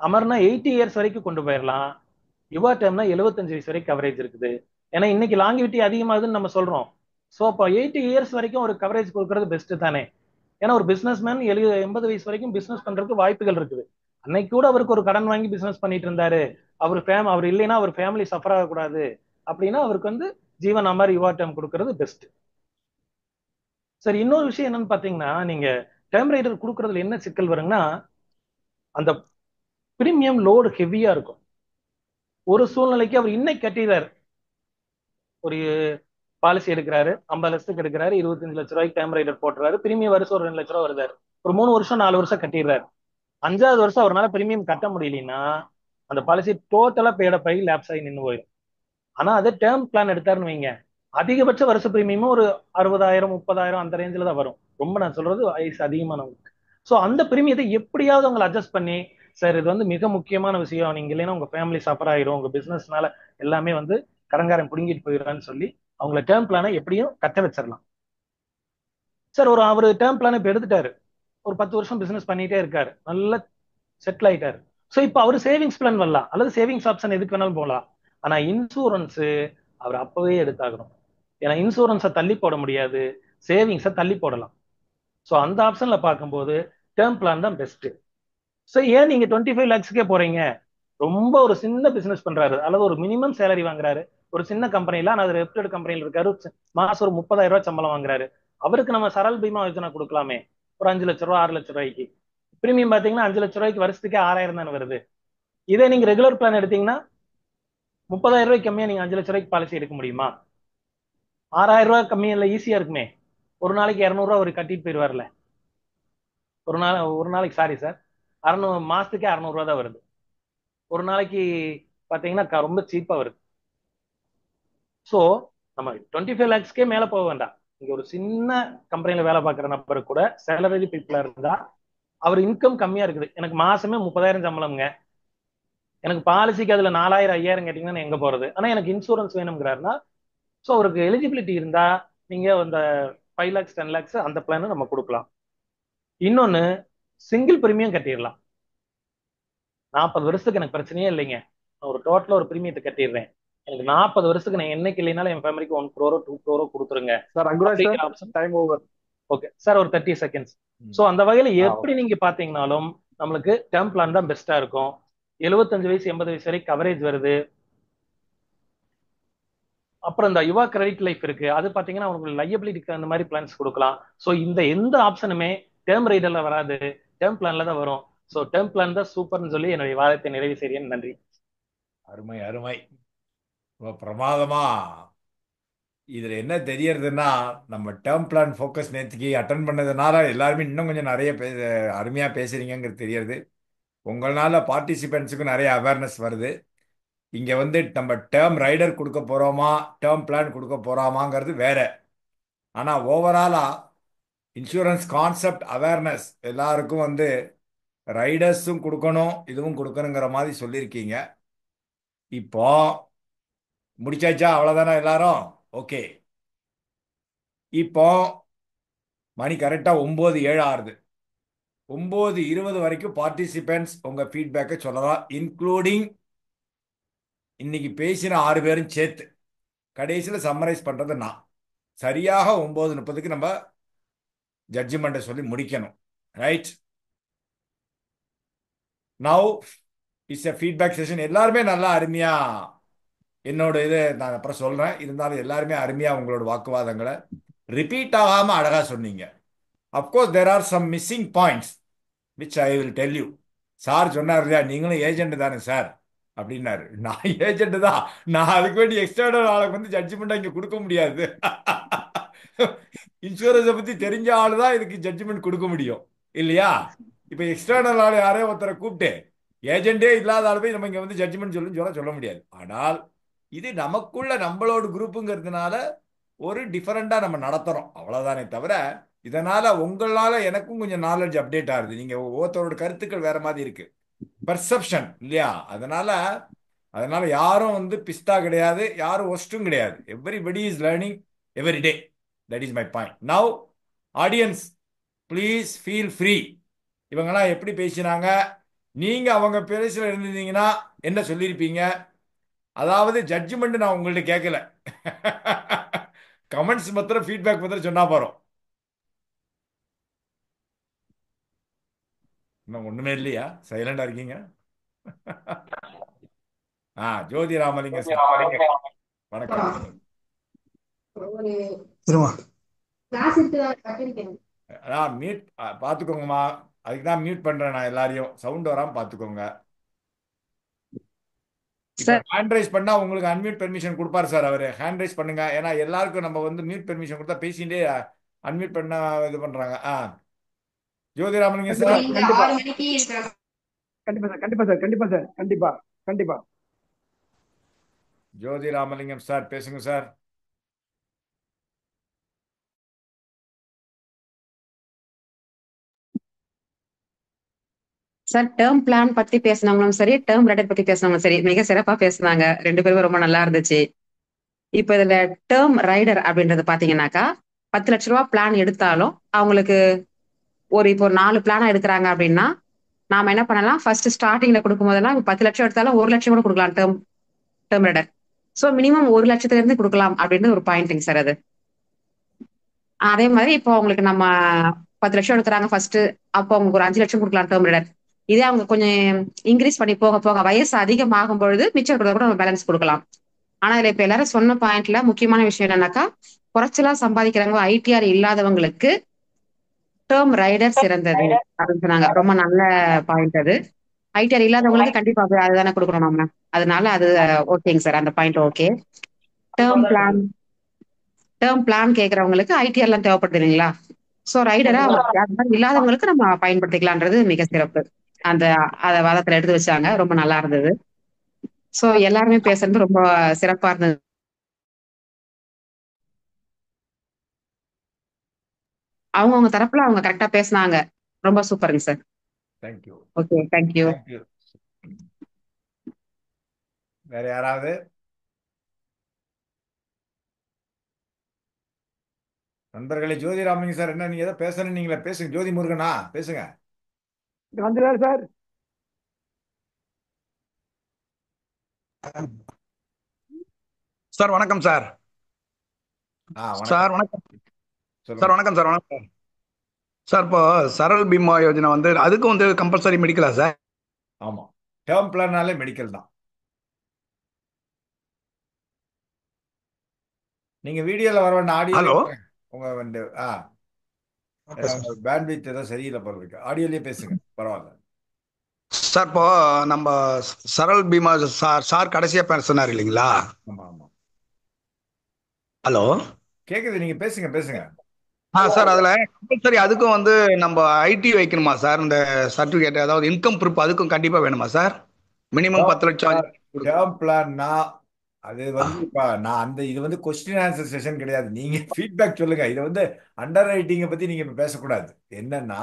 அமர்னா 80 years வரைக்கும் கொண்டு போயிடலாம். யுவா டேர்ம்னா 75 வயசு வரைக்கும் கவரேஜ் இருக்குது. ஏன்னா இன்னைக்கு லாங்கிவிட்டி அதிகமாகுதுன்னு நம்ம சொல்றோம். ஸோ அப்போ 80 years வரைக்கும் ஒரு கவரேஜ் கொடுக்கறது பெஸ்ட் தானே. ஏன்னா ஒரு பிசினஸ் மேன் 80 வயசு வரைக்கும் பிசினஸ் பண்றதுக்கு வாய்ப்புகள் இருக்குது. அன்னைக்கு கூட அவருக்கு ஒரு கடன் வாங்கி பிசினஸ் பண்ணிட்டு இருந்தாரு, அவர் இல்லைன்னா அவர் ஃபேமிலி சஃபர் ஆகக்கூடாது அப்படின்னா அவருக்கு ஜீவன் அமர் யுவா டேர்ம் கொடுக்கறது பெஸ்ட். சரி, இன்னொரு விஷயம் என்னன்னு பாத்தீங்கன்னா, நீங்க டேர்ம் ரைடர் கொடுக்கறதுல என்ன சிக்கல் வருங்கன்னா, அந்த பிரீமியம் லோடு ஹெவியா இருக்கும். ஒரு சூழ்நிலைக்கு அவர் இன்னைக்கு கட்டிடுறாரு, ஒரு பாலிசி எடுக்கிறாரு, 50 லட்சத்துக்கு எடுக்கிறாரு, 25 லட்ச ரூபாய்க்கு டேர்ம் ரைடர் போட்டுறாரு, பிரீமியம் வருஷம் ஒரு 2 லட்ச ரூபா வருதாரு. ஒரு 3 வருஷம் 4 வருஷம் கட்டிடுறாரு. 5வது வருஷம் அவரால் பிரீமியம் கட்ட முடியலன்னா அந்த பாலிசி டோட்டலா பேடப் ஆகி லேப்ஸ் ஆகி நின்று போயிடும். ஆனா அதே டேர்ம் பிளான் எடுத்தாருன்னு வைங்க, அதிகபட்ச வருஷ பிரீமியமும் ஒரு 60,000 30,000 அந்த ரேஞ்சில் தான் வரும். ரொம்ப நான் சொல்றது வயசு அதிகமானவங்களுக்கு. ஸோ அந்த பிரீமியத்தை எப்படியாவது உங்களை அட்ஜஸ்ட் பண்ணி, சார் இது மிக முக்கியமான விஷயம், நீங்க இல்லைன்னா உங்க ஃபேமிலி சஃபர் ஆயிரும், உங்க பிசினஸ்னால எல்லாமே கடங்காரன் பிடுங்கிட்டு போயிடுறான்னு சொல்லி அவங்கள டேர்ம் பிளானை எப்படியும் கட்ட வச்சிடலாம். சார் அவர் டேர்ம் பிளான் இப்ப எடுத்துட்டாரு, ஒரு 10 வருஷம் பிசினஸ் பண்ணிட்டே இருக்காரு, நல்லா செட்டில் ஆயிட்டாரு. ஸோ இப்போ அவர் சேவிங்ஸ் பிளான் வரலாம் அல்லது சேவிங்ஸ் ஆப்ஷன் எதுக்கு வேணாலும் போகலாம். ஆனா இன்சூரன்ஸ் அவர் அப்பவே எடுத்தாகணும். ஏன்னா இன்சூரன்ஸை தள்ளி போட முடியாது, சேவிங்ஸை தள்ளி போடலாம். ஸோ அந்த ஆப்ஷன்ல பார்க்கும்போது டேர்ம் பிளான் தான் பெஸ்ட். ஸோ ஏன் நீங்க 25 lakhsக்கே போறீங்க? ரொம்ப ஒரு சின்ன பிசினஸ் பண்றாரு அல்லது ஒரு மினிமம் சேலரி வாங்குறாரு, ஒரு சின்ன கம்பெனில, அது ரெப்யூட்டட் கம்பெனில இருக்காரு, மாசம் ஒரு 30,000 ரூபாய் சம்பளம் வாங்குறாரு. அவருக்கு நம்ம சரல் பீமா யோஜனா கொடுக்கலாமே, ஒரு 5 லட்ச ரூபா 6 லட்ச ரூபாய்க்கு. பிரீமியம் பாத்தீங்கன்னா 5 லட்ச ரூபாய்க்கு வருஷத்துக்கே 6,000 தானே வருது. இதே நீங்க ரெகுலர் பிளான் எடுத்தீங்கன்னா 30,000 ரூபாய்க்கு கம்மியா நீங்க 5 லட்ச ரூபாய்க்கு பாலிசி எடுக்க முடியுமா? 6,000 ரூபாய் கம்மியா ஈஸியா இருக்குமே. ஒரு நாளைக்கு 200 ரூபாய் அவர் கட்டிட்டு போயிடுவார்ல. ஒரு நாளைக்கு சாரி சார், 600 மாசத்துக்கே 600 ரூபாய் தான் வருது. ஒரு நாளைக்கு பாத்தீங்கன்னா ரொம்ப சீப்பா வருது. ஸோ நம்ம 25 lakhsக்கே மேல போக வேண்டாம். இங்க ஒரு சின்ன கம்பெனில வேலை பார்க்குற நபர் கூட சேலரி பீப்புளா இருந்தா அவர் இன்கம் கம்மியா இருக்குது, எனக்கு மாசமே 30,000 சம்பளம்ங்க, எனக்கு பாலிசிக்கு அதுல 4,000 5,000 கேட்டீங்கன்னா எங்க போறது? ஆனா எனக்கு இன்சூரன்ஸ் வேணுங்கிறாருன்னா, ஸோ அவருக்கு எலிஜிபிலிட்டி இருந்தா நீங்க அந்த 5 lakhs 10 lakhs அந்த பிளான் நம்ம கொடுக்கலாம். இன்னொன்னு, சிங்கிள் பிரீமியம் கட்டிடலாம். 40 வருஷத்துக்கு எனக்கு பிரச்சனையே இல்லைங்க, நான் ஒரு டோட்டலா ஒரு பிரீமியத்தை கட்டிடுறேன், எனக்கு 40 வருஷத்துக்கு நான் என்னைக்கு இல்லைனாலும் என் ஃபேமிலிக்கு 1 crore 2 crore கொடுத்துருங்க sir. Anguraj sir, time over. Okay sir, ஒரு 30 seconds. ஸோ அந்த வகையில எப்படி நீங்க பாத்தீங்கன்னாலும் நம்மளுக்கு டேர்ம் பிளான் தான் பெஸ்டா இருக்கும். 75 வயசு 80 வயசு வரைக்கும் கவரேஜ் வருது. அப்புறம் இந்த யுவா கிரெடிட் லைஃப் இருக்கு, அது பாத்தீங்கன்னா உங்களுக்கு லையபிலிட்டிக்கு அந்த மாதிரி பிளான்ஸ் கொடுக்கலாம். ஸோ இந்த எந்த ஆப்ஷனுமே டேர்ம் ரைடர்ல வராது, டேர்ம் பிளான்ல தான் வரும். ஸோ டேர்ம் பிளான் தான் சூப்பர்னு சொல்லி என்னுடைய வாதத்தை நிறைவு செய்கிறேன். நன்றி. அருமை அருமை, பிரமாதமா இதுல என்ன தெரியறதுன்னா, நம்ம டேர்ம் பிளான் ஃபோக்கஸ் நேற்றுக்கு அட்டன் பண்ணதுனால எல்லாருமே இன்னும் கொஞ்சம் நிறைய அருமையா பேசுறீங்கிறது தெரியறது. உங்களால பார்ட்டிசிபென்ட்ஸுக்கும் நிறைய அவேர்னஸ் வருது. இங்க வந்து நம்ம டேர்ம் ரைடர் கொடுக்க போறோமா, டேர்ம் பிளான் கொடுக்க போறோமாங்கிறது வேற. ஆனா ஓவராலா இன்சூரன்ஸ் கான்செப்ட் அவேர்னஸ் எல்லாருக்கும் வந்து ரைடர்ஸும் கொடுக்கணும், இதுவும் கொடுக்கணுங்கிற மாதிரி சொல்லியிருக்கீங்க. இப்போ முடிச்சாச்சா? அவ்வளவுதானே எல்லாரும்? ஓகே. இப்போ மணி கரெக்டா 9:07 ஆறுது. 9:20 வரைக்கும் பார்ட்டிசிபென்ட்ஸ் உங்க ஃபீட்பேக்கை சொல்லலாம், இன்க்ளூடிங் இன்னைக்கு பேசின 6 பேரும் சேர்த்து. கடைசியில் சம்மரைஸ் பண்றது நான். சரியாக 9:30க்கு நம்ம ஜட்ஜ்மெண்ட்டை சொல்லி முடிக்கணும். Right? Now it's a feedback session. எல்லாருமே நல்லா அருமையா, என்னோட இது நான் அப்புறம் சொல்றேன், இருந்தாலும் எல்லாருமே அருமையா உங்களோட வாக்குவாதங்களை ரிப்பீட் ஆகாம அழகா சொன்னீங்க. Of course there are some missing points which I will tell you. Sir சொன்னார் இல்லையா, நீங்களும் ஏஜென்ட் தானே சார் அப்படின்னாரு. நான் ஏஜென்ட் தான், நான் அதுக்கு வேண்டி எக்ஸ்டர்னல் ஆளுக்கு வந்து ஜட்ஜ்மெண்ட் இங்க கொடுக்க முடியாது. இன்சூரன்ஸை பத்தி தெரிஞ்ச ஆளு தான் இதுக்கு ஜட்ஜ்மெண்ட் கொடுக்க முடியும் இல்லையா? இப்ப எக்ஸ்டர்னல் ஆளு யாரையோ ஒருத்தரை கூப்பிட்டு ஏஜென்டே இல்லாத ஆளு போய் நம்ம இங்க வந்து ஜட்ஜ்மெண்ட் சொல்ல முடியாது. ஆனால் இது நமக்குள்ள நம்மளோட குரூப்புங்கிறதுனால ஒரு டிஃபரெண்டா நம்ம நடத்துறோம், அவ்வளவுதானே தவிர இதனால உங்களால எனக்கும் கொஞ்சம் நாலேஜ் அப்டேட் ஆகுது. நீங்க ஒவ்வொருத்தரோட கருத்துக்கள் வேற மாதிரி இருக்கு, பர்செப்ஷன் இல்லையா? அதனால யாரும் வந்து பிஸ்தா கிடையாது, யாரும் ஒஸ்டும் கிடையாது. Everybody is learning every day. That is my point. Now audience please feel free. இவங்கெல்லாம் எப்படி பேசினாங்க, நீங்க அவங்க பேசுல இருந்தீங்கன்னா என்ன சொல்லியிருப்பீங்க? அதாவது ஜட்ஜ்மெண்ட் நான் உங்கள்ட்ட கேட்கல, கமெண்ட்ஸ் மாத்திரம் ஃபீட்பேக் மாத்திரம் சொன்னா போறோம். இன்னும் ஒண்ணுமே இல்லையா? சைலண்டா இருக்கீங்க. ஜோதி ராமலிங்க சார் வணக்கம். மியூட் பார்த்துக்கோங்கம்மா, அதுக்கு தான் மியூட் பண்றேன் நான். எல்லாரையும் சவுண்ட் வராம பார்த்துக்கோங்க. இப்போ ஹேண்ட் ரைஸ் பண்ணா உங்களுக்கு அன்மியூட் பெர்மிஷன் கொடுப்பாரு சார் அவரு. ஹேண்ட் ரைஸ் பண்ணுங்க, ஏன்னா எல்லாருக்கும் நம்ம வந்து மியூட் பெர்மிஷன் கொடுத்தா பேசிட்டே அன்மியூட் பண்ண இது பண்றாங்க. ஜோதி ராமலிங்க சார். கண்டிப்பா சார், கண்டிப்பா சார், கண்டிப்பா சார், கண்டிப்பா கண்டிப்பா. ஜோதி ராமலிங்கம் சார் பேசுங்க சார். சார், டேர்ம் பிளான் பத்தி பேசினவங்களும் சரி, டேர்ம் ரைடர் பத்தி பேசினவங்களும் சரி, மிக சிறப்பா பேசுனாங்க. 2 பேரும் ரொம்ப நல்லா இருந்துச்சு. இப்ப இதுல டேர்ம் ரைடர் அப்படின்றது பாத்தீங்கன்னாக்கா, 10 லட்ச ரூபா பிளான் எடுத்தாலும் அவங்களுக்கு இப்போ 4 பிளானா எடுக்கிறாங்க அப்படின்னா, நாம என்ன பண்ணலாம், ஃபர்ஸ்ட் ஸ்டார்டிங்ல கொடுக்கும் போதெல்லாம் 10 லட்சம் எடுத்தாலும் 1 லட்சம் கூட கொடுக்கலாம் டேர்ம் ரைடர். ஸோ மினிமம் 1 லட்சத்துல இருந்து கொடுக்கலாம் அப்படின்னு ஒரு பாயிண்ட்டுங்க சார் அது. அதே மாதிரி இப்போ அவங்களுக்கு நம்ம 10 லட்சம் எடுக்கிறாங்க ஃபர்ஸ்ட், அப்போ அவங்களுக்கு ஒரு 5 லட்சம் கொடுக்கலாம் டேர்ம் ரைடர். இதே அவங்க கொஞ்சம் இன்க்ரீஸ் பண்ணி போக போக வயசு அதிகமாகும் பொழுது மிச்சம் கூட நம்ம பேலன்ஸ் கொடுக்கலாம். ஆனா இதுல இப்ப எல்லாரும் சொன்ன பாயிண்ட்ல முக்கியமான விஷயம் என்னன்னாக்கா, குறைச்சலா சம்பாதிக்கிறவங்க, ஐடிஆர் இல்லாதவங்களுக்கு டேர்ம் ரைடர் சிறந்தது அப்படின்னு சொன்னாங்க. ரொம்ப நல்ல பாயிண்ட் அது. ஐடிஆர் இல்லாதவங்களுக்கு கண்டிப்பா அதுதானே கொடுக்கணும் நம்ம, அதனால அது ஓகேங்க சார், அந்த பாயிண்ட் ஓகே. டேர்ம் பிளான் கேட்கறவங்களுக்கு ஐடிஆர் எல்லாம் தேவைப்படுது இல்லைங்களா? சோ ரைடரா இல்லாதவங்களுக்கு நம்ம பயன்படுத்திக்கலான்றது மிக சிறப்பு. அந்த வாதத்துல எடுத்து வச்சாங்க, ரொம்ப நல்லா இருந்தது. சோ எல்லாருமே பேசுறது ரொம்ப சிறப்பா இருந்தது. அவங்கவுங்க தரப்புல அவங்க கரெக்டா பேசினாங்க. ரொம்ப சூப்பருங்க சார். தேங்க்யூ. Okay, thank you. வேற யாராவது? நண்பர்களே, ஜோதி ராமலிங்க சார் என்ன நீங்க ஏதோ பேசணும், நீங்களே பேசுங்க. ஜோதி முருகனா பேசுங்க. சார். சார் வணக்கம் சார். சார் வணக்கம் சார். வணக்கம் சார். வணக்கம் சார். இப்போ சரல் பீமா யோஜனா வந்து அதுக்கு வந்து கம்பல்சரி மெடிக்கலா சார்? ஆமா, டேர்ம் பிளான்னாலே மெடிக்கல் தான். நீங்க வீடியோல வர வேண்டாம், ஆடியோ உங்க வந்து பேண்ட்வித் ஏதோ சரியில்லை போல இருக்கு, ஆடியோலயே பேசுங்க, பரவாயில்ல சார். இப்போ நம்ம சரல் பீமா சார் கடைசியா பேச சொன்னார் இல்லைங்களா? ஆமா ஆமா. ஹலோ. கேக்குது, நீங்க பேசுங்க பேசுங்க. சார் அதுல கம்பல்சரி அதுக்கும் வந்து நம்ம ஐடி வைக்கணுமா சார்? இந்த சர்டிபிகேட் அதாவது இன்கம் ப்ரூஃப் அதுக்கும் கண்டிப்பா வேணுமா சார்? மினிமம் 10 லட்சம் டேர்ம் பிளான்னா அது வந்து இப்ப நான் அந்த இது வந்து கொஸ்டின் ஆன்சர் செஷன் கிடையாது. நீங்க ஃபீட்பேக் சொல்லுங்க. இது வந்து அண்டர் ரைட்டிங்கை பத்தி நீங்க இப்ப பேசக்கூடாது. என்னன்னா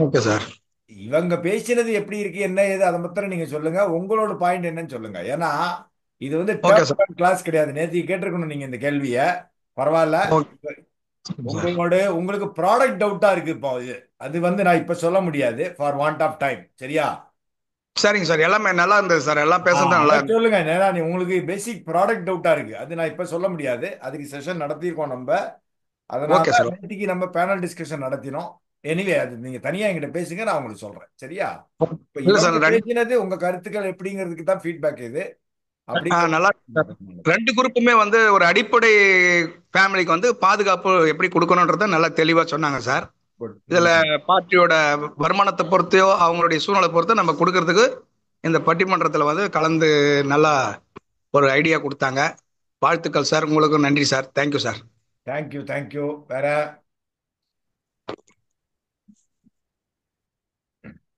ஓகே சார். இவங்க பேசினது எப்படி இருக்கு என்ன ஏது அதை மாத்திரம் நீங்க சொல்லுங்க. உங்களோட பாயிண்ட் என்னன்னு சொல்லுங்க. ஏன்னா இது வந்து ஓகே சார். டேர்ம் கிளாஸ் கிடையாது. நேற்று கேட்டிருக்கணும் நீங்க இந்த கேள்வியை. பரவாயில்ல. உங்களுக்கு ப்ராடக்ட் டவுட்டா இருக்கு இப்போ. அது வந்து நான் இப்ப சொல்ல முடியாது ஃபார் வாண்ட் ஆஃப் டைம். சரியா? சரிங்க சார். எல்லாமே நல்லா இருந்தது சார். எல்லாம் பேசுறது நல்லா இருந்தது. சொல்லுங்க. நேரா நீ உங்களுக்கு பேசிக் ப்ராடக்ட் டவுட்டா இருக்கு. அது நான் இப்ப சொல்ல முடியாது. அதுக்கு செஷன் நடத்தியிருக்கோம் நம்ம. ஓகே அதனால சார். நேற்றுக்கு நம்ம பேனல் டிஸ்கஷன் நடத்தினோம். எனிவே அது நீங்க தனியா என்கிட்ட பேசுங்க, நான் உங்களுக்கு சொல்றேன். சரியா? இப்ப இல்ல சார், இவங்க பேசினது உங்க கருத்துக்கள் எப்படிங்கிறதுக்கு தான் ஃபீட்பேக் இது. அப்படி நல்லா சார். 2 குரூப்புமே வந்து ஒரு அடிப்படை ஃபேமிலிக்கு வந்து பாதுகாப்பு எப்படி கொடுக்கணுன்றத நல்லா தெளிவா சொன்னாங்க சார். இதுல பார்ட்டியோட வருமானத்தை பொறுத்தையோ அவங்களுடைய சூழ்நிலை பொறுத்தோ நம்ம கொடுக்கறதுக்கு இந்த பட்டிமன்றத்துல வந்து கலந்து நல்லா ஒரு ஐடியா கொடுத்தாங்க. வாழ்த்துக்கள் சார். உங்களுக்கு நன்றி sir. Thank you sir. Thank you thank you. வேற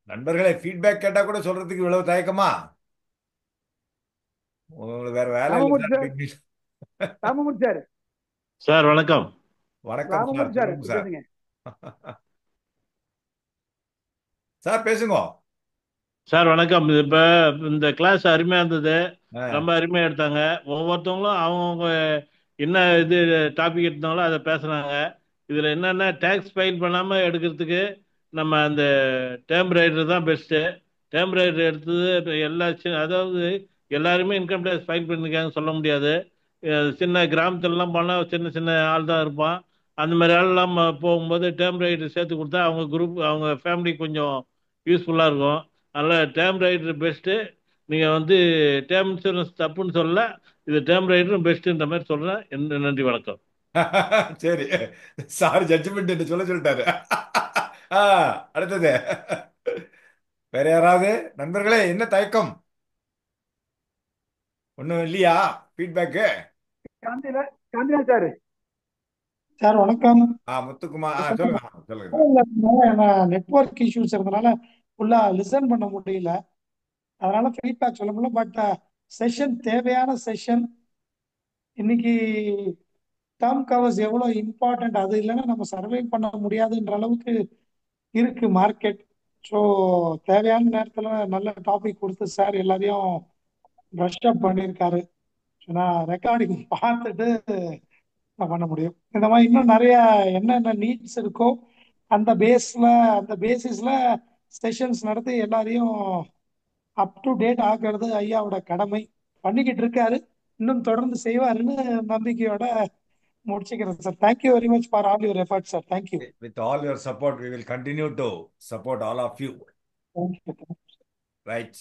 நண்பர்களே ஃபீட்பேக் கேட்டா கூட சொல்றதுக்கு இவ்வளவு தயக்கமா? உங்களுக்கு வேற வேலை இல்லை ராமமூர்த்தி சார். சார் வணக்கம். வணக்கம் சார். ராமமூர்த்தி சார் சொல்லுங்க சார். பேசுங்க. சார் பேசுங்க சார் வணக்கம். இப்ப இந்த கிளாஸ் அருமையா இருந்தது. ரொம்ப அருமையா எடுத்தாங்க. ஒவ்வொருத்தவங்களும் அவங்கவுங்க என்ன இது டாபிக் எடுத்தாங்களோ அதை பேசுனாங்க. இதுல என்னன்னா டேக்ஸ் ஃபைல் பண்ணாம எடுக்கிறதுக்கு நம்ம அந்த டேர்ம் ரைடர் தான் பெஸ்ட்டு. டேர்ம் ரைடர் எடுத்தது இப்ப எல்லா அதாவது எல்லாருமே இன்கம் டேக்ஸ் ஃபைல் பண்ணிருக்காங்க சொல்ல முடியாது. சின்ன கிராமத்துலலாம் போனால் சின்ன சின்ன ஆள் தான் இருப்பான். அந்த மாதிரி ஆள்லாம் போகும்போது டேர்ம் ரைடர் சேர்த்து கொடுத்தா அவங்க குரூப் அவங்க ஃபேமிலி கொஞ்சம் யூஸ்ஃபுல்லாக இருக்கும். அதனால் டேர்ம் ரைடர் பெஸ்ட்டு. நீங்கள் வந்து டேர்ம் இன்சூரன்ஸ் தப்புன்னு சொல்லல, இது டேர்ம் ரைடரும் பெஸ்ட்டுன்ற மாதிரி சொல்கிறேன். நன்றி, வணக்கம். சரி சார் ஜட்ஜ்மெண்ட் சொல்ல சொல்லிட்டாரு. அடுத்தது வேற யாராவது நண்பர்களே? என்ன தயக்கம்? ஒன்றும் இல்லையா ஃபீட்பேக்கு? காந்திராஜ் சார். சார் வணக்கம். முத்துக்குமார் சொல்லுங்க சொல்லுங்க. நெட்வொர்க் இஷ்யூஸ் இருந்தனால ஃபுல்லா லிசன் பண்ண முடியல, அதனால ஃபீட்பேக் சொல்ல முடியல. பட் செஷன் தேவையான செஷன். இன்னைக்கு டேர்ம் கவர்ஸ் எவ்வளவு இம்பார்ட்டன்ட், அது இல்லைன்னா நம்ம சர்வை பண்ண முடியாதுன்ற அளவுக்கு இருக்கு மார்க்கெட். ஸோ தேவையான நேரத்துல நல்ல டாபிக் கொடுத்து சார் எல்லாரையும் ப்ரஷ் அப் பண்ணியிருக்காரு. நான் ரெக்கார்டிங் பார்த்துட்டு நான் பண்ண முடியும். இந்த மாதிரி இன்னும் நிறைய என்னென்ன நீட்ஸ் இருக்கோ அந்த பேசிஸ்ல செஷன்ஸ் நடத்தி எல்லாரையும் அப் டு டேட் ஆக்குறது ஐயாவோட கடமை. பண்ணிக்கிட்டு இருக்காரு, இன்னும் தொடர்ந்து செய்வாருன்னு நம்பிக்கையோட முடிச்சுக்கிறேன் sir. Thank you very much for all your effort sir. Thank you. With all your support, we will continue to support all of you. Right.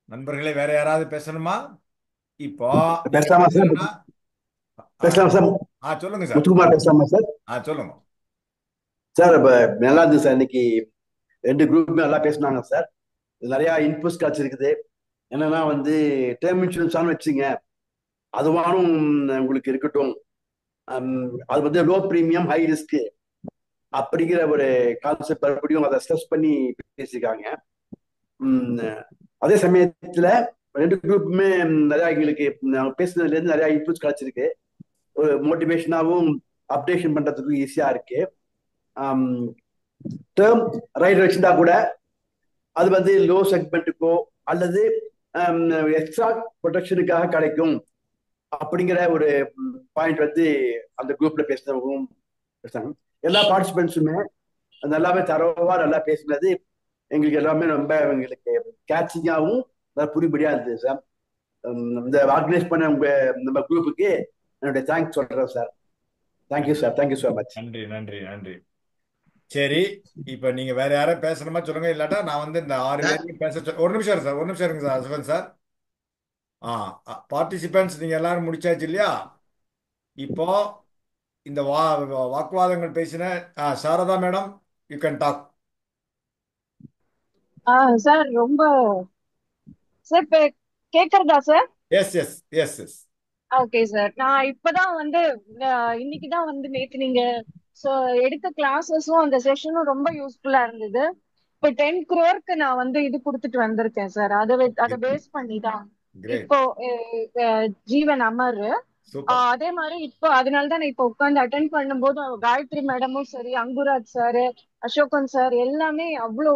நண்பர்களே வேற யாராவது பேசணுமா? இப்போ பேசலாமா சார்? பேசலாமா சார்? சொல்லுங்க சார். முத்துக்குமார் பேசலாமா சார்? சொல்லுங்க சார். இப்ப நல்லா இருந்துச்சு சார். இன்னைக்கு 2 குரூப்புமே நல்லா பேசினாங்க சார். நிறைய இன்புட்ஸ் கிடைச்சிருக்குது. என்னன்னா வந்து டேர்ம் இன்சூரன்ஸ் வச்சுங்க, அதுவானும் உங்களுக்கு இருக்கட்டும். அது வந்து லோ ப்ரீமியம் ஹை ரிஸ்க் அப்படிங்கிற ஒரு கான்செப்ட் மறுபடியும் அதை ஸ்ட்ரெஸ் பண்ணி பேசியிருக்காங்க. அதே சமயத்துல 2 குரூப்புமே நிறைய எங்களுக்கு பேசுனதுல இருந்து நிறைய இன்புட்ஸ் கிடைச்சிருக்கு. ஒரு மோட்டிவேஷனாகவும் அப்டேஷன் பண்றதுக்கும் ஈஸியா இருக்கு. டேர்ம் ரைடர் வச்சிருந்தா கூட அது வந்து லோ செக்மெண்ட்டுக்கோ அல்லது எக்ஸ்ட்ரா ப்ரொடெக்ஷனுக்காக கிடைக்கும் அப்படிங்கிற ஒரு பாயிண்ட் வந்து அந்த குரூப்ல பேசினவங்களும் பேசுறாங்க. எல்லா பார்ட்டிசிபென்ட்ஸுமே நல்லாவே தரவா நல்லா பேசினது எங்களுக்கு எல்லாமே ரொம்ப எங்களுக்கு கேட்சிங்காகவும் புரிபடியா இருந்தது சார். இந்த ஆர்கனைஸ் பண்ண உங்க நம்ம குரூப்புக்கு என்னுடைய தேங்க்ஸ் சொல்றேன் sir. Thank you sir. Thank you so much. நன்றி நன்றி நன்றி. சரி, இப்ப நீங்க வேற யாரும் பேசணுமா சொல்லுங்க. இல்லாட்டா நான் வந்து இந்த 6 பேரையும் பேச ஒரு நிமிஷம் சார். ஒரு நிமிஷம் இருங்க சார். அஸ்வன் சார். பார்ட்டிசிபென்ட்ஸ் நீங்க எல்லாரும் முடிச்சாச்சு இல்லையா? இப்போ இந்த வாக்குவாதங்கள் பேசின Sharada madam, you can talk. Sir ரொம்ப சார் கேக்குறதா sir? Yes yes yes yes. Okay sir. நான் இப்பதான் வந்து இன்னைக்குதான் வந்து நேத்து நீங்க so எடுத்த கிளாஸஸும் அந்த செஷனும் ரொம்ப யூஸ்ஃபுல்லா இருந்தது. இப்போ 10 crore நான் வந்து இது கொடுத்துட்டு வந்திருக்கேன் சார். அதை பேஸ் பண்ணி தான் கிரேட், இப்போ ஜீவன் அமர். சூப்பர். அதே மாதிரி இப்போ அதனால தான் நான் இப்போ உட்காந்து அட்டென்ட் பண்ணும்போது காயத்ரி மேடமும் சரி, அங்குராஜ் சார், அசோகன் சார் எல்லாமே அவ்வளோ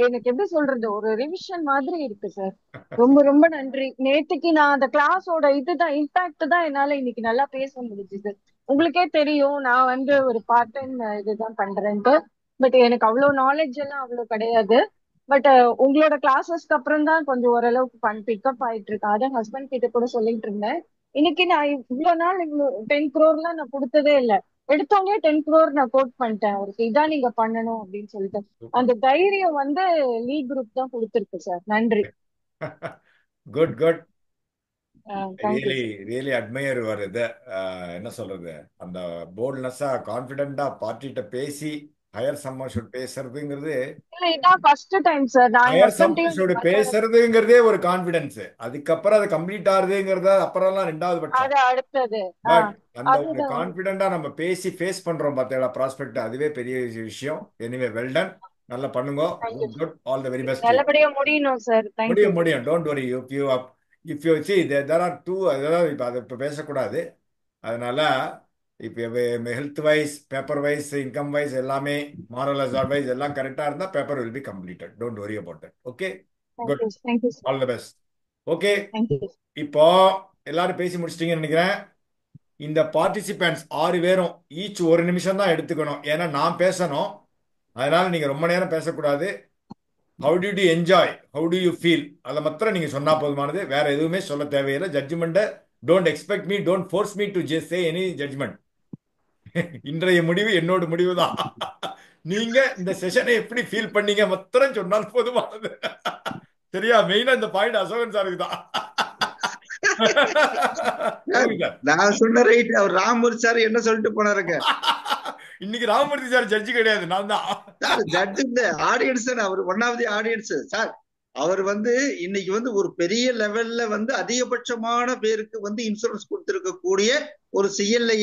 எனக்கு எப்படி சொல்றது, ஒரு ரிவிஷன் மாதிரி இருக்கு சார். ரொம்ப ரொம்ப நன்றி. நேத்துக்கு நான் அந்த கிளாஸோட இதுதான் இம்பாக்ட் தான் என்னால இன்னைக்கு நல்லா பேச முடிஞ்சுது. உங்களுக்கே தெரியும் நான் வந்து ஒரு பார்ட் டைம் இதுதான் பண்றேன்ட்டு. பட் எனக்கு அவ்வளவு நாலேஜ் எல்லாம் அவ்வளவு கிடையாது. பட் உங்களோட கிளாஸஸ்க்கு அப்புறம் தான் கொஞ்சம் ஓரளவுக்கு பிக்கப் ஆயிட்டு இருக்கேன். அதான் ஹஸ்பண்ட் கிட்ட கூட சொல்லிட்டு இருந்தேன். இன்னைக்கு நான் இவ்வளவு நாள் இவ்வளவு 10 crore நான் கொடுத்ததே இல்லை. எடுத்தோடனே 10 crore நான் கோட் பண்ணிட்டேன் அவருக்கு, இதான் நீங்க பண்ணணும் அப்படின்னு சொல்லிட்டு. அந்த தைரியம் வந்து லீக் குரூப் தான் கொடுத்துருக்கு சார். நன்றி. Good good. Thank you really sir. Really admire your இது என்ன சொல்றது, அந்த போல்ட்னஸா கான்ஃபிடென்ட்டா பார்ட்டிகிட்ட பேசி ஹையர் சம்மர் ஷுட் பேசுறதுங்கிறது, இல்ல இதான் ஃபர்ஸ்ட் டைம் சார். நான் என் ஹையர் ஹஸ்பண்டையும் சம்மர் ஷுட் பேசுறதுங்கிறதே ஒரு கான்ஃபிடென்ஸ். அதுக்கப்புறம் அது கம்ப்ளீட் ஆகுதுங்கிறத அப்புறம்லாம் ரெண்டாவது பட்சம். அது அடுத்தது. பட் அந்த ஒரு அதுதான். கான்ஃபிடென்ட்டா நம்ம பேசி ஃபேஸ் பண்றோம் பார்த்தீங்களா ப்ராஸ்பெக்ட், அதுவே பெரிய விஷயம். எனிவே வெல் டன், நல்லா பண்ணுங்க. Thank you good good, all the very best. நல்லபடியா முடியணும் சார். தேங்க்யூ. முடியும் முடியும், don't worry. If you see there are two, அதாவது இப்போ அதை இப்போ பேசக்கூடாது. அதனால இப்போ health wise, paper wise, income wise எல்லாமே மாரல் ஹசார்ட் வைஸ் எல்லாம் கரெக்டாக இருந்தால் paper will be completed. Don't worry about it. Okay, good, thank you sir. All the best. Okay, thank you. இப்போ எல்லாரும் பேசி முடிச்சிட்டீங்கன்னு நினைக்கிறேன். இந்த பார்ட்டிசிபென்ட்ஸ் 6 பேரும் ஈச் 1 நிமிஷம் தான் எடுத்துக்கணும். ஏன்னா நான் பேசணும், அதனால நீங்க ரொம்ப நேரம் பேசக்கூடாது. How did you enjoy, how do you feel, அதை மாத்திரம் நீங்க சொன்னா போதுமானது. வேற எதுவுமே சொல்ல தேவையில்லை. Judgement don't expect me, don't force me to just say any judgement. இன்றைய முடிவு என்னோட முடிவு தான். நீங்க இந்த செஷனை எப்படி ஃபீல் பண்ணீங்க மாத்திரம் சொன்னால் போதுமானது. சரியா? மெயினா இந்த பாயிண்ட் அசோகன் சாருக்கு தான். நான் சொன்ன ரைட். அவர் ராமூர்த்தி சார் என்ன சொல்லிட்டு போனாருங்க, இன்னைக்கு ராமமூர்த்தி சார் ஜட்ஜி கிடையாது, நான் தான் சார் ஜட்ஜ். இந்த ஆடியன்ஸ் அவர் one of the audience sir. அவர் வந்து இன்னைக்கு வந்து ஒரு பெரிய லெவல்ல வந்து அதிகபட்சமான பேருக்கு வந்து இன்சூரன்ஸ் கொடுத்திருக்கக்கூடிய ஒரு சிஎல்ஐ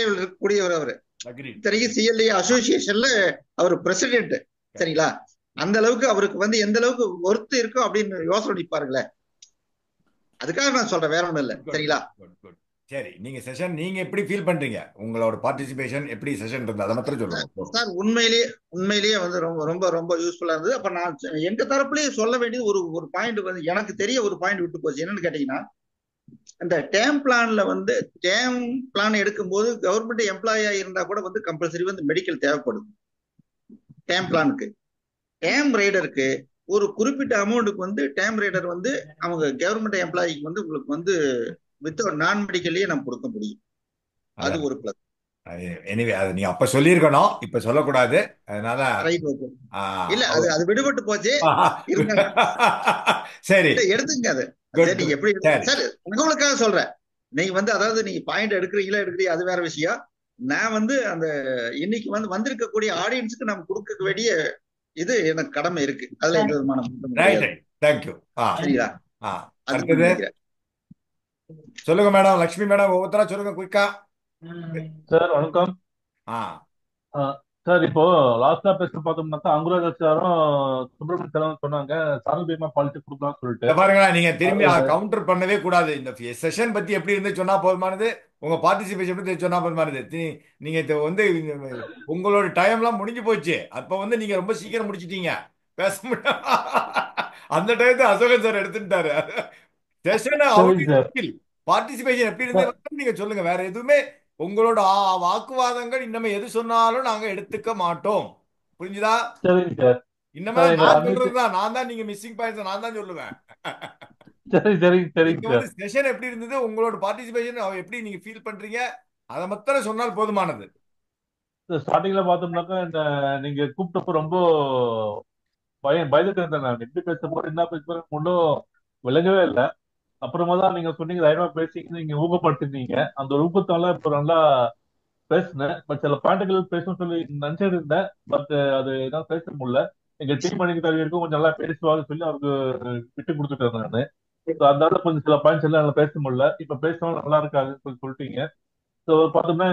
இருக்கக்கூடியவர். அவரு இத்தனைக்கு சிஎல்ஐ அசோசியேஷன்ல அவர் பிரசிடென்ட். சரிங்களா? அந்த அளவுக்கு அவருக்கு வந்து எந்த அளவுக்கு ஒர்த்து இருக்கும் அப்படின்னு யோசனை பண்ணிப்பாருங்களேன். அதுக்காக நான் சொல்றேன், வேற ஒண்ணும் இல்ல. சரிங்களா? சரி, நீங்க செஷன் நீங்க எப்படி ஃபீல் பண்றீங்க, உங்களோட பார்ட்டிசிபேஷன் எப்படி செஷன் இருந்தது, அதை மாத்திரம் சொல்லுங்க சார். உண்மையிலேயே வந்து ரொம்ப ரொம்ப ரொம்ப யூஸ்ஃபுல்லா இருந்தது. அப்ப நான் எங்க தரப்புலயே சொல்ல வேண்டியது ஒரு பாயிண்ட் வந்து எனக்கு தெரிய ஒரு பாயிண்ட் விட்டு போச்சு. என்னன்னு கேட்டீங்கன்னா, அந்த டேம் பிளான்ல வந்து டேம் பிளான் எடுக்கும்போது கவர்மெண்ட் எம்ப்ளாயா இருந்தா கூட வந்து கம்பல்சரி வந்து மெடிக்கல் தேவைப்படுது. டேம் பிளானுக்கு, டேம் ரைடருக்கு ஒரு குறிப்பிட்ட அமௌண்ட்டுக்கு வந்து டேம் ரைடர் வந்து அவங்க கவர்மெண்ட் எம்ப்ளாயிக்கு வந்து உங்களுக்கு வந்து வித்தவுட் நான் மெடிக்கல்லயே நம்ம கொடுக்க முடியும். அது ஒரு பிளஸ். எனிவே அது நீங்க அப்ப சொல்லியிருக்கணும், இப்ப சொல்லக்கூடாது. அதனால ரைட், ஓகே. இல்ல அது விடுபட்டு போச்சு. சரி, எடுத்துங்க அது. நீங்க எப்படி சார், உங்களுக்காக சொல்றேன். நீங்க வந்து அதாவது நீங்க பாயிண்ட் எடுக்கிறீங்க அது வேற விஷயம். நான் வந்து அந்த இன்னைக்கு வந்து வந்திருக்கக்கூடிய ஆடியன்ஸுக்கு நம்ம கொடுக்க வேண்டிய இது எனக்கு கடமை இருக்கு. அதுல எந்த விதமான சரிங்களா? அடுத்தது சொல்லுங்க மேடம், லட்சுமி மேடம், ஒவ்வொருத்தரா சொல்லுங்க குயிக்கா. சார் வணக்கம். சார் இப்போ லாஸ்டா பேச பார்த்தோம்னாக்கா அங்குராஜ் சாரும் சுப்பிரமணிய சாரும் சொன்னாங்க சாரல் பீமா பாலிசி கொடுக்கலாம்னு சொல்லிட்டு. பாருங்களா, நீங்க திரும்பி கவுண்டர் பண்ணவே கூடாது. இந்த செஷன் பத்தி எப்படி இருந்து சொன்னா போதுமானது, உங்க பார்ட்டிசிபேஷன் பத்தி சொன்னா போதுமானது. நீங்க வந்து உங்களோட டைம் எல்லாம் முடிஞ்சு போச்சு. அப்ப வந்து நீங்க ரொம்ப சீக்கிரம் முடிச்சிட்டீங்க, பேச முடியும். அந்த டைத்தை அசோகன் சார் எடுத்துட்டாரு. பார்ட்டிசிபேஷன் எப்படி இருந்து நீங்க சொல்லுங்க. வேற எதுவுமே உங்களோட வாக்குவாதங்கள் இன்னமே எது சொன்னாலும் நாங்க எடுத்துக்க மாட்டோம். புரிஞ்சுதா? இன்னமே நான் சொல்றதுதான், நான் தான் நீங்க மிஸ்ஸிங் பாயிண்ட்ஸ் நான் தான் சொல்லுவேன். செஷன் எப்படி இருந்தது, உங்களோட பார்ட்டிசிபேஷன் எப்படி நீங்க ஃபீல் பண்றீங்க, அதை மாத்திரம் சொன்னால் போதுமானது. ஸ்டார்டிங்ல பார்த்தோம்னாக்கா இந்த நீங்க கூப்பிட்டப்ப ரொம்ப பயந்துட்டு இருந்தேன். நான் எப்படி பேச போறேன், என்ன பேச போறேன் ஒன்றும் விளங்கவே இல்லை. அப்புறமா தான் நீங்க சொன்னீங்க, தைரியமா பேசிங்க, நீங்க ஊக்கப்படுத்திருந்தீங்க. அந்த ஊக்கத்தால இப்போ நல்லா பேசினேன். பட் சில பாயிண்ட்கள் பேசணும்னு சொல்லி நினைச்சிட்டு இருந்தேன். பட் அது எதாவது பேச முடியல. எங்க டீம் அணிக்கு தவிர்க்கும் கொஞ்சம் நல்லா பேசுவாங்க சொல்லி அவருக்கு விட்டு கொடுத்துட்டு இருந்தேன். ஸோ அதனால கொஞ்சம் சில பாயிண்ட்ஸ் எல்லாம் என்னால பேச முடியல. இப்ப பேசினாலும் நல்லா இருக்காது கொஞ்சம் சொல்லிட்டீங்க. ஸோ பார்த்தோம்னா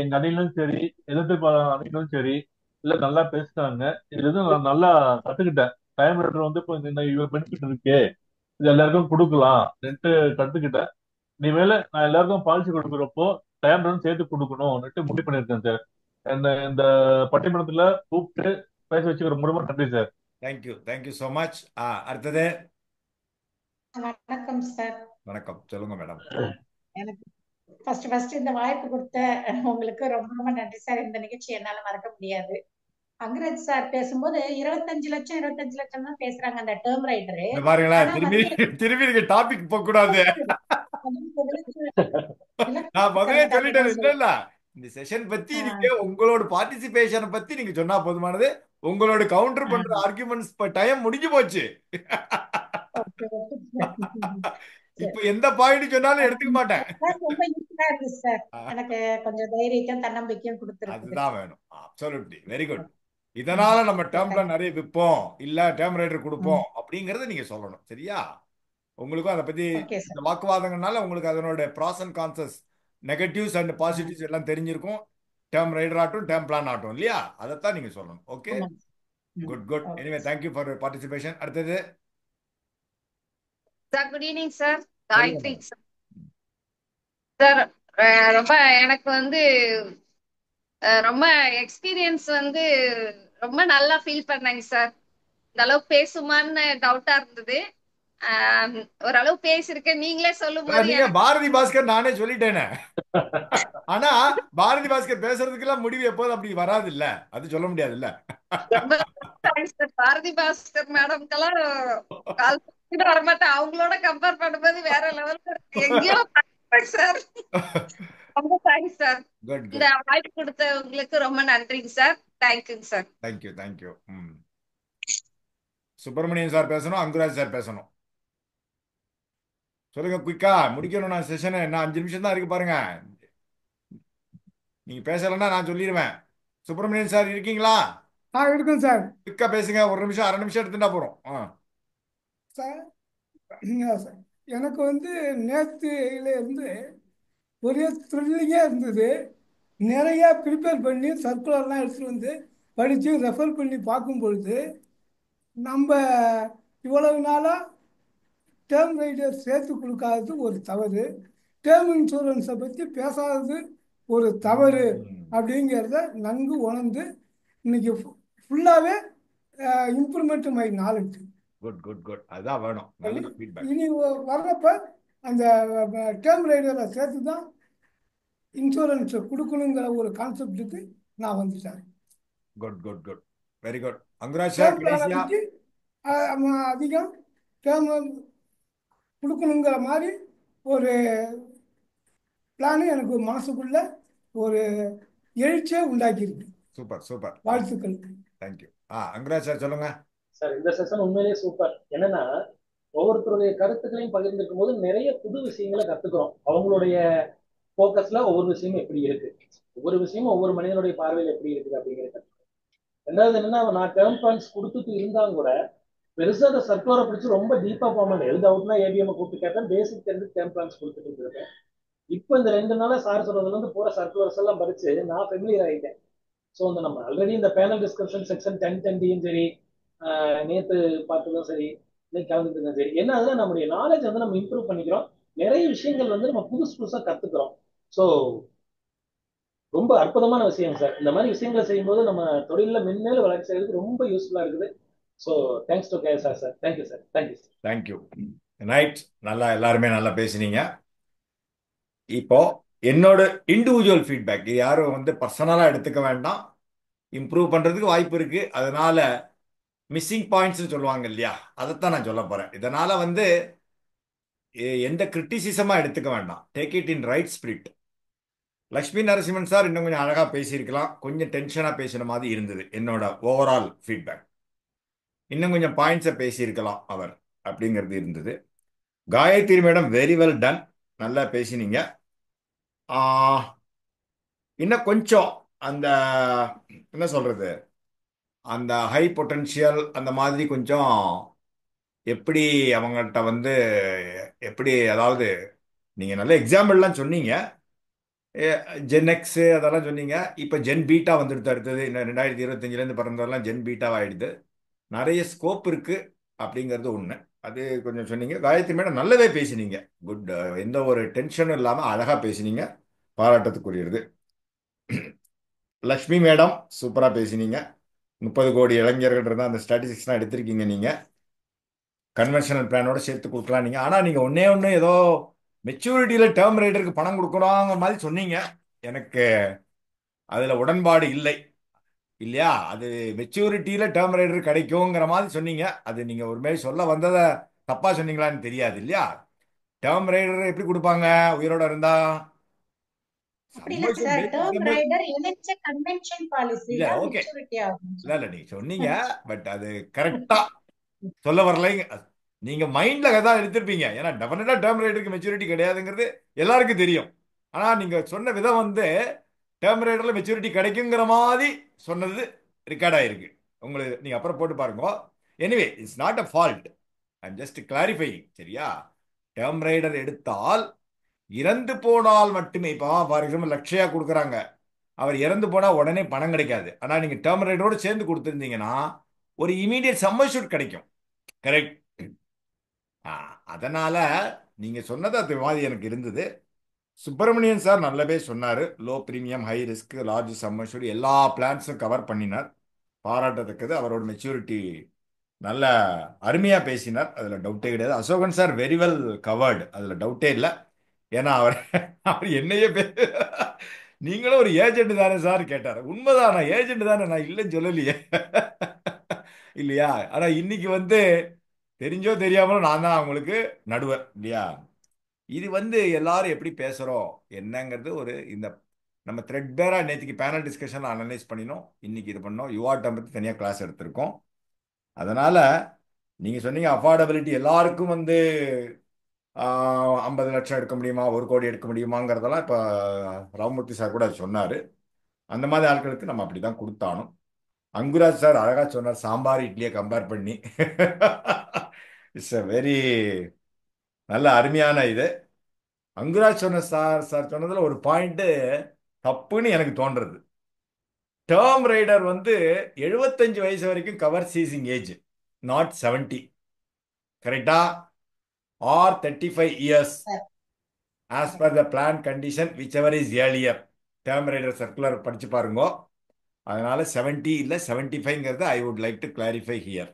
எங்க அணிலும் சரி, எதிர்த்து அணிலும் சரி, இல்ல நல்லா பேசுனாங்க. இதுல இருந்து நான் நல்லா கத்துக்கிட்டேன். டைம் ரைடர் வந்து இப்போ இந்த இவ்வளவு பெனிஃபிட் இருக்கு, இது எல்லாருக்கும் கொடுக்கலாம் கத்துக்கிட்டேன். இனிமேல நான் எல்லாருக்கும் பாலிசி கொடுக்குறப்போ டைம் ரன் சேர்த்து கொடுக்கணும்னுட்டு முடிவு பண்ணியிருக்கேன் சார். இந்த பட்டிமன்றத்துல கூப்பிட்டு பேச வச்சுக்கிற ரொம்ப நன்றி சார். Thank you so much. அடுத்தது. வணக்கம் சார். வணக்கம், சொல்லுங்க மேடம். எனக்கு ஃபர்ஸ்ட் இந்த வாய்ப்பு கொடுத்த உங்களுக்கு ரொம்ப ரொம்ப நன்றி சார். இந்த நிகழ்ச்சி என்னால மறக்க முடியாது. அங்கராஜ் சார் பேசும்போது 25 லட்சம் தான் பேசுறாங்க அந்த டேர்ம் ரைட்டரு. பாருங்களேன், திரும்பி நீங்க டாபிக் போக கூடாது. நான் முதலே சொல்லிட்டேன். இல்ல இந்த செஷன் பத்தி நீங்க உங்களோட பார்ட்டிசிபேஷனை பத்தி நீங்க சொன்னா போதுமானது. உங்களோட கவுண்டர் பண்ற ஆர்குமெண்ட்ஸ் டைம் முடிஞ்சு போச்சு. இப்ப எந்த பாயிண்ட் சொன்னாலும் எடுத்துக்க மாட்டேன். ரொம்ப யூஸ்ஃபுல்லா இருந்துச்சு சார். எனக்கு கொஞ்சம் தைரியத்தையும் தன்னம்பிக்கையும் கொடுத்துருக்கு. அதுதான் வேணும். Absolutely very good. இதனால நம்ம டேர்ம்ல நிறைய விற்போம், இல்ல டேர்ம் ரைடர் கொடுப்போம் அப்படிங்கறத நீங்க சொல்லணும். சரியா? உங்களுக்கும் அதை பத்தி இந்த வாக்குவாதங்கள்னால உங்களுக்கு அதனோட pros and cons, negatives and positives எல்லாம் தெரிஞ்சிருக்கும். டேர்ம் ரைடர் ஆகட்டும், டேர்ம் பிளான் ஆகட்டும், இல்லையா? அதைத்தான் நீங்க சொல்லணும். Okay, good. Anyway thank you for participation. அடுத்தது sir, good evening sir. Gayathri sir. Sir, ரொம்ப எனக்கு வந்து ரொம்ப எக்ஸ்பீரியன்ஸ் வந்து ரொம்ப நல்லா ஃபீல் பண்ணேங்க சார். இந்த அளவுக்கு பேசுமான்னு டவுட்டா இருந்தது. ஓரளவு பேசிருக்கேன். நீங்களே சொல்லும் போது நீங்க பாரதி பாஸ்கர் நானே சொல்லிட்டேனே. ஆனா பாரதி பாஸ்கர் பேசுறதுக்கு எல்லாம் முடிவு எப்போது அப்படி வராது இல்ல, அது சொல்ல முடியாது இல்ல. பாரதி பாஸ்கர் மேடம்க்கெல்லாம் கால் வர மாட்டேன். அவங்களோட கம்பேர் பண்ணும்போது வேற லெவல்ல எங்கேயோ சார். ரொம்ப தேங்க்ஸ் சார். இந்த வாய்ப்பு கொடுத்த உங்களுக்கு ரொம்ப நன்றிங்க சார். தேங்க்யூங்க சார். தேங்க்யூ. சுப்பிரமணியன் சார் பேசணும், அங்குராஜ் சார் பேசணும். சொல்லுங்க, குயிக்கா முடிக்கணும் நான் செஷனை. என்ன 5 நிமிஷம் தான் இருக்கு பாருங்க. நீங்க பேசலன்னா நான் சொல்லிடுவேன். சுப்பிரமணியன் சார் இருக்கீங்களா? இருக்கும் சார். குயிக்கா பேசுங்க. 1 நிமிஷம் 1/2 நிமிஷம் எடுத்துட்டா போறோம். சார், எனக்கு வந்து நேற்றுல இருந்து ஒரே த்ரில்லிங்காக இருந்தது. நிறைய ப்ரிப்பேர் பண்ணி சர்க்குலர்லாம் எடுத்துகிட்டு வந்து படித்து ரெஃபர் பண்ணி பார்க்கும் பொழுது நம்ம இவ்வளவு நாளாக டேர்ம் ரைடர் சேர்த்து கொடுக்காதது ஒரு தவறு, டேர்ம் இன்சூரன்ஸை பற்றி பேசாதது ஒரு தவறு அப்படிங்கிறத நன்கு உணர்ந்து இன்னைக்கு ஃபுல்லாகவே இம்ப்ரூவ்மெண்ட் மை நாலேஜ். குட். அதுதான் வேணும். நல்ல ஃபீட்பேக். இனி வர்றப்ப அந்த டேர்ம் ரைடரை சேர்த்து தான் இன்சூரன்ஸ் கொடுக்கணுங்கிற ஒரு கான்செப்டுக்கு நான் வந்துட்டேன். Good. Very good. Anguraj sir, கடைசியா அதிகம் டேர்ம் கொடுக்கணுங்கிற மாதிரி ஒரு பிளான் எனக்கு மனசுக்குள்ள ஒரு எழுச்சியை உண்டாக்கியிருக்கு. சூப்பர். வாழ்த்துக்கள். தேங்க்யூ. அங்குராஜ் சார் சொல்லுங்க. சார், இந்த செஷன் உண்மையிலேயே சூப்பர். என்னன்னா, ஒவ்வொருத்தருடைய கருத்துக்களையும் பகிர்ந்துக்கும் போது நிறைய புது விஷயங்களை கத்துக்கிறோம். அவங்களுடைய போக்கஸ்ல ஒவ்வொரு விஷயமும் எப்படி இருக்கு, ஒவ்வொரு விஷயமும் ஒவ்வொரு மனிதனுடைய பார்வையில் எப்படி இருக்குது அப்படிங்கிறது. ரெண்டாவது என்னன்னா, நான் டேர்ம் பிளான்ஸ் கொடுத்துட்டு இருந்தாலும் கூட பெருசா அந்த சர்க்குலரை பிடிச்சி ரொம்ப டீப்பா போக மாட்டேன். எழுத அவுட்னா ஏபிஎம் கூப்பிட்டு கேட்டேன். பேசிக் தெரிஞ்சு டேர்ம் பிளான்ஸ் கொடுத்துட்டு இருக்கேன். இப்போ இந்த 2 நாளா சார் சொல்றதுல இருந்து போற சர்க்குலர்ஸ் எல்லாம் படிச்சு நான் ஃபெமிலியர் ஆகிட்டேன். ஸோ வந்து நம்ம ஆல்ரெடி இந்த பேனல் டிஸ்கஷன் செக்ஷன் 1010 சரி, நேற்று பார்த்ததும் சரி, இன்னைக்கு கலந்துட்டு சரி, என்ன அதுல நம்முடைய நாலேஜ் வந்து நம்ம இம்ப்ரூவ் பண்ணிக்கிறோம். நிறைய விஷயங்கள் வந்து நம்ம புதுசா கத்துக்கிறோம். ஸோ ரொம்ப அற்புதமான விஷயம் சார். இந்த மாதிரி விஷயங்களை செய்யும்போது நம்ம தொழில மென்மேலும் வளர்ச்சி செய்யறதுக்கு ரொம்ப யூஸ்ஃபுல்லா இருக்குது. So thanks to KSR sir. Thank you sir. Thank you. Right, நல்லா எல்லாருமே நல்லா பேசினீங்க. இப்போ என்னோட இண்டிவிஜுவல் ஃபீட்பேக், இது யாரும் வந்து பர்சனலா எடுத்துக்க வேண்டாம். இம்ப்ரூவ் பண்றதுக்கு வாய்ப்பு இருக்கு. அதனால மிஸ்ஸிங் பாயிண்ட்ஸ் சொல்லுவாங்க இல்லையா, அதைத்தான் நான் சொல்ல போறேன். இதனால வந்து எந்த கிரிட்டிசிசமா எடுத்துக்க வேண்டாம். Take it in right spirit. Lakshmi Narasimhan sir இன்னும் கொஞ்சம் அழகா பேசியிருக்கலாம். கொஞ்சம் டென்ஷனா பேசின மாதிரி இருந்தது. என்னோட ஓவரால் ஃபீட்பேக், இன்னும் கொஞ்சம் பாயிண்ட்ஸை பேசியிருக்கலாம் அவர் அப்படிங்கிறது இருந்தது. Gayathri madam very well done, நல்லா பேசினீங்க. இன்னும் கொஞ்சம் அந்த என்ன சொல்றது, அந்த ஹை பொட்டன்ஷியல் அந்த மாதிரி கொஞ்சம் எப்படி அவங்கள்ட்ட வந்து எப்படி அதாவது நீங்க நல்ல எக்ஸாம்பிள்லாம் சொன்னீங்க. ஜென் எக்ஸ் அதெல்லாம் சொன்னீங்க. இப்போ ஜென் பீட்டா வந்துடுது. அடுத்தது இன்னும் 2025லேருந்து பிறந்ததெல்லாம் ஜென் பீட்டாவா ஆயிடுது. நிறைய ஸ்கோப் இருக்கு அப்படிங்கிறது ஒண்ணு. அது கொஞ்சம் சொன்னீங்க. காயத்ரி மேடம் நல்லாவே பேசினீங்க. குட். எந்த ஒரு டென்ஷனும் இல்லாம அழகா பேசினீங்க. பாராட்டத்துக்குரியது. லக்ஷ்மி மேடம் சூப்பரா பேசினீங்க. 30 கோடி இளைஞர்கள் இருந்தா அந்த ஸ்டாட்டிஸ்டிக்ஸ்லாம் எடுத்திருக்கீங்க நீங்க. கன்வென்ஷனல் பிளானோட சேர்த்து கொடுக்கலாம் நீங்க. ஆனா நீங்க ஒண்ணே ஒண்ணு ஏதோ மெச்சூரிட்டியில டேர்ம் ரைடருக்கு பணம் கொடுக்கணுங்கிற மாதிரி சொன்னீங்க. எனக்கு அதுல உடன்பாடு இல்லை. இல்லையா? அது மெச்சூரிட்டியில டேர்ம் ரைடர் கிடைக்குங்கிற மாதிரி சொன்னீங்க. அது நீங்க ஒரு மாதிரி சொல்ல வந்ததை தப்பா சொன்னீங்களான்னு தெரியாது. இல்லையா? டேர்ம் ரைடர் எப்படி கொடுப்பாங்க உயிரோட இருந்தா? அப்படி இல்ல சார், டேர்ம் ரைடர் இணைச்ச கன்வென்ஷன் பாலிசி இல்ல தான் ஓகே. மெச்சூரிட்டி ஆகும். இல்ல இல்ல நீங்க சொன்னீங்க. பட் அது கரெக்டா சொல்ல வரலைங்க. நீங்க மைண்ட்ல தான் எடுத்திருப்பீங்க. ஏன்னா டெஃபினட்டா டேர்ம் ரைடருக்கு மெச்சூரிட்டி கிடையாதுங்கிறது எல்லாருக்கும் தெரியும். ஆனா நீங்க சொன்ன விதம் வந்து டேர்ம் ரைடர்ல மெச்சூரிட்டி கிடைக்குங்கிற மாதிரி சொன்னது ரெக்கார்ட் ஆயிருக்கு. உங்களுக்கு நீங்க அப்புறம் போட்டு பாருங்க. Anyway it's not a fault. I'm just clarifying. சரியா? டேர்ம் ரைடர் எடுத்தால் இறந்து போனால் மட்டுமே. இப்போ ஃபார் எக்ஸாம்பிள் லட்சயா கொடுக்குறாங்க. அவர் இறந்து போனா உடனே பணம் கிடைக்காது. ஆனா நீங்க டேர்ம் ரைடரோட சேர்ந்து கொடுத்துருந்தீங்கன்னா ஒரு இமீடியட் சம்மர்ஷூட் கிடைக்கும். கரெக்ட். அதனால நீங்க சொன்னது அது மாதிரி எனக்கு இருந்தது. சுப்பிரமணியன் சார் நல்லாவே சொன்னாரு. Low premium, high risk, large sum assured எல்லா பிளான்ஸும் கவர் பண்ணினார். பாராட்டத்தக்கது. அவரோட மெச்சூரிட்டி நல்ல அருமையா பேசினார். அதுல டவுட்டே கிடையாது. Ashokan sir very well covered. அதுல டவுட்டே இல்லை. ஏன்னா அவர் அவர் என்னையே நீங்களும் ஒரு ஏஜென்ட் தானே சார் கேட்டார். உண்மைதான், நான் ஏஜென்ட் தானே, நான் இல்லைன்னு சொல்லலையே. இல்லையா? ஆனா இன்னைக்கு வந்து தெரிஞ்சோ தெரியாமலோ நான் தான் அவங்களுக்கு நடுவர். இல்லையா? இது வந்து எல்லாரும் எப்படி பேசுறோம் என்னங்கிறது ஒரு இந்த நம்ம த்ரெட் பேரா நேற்றுக்கு பேனல் டிஸ்கஷன் அனலைஸ் பண்ணினோம். இன்னைக்கு இது பண்ணோம். யுவாட்டம் பற்றி தனியாக கிளாஸ் எடுத்திருக்கோம். அதனால நீங்க சொன்னீங்க அஃபோர்டபிலிட்டி எல்லாருக்கும் வந்து 50 லட்சம் எடுக்க முடியுமா, 1 கோடி எடுக்க முடியுமாங்கிறதெல்லாம் இப்போ ராமமூர்த்தி சார் கூட சொன்னார். அந்த மாதிரி ஆட்களுக்கு நம்ம அப்படி தான் கொடுத்தானோம். அங்குராஜ் சார் அழகா சொன்னார் சாம்பார் இட்லியை கம்பேர் பண்ணி. இட்ஸ் அ வெரி நல்ல அருமையான இது. அங்குராஜ் சொன்ன சார் சொன்னதுல ஒரு பாயிண்ட் தப்புன்னு எனக்கு தோன்றது. டேர்ம் ரைடர் வந்து 75 வயசு வரைக்கும் கவர் சீசிங் ஏஜ், நாட் 70. கரெக்டா? Or 35 years as per the plan condition whichever is earlier. Term rider circular படிச்சு பாருங்க. அதனால 70 இல்லை 75ங்கிறது I would like to clarify here.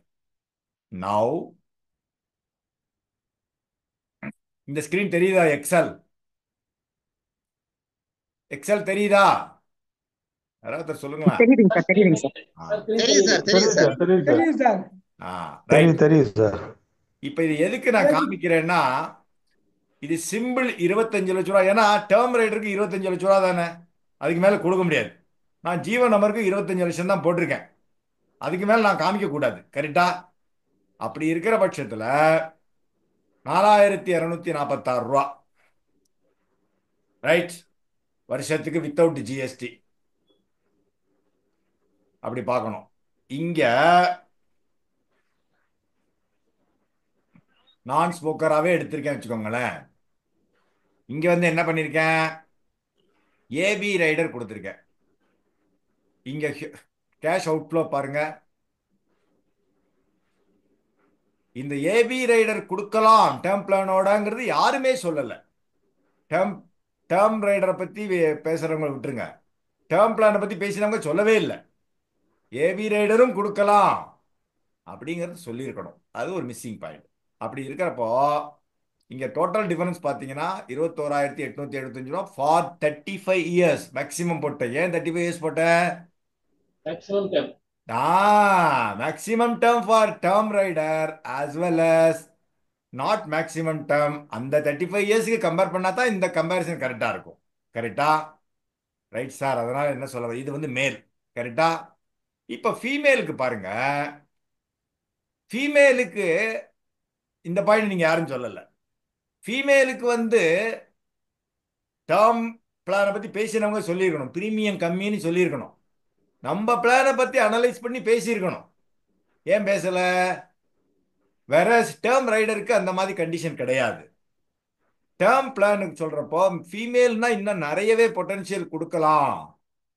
Now இந்த ஸ்கிரீன் தெரியுதா? எக்ஸல் எக்ஸல் தெரியுதா? யாராவது சொல்லுங்களா? தெரியுதுங்க சார், தெரியுதுங்க சார். தெரியுது சார், தெரியுது சார். தெரியுது சார். ரைட். தெரியுது சார். இப்ப இது எதுக்கு நான் காமிக்கிறேன்னா, இது சிம்பிள் 25 லட்ச ரூபா. ஏன்னா டேர்ம் ரைடருக்கு 25 லட்ச ரூபா தானே, அதுக்கு மேல கொடுக்க முடியாது. நான் ஜீவன் நம்பருக்கு 25 லட்சம் தான் போட்டிருக்கேன். அதுக்கு மேல நான் காமிக்க கூடாது. கரெக்டா? அப்படி இருக்கிற பட்சத்துல 4246 ரூபா. ரைட்? வருஷத்துக்கு வித்தவுட் ஜிஎஸ்டி. அப்படி பார்க்கணும். இங்க நான் ஸ்மோக்கராகவே எடுத்திருக்கேன் வச்சுக்கோங்களேன். இங்க வந்து என்ன பண்ணியிருக்கேன், ஏபி ரைடர் கொடுத்துருக்கேன். இங்க கேஷ் அவுட்ஃப்ளோ பாருங்க. இந்த ஏபி ரைடர் கொடுக்கலாம் டேர்ம் பிளானோடங்கிறது யாருமே சொல்லல. டேர்ம் டேர்ம் ரைடரை பத்தி பேசுறவங்க விட்டுருங்க. டேர்ம் பிளானை பத்தி பேசினவங்க சொல்லவே இல்லை. ஏபி ரைடரும் கொடுக்கலாம் அப்படிங்கிறது சொல்லியிருக்கணும். அது ஒரு மிஸ்ஸிங் பாயிண்ட். அப்படி இருக்கிறப்போ இங்க டோட்டல் டிஃபரன்ஸ் பார்த்தீங்கன்னா 21,875 ரூபா ஃபார் 35 இயர்ஸ் மேக்ஸிமம் போட்டேன். ஏன் 35 இயர்ஸ் போட்டேன்? Maximum term for term rider as well as not maximum term. அந்த 35 இயர்ஸ்க்கு கம்பேர் பண்ணா தான் இந்த கம்பேரிசன் கரெக்டா இருக்கும். கரெக்டா? Right sir. அதனால என்ன சொல்ல, இது வந்து மேல். கரெக்டா? இப்ப ஃபீமேலுக்கு பாருங்க. ஃபீமேலுக்கு இந்த பாயிண்ட் நீங்க யாரும் சொல்லல. ஃபீமேலுக்கு வந்து டேர்ம் பிளானை பத்தி பேசினவங்க சொல்லியிருக்கணும். பிரீமியம் கம்மின்னு சொல்லியிருக்கணும். நம்ம பிளானை பத்தி அனலைஸ் பண்ணி பேசியிருக்கணும். ஏன் பேசல? வேற டேர்ம் ரைடருக்கு அந்த மாதிரி கண்டிஷன் கிடையாது. டேர்ம் பிளானுக்கு சொல்றப்போ ஃபீமேல்னா இன்னும் நிறையவே பொட்டன்ஷியல் கொடுக்கலாம்,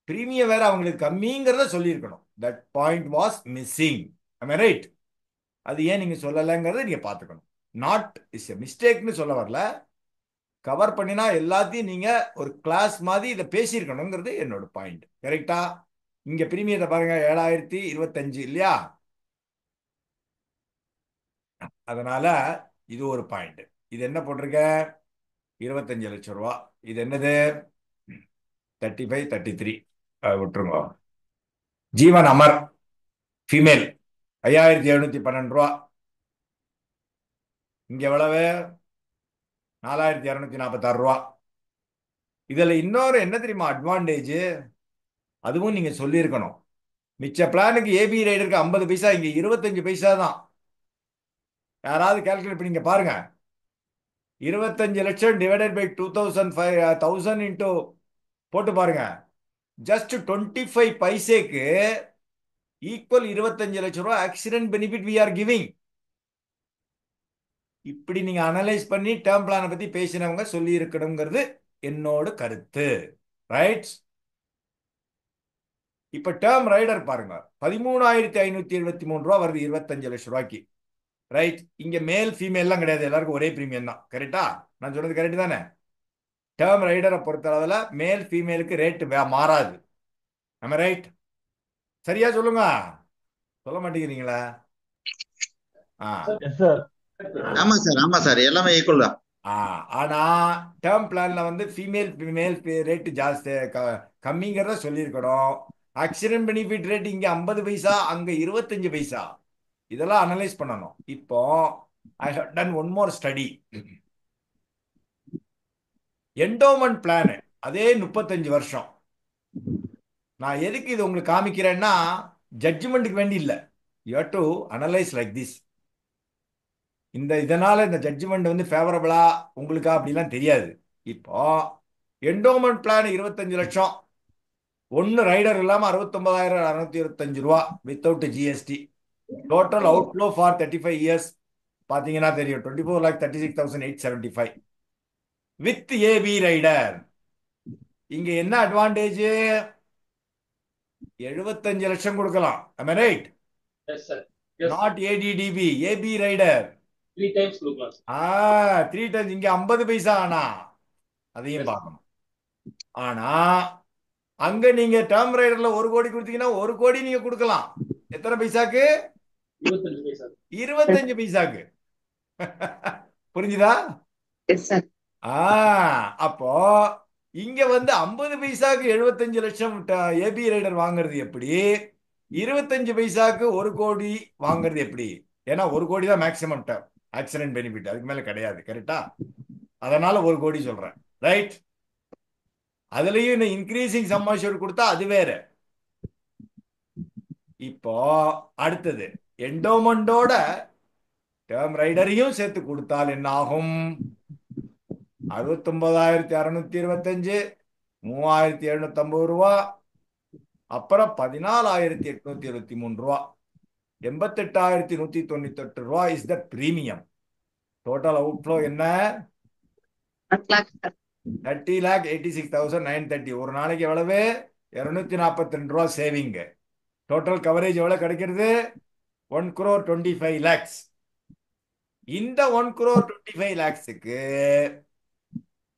பிரீமியம் வேற அவங்களுக்கு கம்மிங்கிறத சொல்லியிருக்கணும். That point was missing. Right? அது ஏன் நீங்க சொல்லலைங்கிறத நீங்க பார்த்துக்கணும். நாட் இஸ் எ மிஸ்டேக்னு சொல்ல வரல, கவர் பண்ணினா எல்லாத்தையும் நீங்க ஒரு கிளாஸ் மாதிரி இதை பேசியிருக்கணுங்கிறது என்னோட பாயிண்ட். கரெக்டா? இங்க பிரீமியத்தை பாருங்க, 7025 இல்லையா? அதனால இது ஒரு பாயிண்ட். இது என்ன போட்டிருக்க? 25 லட்சம் ரூபா. இது என்னது? 35 33 விட்டுருங்க. ஜீவன் அமர் ஃபீமேல் 5712 ரூபா. இங்க எவ்வளவு? 4246 ரூபா. இதுல இன்னொரு என்ன தெரியுமா அட்வான்டேஜ்? அதுவும் நீங்க சொல்லியிருக்கணும். மிச்ச பிளானுக்கு ஏபி ரைடருக்கு 50 பைசா, இங்க 25 பைசா தான். யாராவது கால்குலேட் பண்ணி பாருங்க. 25 லட்சம் டிவைடட் பை 1000 இன்டூ போட்டு பாருங்க. ஜஸ்ட் 25 பைசேக்கு ஈக்குவல் 25 லட்சம் ரூபாய் accident benefit we are giving. இப்படி நீங்க அனலைஸ் பண்ணி டேர்ம் பிளானை பத்தி பேசினவங்க சொல்லி இருக்கணுங்கிறது என்னோட கருத்து. ரைட்? இப்ப டேர்ம் ரைடர் பாருங்க, 13,573 ரூபா வருது 25 லட்சம் ரூபாய்க்கு. ரைட்? இங்க மேல் ஃபீமேல்லாம் கிடையாது, எல்லாருக்கும் ஒரே பிரீமியம் தான். கரெக்டா? நான் சொன்னது கரெக்ட் தானே? டேர்ம் ரைடரை பொறுத்தளவுல மேல் ஃபீமேலுக்கு ரேட் மாறாது. நம்ம ரைட்? சரியா சொல்லுங்க. சொல்ல மாட்டேங்கிறீங்களா? ஆமா சார் எல்லாமே ஈக்குவல் தான். ஆனா டேர்ம் பிளான்ல வந்து ஃபீமேல் ரேட் ஜாஸ்தி கம்மிங்கிறத சொல்லியிருக்கணும். ஆக்சிடென்ட் பெனிஃபிட் ரேட் இங்க 50 பைசா, அங்க 25 பைசா. இதெல்லாம் அனலைஸ் பண்ணணும். இப்போ I have done one more study. Endowment plan அதே 35 வருஷம். நான் எதுக்கு இது உங்களுக்கு காமிக்கிறேன்னா, ஜட்ஜ்மெண்ட்டுக்கு வேண்டி இல்லை, you have to analyse like this. இதனால இந்த ஜட்ஜ்மெண்ட் வந்து ஃபேவரபிளா உங்களுக்கா அப்படிலாம் தெரியாது. இப்போ என்டோமெண்ட் பிளான் 25 லட்சம், ஒன்னு ரைடர் இல்லாம 69,625 ரூபா without GST. Total outflow for 35 years பாத்தீங்கன்னா தெரியும், 24,36,875 வித் ஏபி ரைடர். இங்க என்ன அட்வான்டேஜ்? 75 லட்சம் கொடுக்கலாம். am I right? Yes, sir. Yes. Not ADDB, AB rider. 3 times கொடுக்கலாம். 3 times. இங்க 50 பைசா. ஆனா அதையும் பார்க்கணும். ஆனா அங்க நீங்க டேர்ம் ரைடர்ல 1 கோடி கொடுத்தீங்கன்னா 1 கோடி நீங்க கொடுக்கலாம். எத்தனை பைசாக்கு? 25 பைசா. 25 பைசாக்கு. புரிஞ்சுதா? அப்போ இங்க வந்து 50 பைசாக்கு 75 லட்சம் ஏபி ரைடர் வாங்குறது எப்படி? 25 பைசாக்கு 1 கோடி வாங்குறது எப்படி? ஏன்னா 1 கோடி தான் மேக்சிமம் டேர்ம் ஆக்சிடென்ட் பெனிஃபிட், அதுக்கு மேல கிடையாது. கரெக்டா? அதனால 1 கோடி சொல்றேன். ரைட்? அதுலயும் இன்க்ரீசிங் சம் அஷ்யூர்ட் கொடுத்தா அது வேற. இப்போ அடுத்தது என்டோமெண்டோட டேர்ம் ரைடரையும் சேர்த்து கொடுத்தால் என்ன ஆகும்? 69,625, 3,750 ரூபா, அப்புறம் 14,823 ரூபா, 88,198 ரூபா is the premium. Total outflow என்ன? 30,86,930. ஒரு நாளைக்கு எவ்வளவு? 242 ரூபா சேவிங். டோட்டல் கவரேஜ் எவ்வளவு கிடைக்கிறது? 1,25 lakhs. இந்த 1,25 lakhsக்கு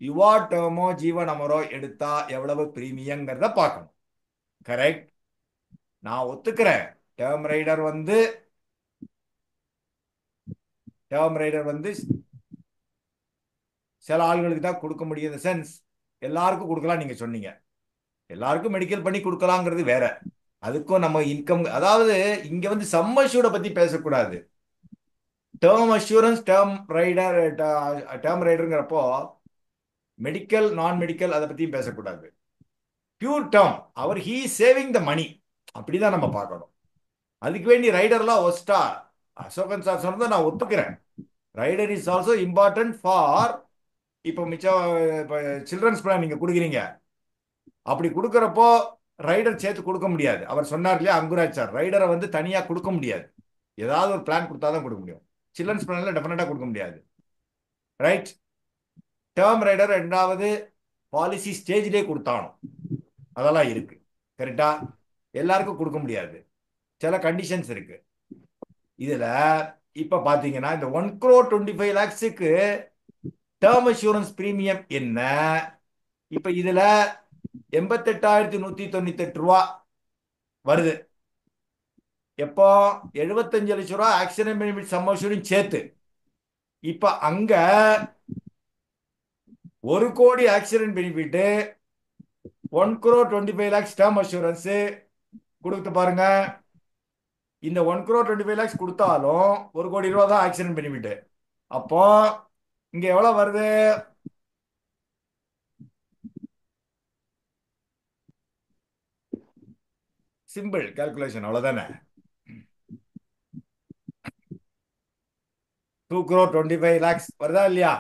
யுவா டேர்மோ ஜீவன் அமரோ எடுத்தா எவ்வளவு பிரீமியங்கிறத பார்க்கணும். கரெக்ட்? நான் ஒத்துக்கிறேன், டேர்ம் ரைடர் வந்து சில ஆளுகளுக்கு தான் கொடுக்க முடியும். சென்ஸ் எல்லாருக்கும் கொடுக்கலாம். நீங்க சொன்னீங்க எல்லாருக்கும் மெடிக்கல் பண்ணி கொடுக்கலாங்கிறது வேற. அதுக்கும் நம்ம இன்கம், அதாவது இங்க வந்து சம் அஷ்யூர்ட பத்தி பேசக்கூடாது. டேர்ம் அஷ்யூரன்ஸ், டேர்ம் ரைடருங்கிறப்போ மெடிக்கல் நான் மெடிக்கல் அதை பத்தியும் பேசக்கூடாது. பியூர் டேர்ம், அவர் ஹீ சேவிங் த மணி, அப்படிதான் நம்ம பார்க்கணும். அதுக்கு வேண்டி ரைடர்லாம் ஒஸ்டா அசோகன் சார் சொன்னதை நான் ஒத்துக்கிறேன். Rider is also important for, இப்போ மிச்சம் சில்ட்ரன்ஸ் பிளான் நீங்க கொடுக்குறீங்க, அப்படி கொடுக்கறப்போ ரைடர் சேர்த்து கொடுக்க முடியாது. அவர் சொன்னார் இல்லையா அங்குராஜ் சார், ரைடரை வந்து தனியா கொடுக்க முடியாது, ஏதாவது ஒரு பிளான் கொடுத்தாதான் கொடுக்க முடியும். சில்ட்ரன்ஸ் பிளான்ல டெஃபினட்டா கொடுக்க முடியாது. ரைட். டேர்ம் ரைடர் ரெண்டாவது பாலிசி ஸ்டேஜ்லேயே கொடுத்தாலும் அதெல்லாம் இருக்கு. கரெக்டா? எல்லாருக்கும் கொடுக்க முடியாது, சில கண்டிஷன்ஸ் இருக்கு. இதுல இப்ப பாத்தீங்கன்னா இந்த 1,25,00,000க்கு டேர்ம் அஷூரன்ஸ் பிரீமியம் என்ன? இப்ப இதுல 88,198 ரூபா வருது. எப்போ 75 லட்சம் ரூபா ஆக்சிடென்ட் பெனிஃபிட் சம் அஷூரிங் சேர்த்து. இப்ப அங்க 1 கோடி ஆக்சிடென்ட் பெனிஃபிட் 1,25,00,000 டேர்ம் அஷூரன்ஸ் கொடுத்து பாருங்க. இந்த 1,25,00,000 கொடுத்தாலும் 1 கோடி ரூபா தான் ஆக்சிடென்ட் பெனிஃபிட். அப்போ இங்க எவ்வளவு வருது? சிம்பிள் கால்குலேஷன், அவ்வளவுதானே. 2,25,00,000 வருதா இல்லையா?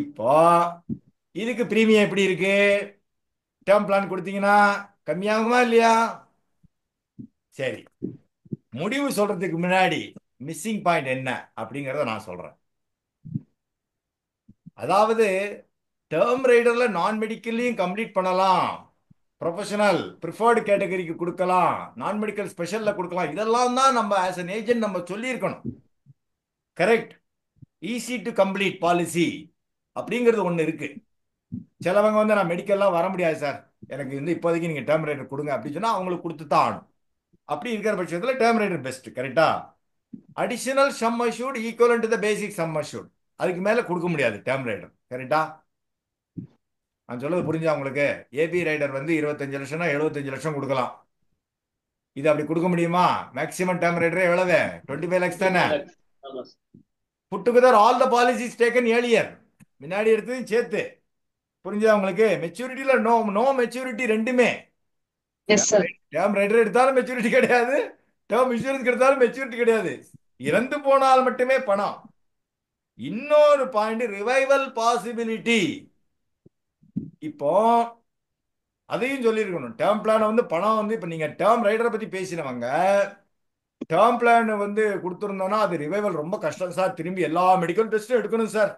இப்போ இதுக்கு பிரீமியம் எப்படி இருக்கு? டேர்ம் பிளான் கொடுத்தீங்கன்னா கம்மியாகுமா இல்லையா? சரி, முடிவு சொல்றதுக்கு முன்னாடி மிஸ்ஸிங் பாயிண்ட் என்ன அப்படிங்கறத நான் சொல்றேன். அதாவது டேர்ம் ரைடர்ல நான் மெடிக்கல்லையும் கம்ப்ளீட் பண்ணலாம், ப்ரொஃபஷனல் ப்ரிஃபர்டு கேட்டகரிக்கு கொடுக்கலாம், நான் மெடிக்கல் ஸ்பெஷல்ல கொடுக்கலாம். இதெல்லாம் தான் நம்ம ஆஸ் அன் ஏஜென்ட் நம்ம சொல்லியிருக்கணும். Correct. Easy to complete policy அப்படிங்கிறது ஒன்று இருக்கு. சிலவங்க வந்து நான் மெடிக்கல்லாம் வர முடியாது சார், எனக்கு வந்து இப்போதைக்கு நீங்க டேர்ம் ரைடர் கொடுங்க அப்படின்னு சொன்னா அவங்களுக்கு கொடுத்து தான் ஆகணும். அப்படி இருக்கிற பட்சத்தில் டேர்ம் ரைடர் பெஸ்ட். கரெக்டா? Additional some assured equal to the basic some assured, அதுக்கு மேல கொடுக்க முடியாது டேர்ம் ரைடர். கரெக்டா? நான் சொல்றது புரிஞ்சா உங்களுக்கு? ஏபி ரைடர் வந்து 25 லட்சம்னா 75 லட்சம் கொடுக்கலாம். இது அப்படி கொடுக்க முடியுமா? மேக்ஸிமம் டேர்ம் ரைடரே எவ்வளவு? 25 lakhs தானே. Put together all the policies taken earlier, முன்னாடி எடுத்தது சேர்த்து. புரிஞ்சா உங்களுக்கு? மெச்சூரிட்டியில நோ மெச்சூரிட்டி ரெண்டுமே. டேர்ம் ரைடர் எடுத்தாலும் மெச்சூரிட்டி கிடையாது, டேர்ம் இன்சூரன்ஸ் எடுத்தாலும் மெச்சூரிட்டி கிடையாது. இறந்து போனால் மட்டுமே பணம். இன்னொரு பாயிண்ட் ரிவைவல் பாசிபிலிட்டி. இப்போ அதையும் சொல்லியிருக்கணும். டேர்ம் பிளான் வந்து பணம் வந்து இப்ப நீங்க டேர்ம் ரைடரை பத்தி பேசினவங்க டேர்ம் பிளான் வந்து கொடுத்துருந்தோம்னா அது ரிவைவல் ரொம்ப கஷ்டம் சார், திரும்பி எல்லா மெடிக்கல் டெஸ்ட்டும் எடுக்கணும் சார்,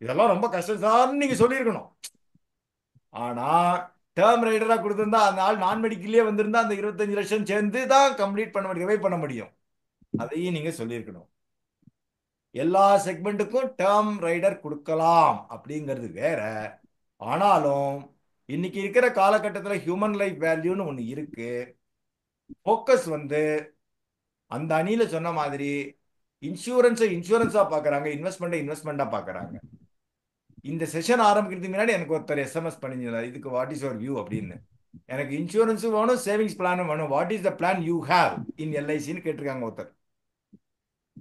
இதெல்லாம் ரொம்ப கஷ்டம் சார்னு நீங்க சொல்லியிருக்கணும். ஆனா டேர்ம் ரைடரா கொடுத்திருந்தா அந்த ஆள் நான் மெடிக்கல்லே வந்திருந்தா அந்த 25 லட்சம் சேர்ந்து தான் கம்ப்ளீட் பண்ண முடியும், ரிவைவ் பண்ண முடியும். அதையும் நீங்க சொல்லியிருக்கணும். எல்லா செக்மெண்ட்டுக்கும் டேர்ம் ரைடர் கொடுக்கலாம் அப்படிங்கிறது வேற. ஆனாலும் இன்னைக்கு இருக்கிற காலகட்டத்தில் ஹியூமன் லைஃப் வேல்யூன்னு ஒன்று இருக்கு. ஃபோக்கஸ் வந்து அந்த அணியில சொன்ன மாதிரி இன்சூரன்ஸா பாக்குறாங்க, இன்வெஸ்ட்மெண்டா பாக்குறாங்க. இந்த செஷன் ஆரம்பிக்கிறதுக்கு முன்னாடி எனக்கு ஒருத்தர் எஸ்எம்எஸ் பண்ணியிருந்தார், இதுக்கு வாட் இஸ் யுவர் வியூ அப்படின்னு. எனக்கு இன்சூரன்ஸும் வேணும், சேவிங்ஸ் பிளானும் வேணும், what is the plan you have in எல்ஐசின்னு கேட்டிருக்காங்க ஒருத்தர்.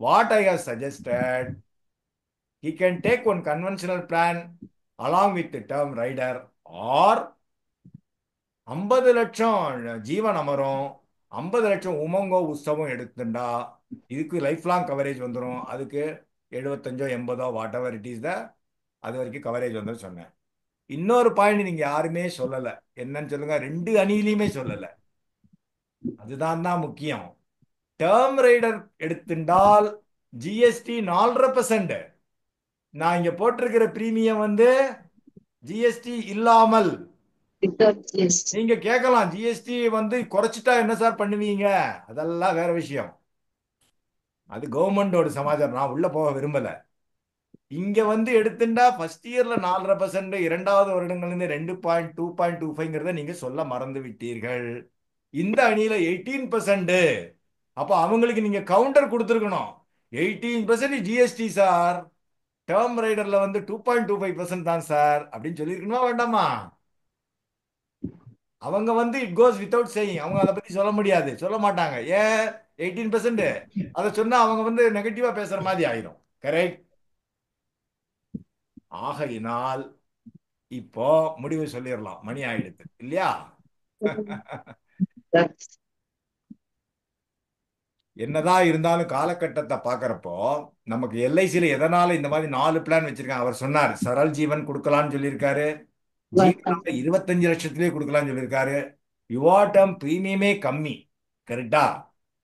What I have suggested, he can take one conventional plan along with the term rider, or 50 லட்சம் ஜீவன் அமரும், 50 லட்சம் உமங்கோ உற்சவம் எடுத்துட்டா இதுக்கு லைஃப் லாங் கவரேஜ் வந்துடும். அதுக்கு 75 80 what ever it is the அது வரைக்கும் கவரேஜ் வந்துடும் சொன்னேன். இன்னொரு பாயிண்ட் நீங்க யாருமே சொல்லல, என்னன்னு சொல்லுங்க? ரெண்டு அணியிலையுமே சொல்லல. அதுதான் தான் முக்கியம். டேர்ம் ரைடர் எடுத்துட்டால் ஜிஎஸ்டி 4.5%. நான் இங்க போட்டிருக்கிற பிரீமியம் வந்து ஜிஎஸ்டி இல்லாமல். நீங்க கேட்கலாம் ஜிஎஸ்டி வந்து குறைச்சிட்டா என்ன சார் பண்ணுவீங்க? அதெல்லாம் வேற விஷயம், அது கவர்மெண்டோட சமாச்சாரம், நான் உள்ள போக விரும்பல. இங்க வந்து எடுத்துட்டா ஃபர்ஸ்ட் இயர்ல 4.5%, இரண்டாவது வருடங்கள்ல 2.25%, நீங்க சொல்ல மறந்து விட்டீர்கள். இந்த அணியில 18%. அப்ப அவங்களுக்கு நீங்க கவுண்டர் கொடுத்துருக்கணும். 18% ஜிஎஸ்டி சார், டேர்ம் ரைடர்ல வந்து 2.25% தான் சார் அப்படின்னு சொல்லியிருக்கணுமா வேண்டாமா? அவங்க வந்து இட் கோஸ் வித்தவுட் சேயிங், அவங்க அதை பத்தி சொல்ல முடியாது, சொல்ல மாட்டாங்க. ஏன் 18%? அதை சொன்னா அவங்க வந்து நெகட்டிவா பேசுற மாதிரி ஆயிரும். கரெக்ட். ஆகையினால் இப்போ முடிவு சொல்லிடலாம், மணி ஆயிடுது இல்லையா? என்னதான் இருந்தாலும் காலகட்டத்தை பாக்குறப்போ நமக்கு எல்ஐசியில எதனால இந்த மாதிரி 4 பிளான் வச்சிருக்காங்க. அவர் சொன்னார் சரல் ஜீவன் கொடுக்கலாம்னு சொல்லியிருக்காரு, ஜீவன் 25 லட்சத்திலே கொடுக்கலாம்னு சொல்லியிருக்காரு, யுவா டேர்ம் பிரீமியமே கம்மி. கரெக்டா?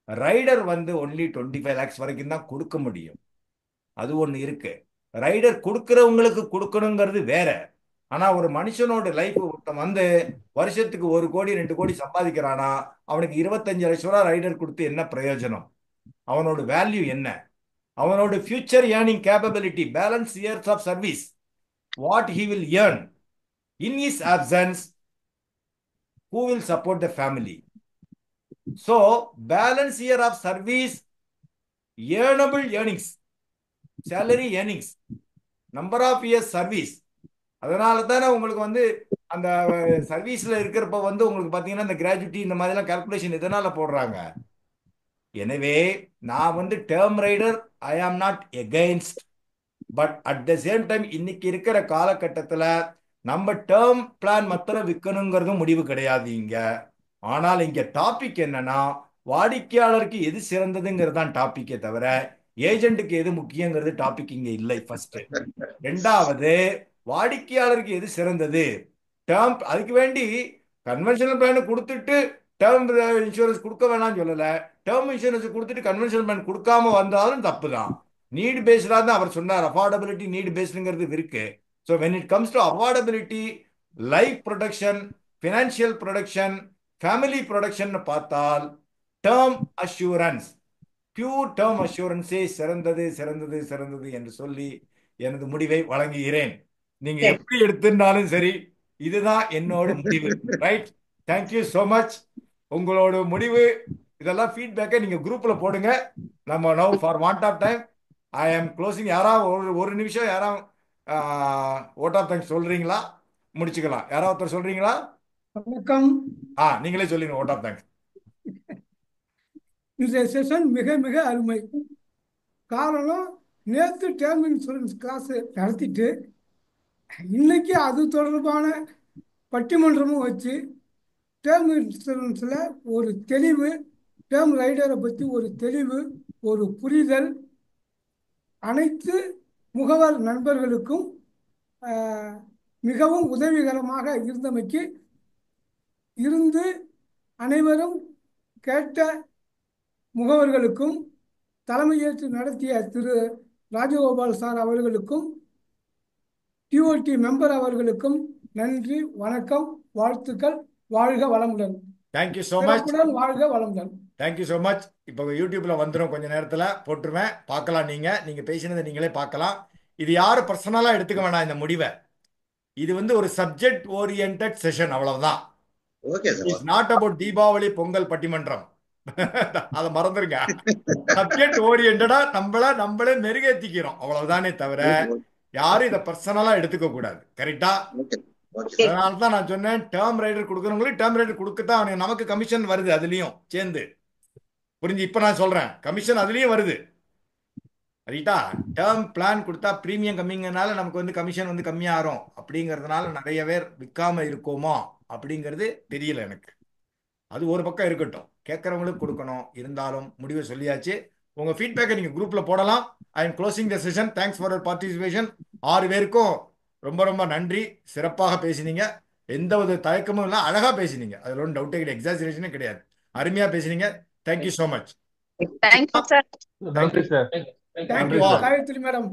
ரைடர் வந்து ஒன்லி 25 lakhs வரைக்கும் தான் கொடுக்க முடியும். அது ஒண்ணு இருக்கு. ரைடர் கொடுக்கறவங்களுக்கு கொடுக்கணுங்கிறது வேற. ஆனா ஒரு மனுஷனோட லைஃப் ஒருத்தன் வந்து வருஷத்துக்கு 1 கோடி 2 கோடி சம்பாதிக்கிறானா அவனுக்கு 25 லட்சம் ரூபாய் ரைடர் கொடுத்து என்ன பிரயோஜனம்? அவனோட வேல்யூ என்ன? அவனோட future earning capability, balance years of service, what he will earn in his absence, who will support the family? So balance year of service, earnable earnings, salary earnings, number of years service. அதனால தானே உங்களுக்கு வந்து அந்த சர்வீஸ்ல இருக்கிறப்ப வந்து உங்களுக்கு பார்த்தீங்கன்னா இந்த கிராஜுவிட்டி இந்த மாதிரிலாம் கால்குலேஷன் எதனால போடுறாங்க? எனவே நான் வந்து term rider I am not against, but at the same time இன்னைக்கு இருக்கிற காலகட்டத்தில் நம்ம டேர்ம் பிளான் மாத்திரம் விற்கணுங்கிறதும் முடிவு கிடையாது இங்க. ஆனால் இங்க டாபிக் என்னன்னா வாடிக்கையாளருக்கு எது சிறந்ததுங்கிறது தான் டாபிக்கே தவிர ஏஜென்ட்டுக்கு எது முக்கியங்கிறது டாபிக் இங்க இல்லை. ஃபர்ஸ்ட். ரெண்டாவது, வாடிக்கையாளருக்கு எது சிறந்தது டேர்ம், அதுக்கு வேண்டி கன்வென்ஷனல் பிளான் கொடுத்துட்டு டேர்ம் இன்சூரன்ஸ் கொடுக்க வேணாம்னு சொல்லல. டேர்ம் இன்சூரன்ஸ் கொடுத்துட்டு கன்வென்ஷனல் பிளான் கொடுக்காம வந்தாலும் தப்பு தான். நீட் பேஸ்டா தான் அவர் சொன்னார். அஃபோர்டபிலிட்டி நீட் பேஸ்டுங்கிறது இருக்கு. So when it comes to affordability, life production, financial production, family production பார்த்தால் டேர்ம் அஷூரன்ஸ், பியூர் டேர்ம் அஷூரன்ஸே சிறந்தது சிறந்தது சிறந்தது என்று சொல்லி எனது முடிவை வழங்குகிறேன். நீங்க எப்படி எடுத்திருந்தாலும் சரி, இதுதான் என்னோட முடிவு. ரைட்? Thank you so much. உங்களோட முடிவு இதெல்லாம் ஃபீட்பேக்கை நீங்க குரூப்ல போடுங்க. நம்ம now for want of time I am closing. யாராவது ஒரு நிமிஷம் யாராவது ஓட் ஆஃப் தேங்க்ஸ் சொல்றீங்களா? முடிச்சுக்கலாம். யாராவது ஒருத்தர் சொல்றீங்களா? வணக்கம். நீங்களே சொல்லுங்க ஓட் ஆஃப் தேங்க்ஸ். இந்த செஷன் மிக மிக அருமை. காரணம், நேற்று டேர்ம் இன்சூரன்ஸ் கிளாஸ் நடத்திட்டு இன்னைக்கு அது தொடர்பான பட்டிமன்றமும் வச்சு டேர்ம் இன்சூரன்ஸில் ஒரு தெளிவு, டேர்ம் ரைடரை பற்றி ஒரு தெளிவு, ஒரு புரிதல் அனைத்து முகவர் நண்பர்களுக்கும் மிகவும் உதவிகரமாக இருந்தமைக்கு இருந்து அனைவரும் கேட்ட முகவர்களுக்கும் தலைமையேற்று நடத்திய திரு ராஜகோபால் சார் அவர்களுக்கும் டிஓடி மெம்பர் அவர்களுக்கும் நன்றி, வணக்கம், வாழ்த்துக்கள். வாழ்க வளமுடன். Thank you so much. வாழ்க வளமுடன். Thank you so much. இப்போ யூடியூப்ல வந்துடும், கொஞ்ச நேரத்தில் போட்டுருவேன், பார்க்கலாம். நீங்க பேசினதை நீங்களே பார்க்கலாம். இது யாரும் பர்சனலா எடுத்துக்க வேண்டாம் இந்த முடிவை. இது வந்து ஒரு சப்ஜெக்ட் ஓரியன்ட் செஷன், அவ்வளவுதான். It's not about Deepavali Pongal பட்டிமன்றம். அதை மறந்துருங்க. சப்ஜெக்ட் ஓரியன்டா நம்மளே மெருகேத்திக்கிறோம், அவ்வளவுதானே தவிர யாரும் இதை பர்சனலா எடுத்துக்க கூடாது. கரெக்டா? அதனாலதான் நான் சொன்னேன், டேர்ம் ரைடர் கொடுக்குறவங்களுக்கு டேர்ம் ரைடர் கொடுக்கத்தான் நமக்கு கமிஷன் வருது, அதுலயும் சேர்ந்து. புரிஞ்சு? இப்ப நான் சொல்றேன், கமிஷன் அதுலயும் வருது. ரைட்டா? டேர்ம் பிளான் கொடுத்தா பிரீமியம் கம்மிங்கனால நமக்கு வந்து கமிஷன் வந்து கம்மியாகும் அப்படிங்கிறதுனால நிறைய பேர் விற்காம இருக்கோமா அப்படிங்கிறது தெரியல எனக்கு. அது ஒரு பக்கம் இருக்கட்டும், கேட்கறவங்களுக்கு கொடுக்கணும். இருந்தாலும் முடிவை சொல்லியாச்சு. உங்க ஃபீட்பேக்கை நீங்க குரூப்ல போடலாம். I am closing the session. Thanks for your participation. 6 பேருக்கும் ரொம்ப ரொம்ப நன்றி. சிறப்பாக பேசினீங்க, எந்த ஒரு தயக்கமும் இல்லை, அழகா பேசினீங்க. அதில் ஒன்றும் டவுட்டே கிடையாது, எக்ஸாஜரேஷனே கிடையாது. அருமையா பேசினீங்க. Thank you so much. Thank you sir. நன்றி சார். Thank you Gayathri madam.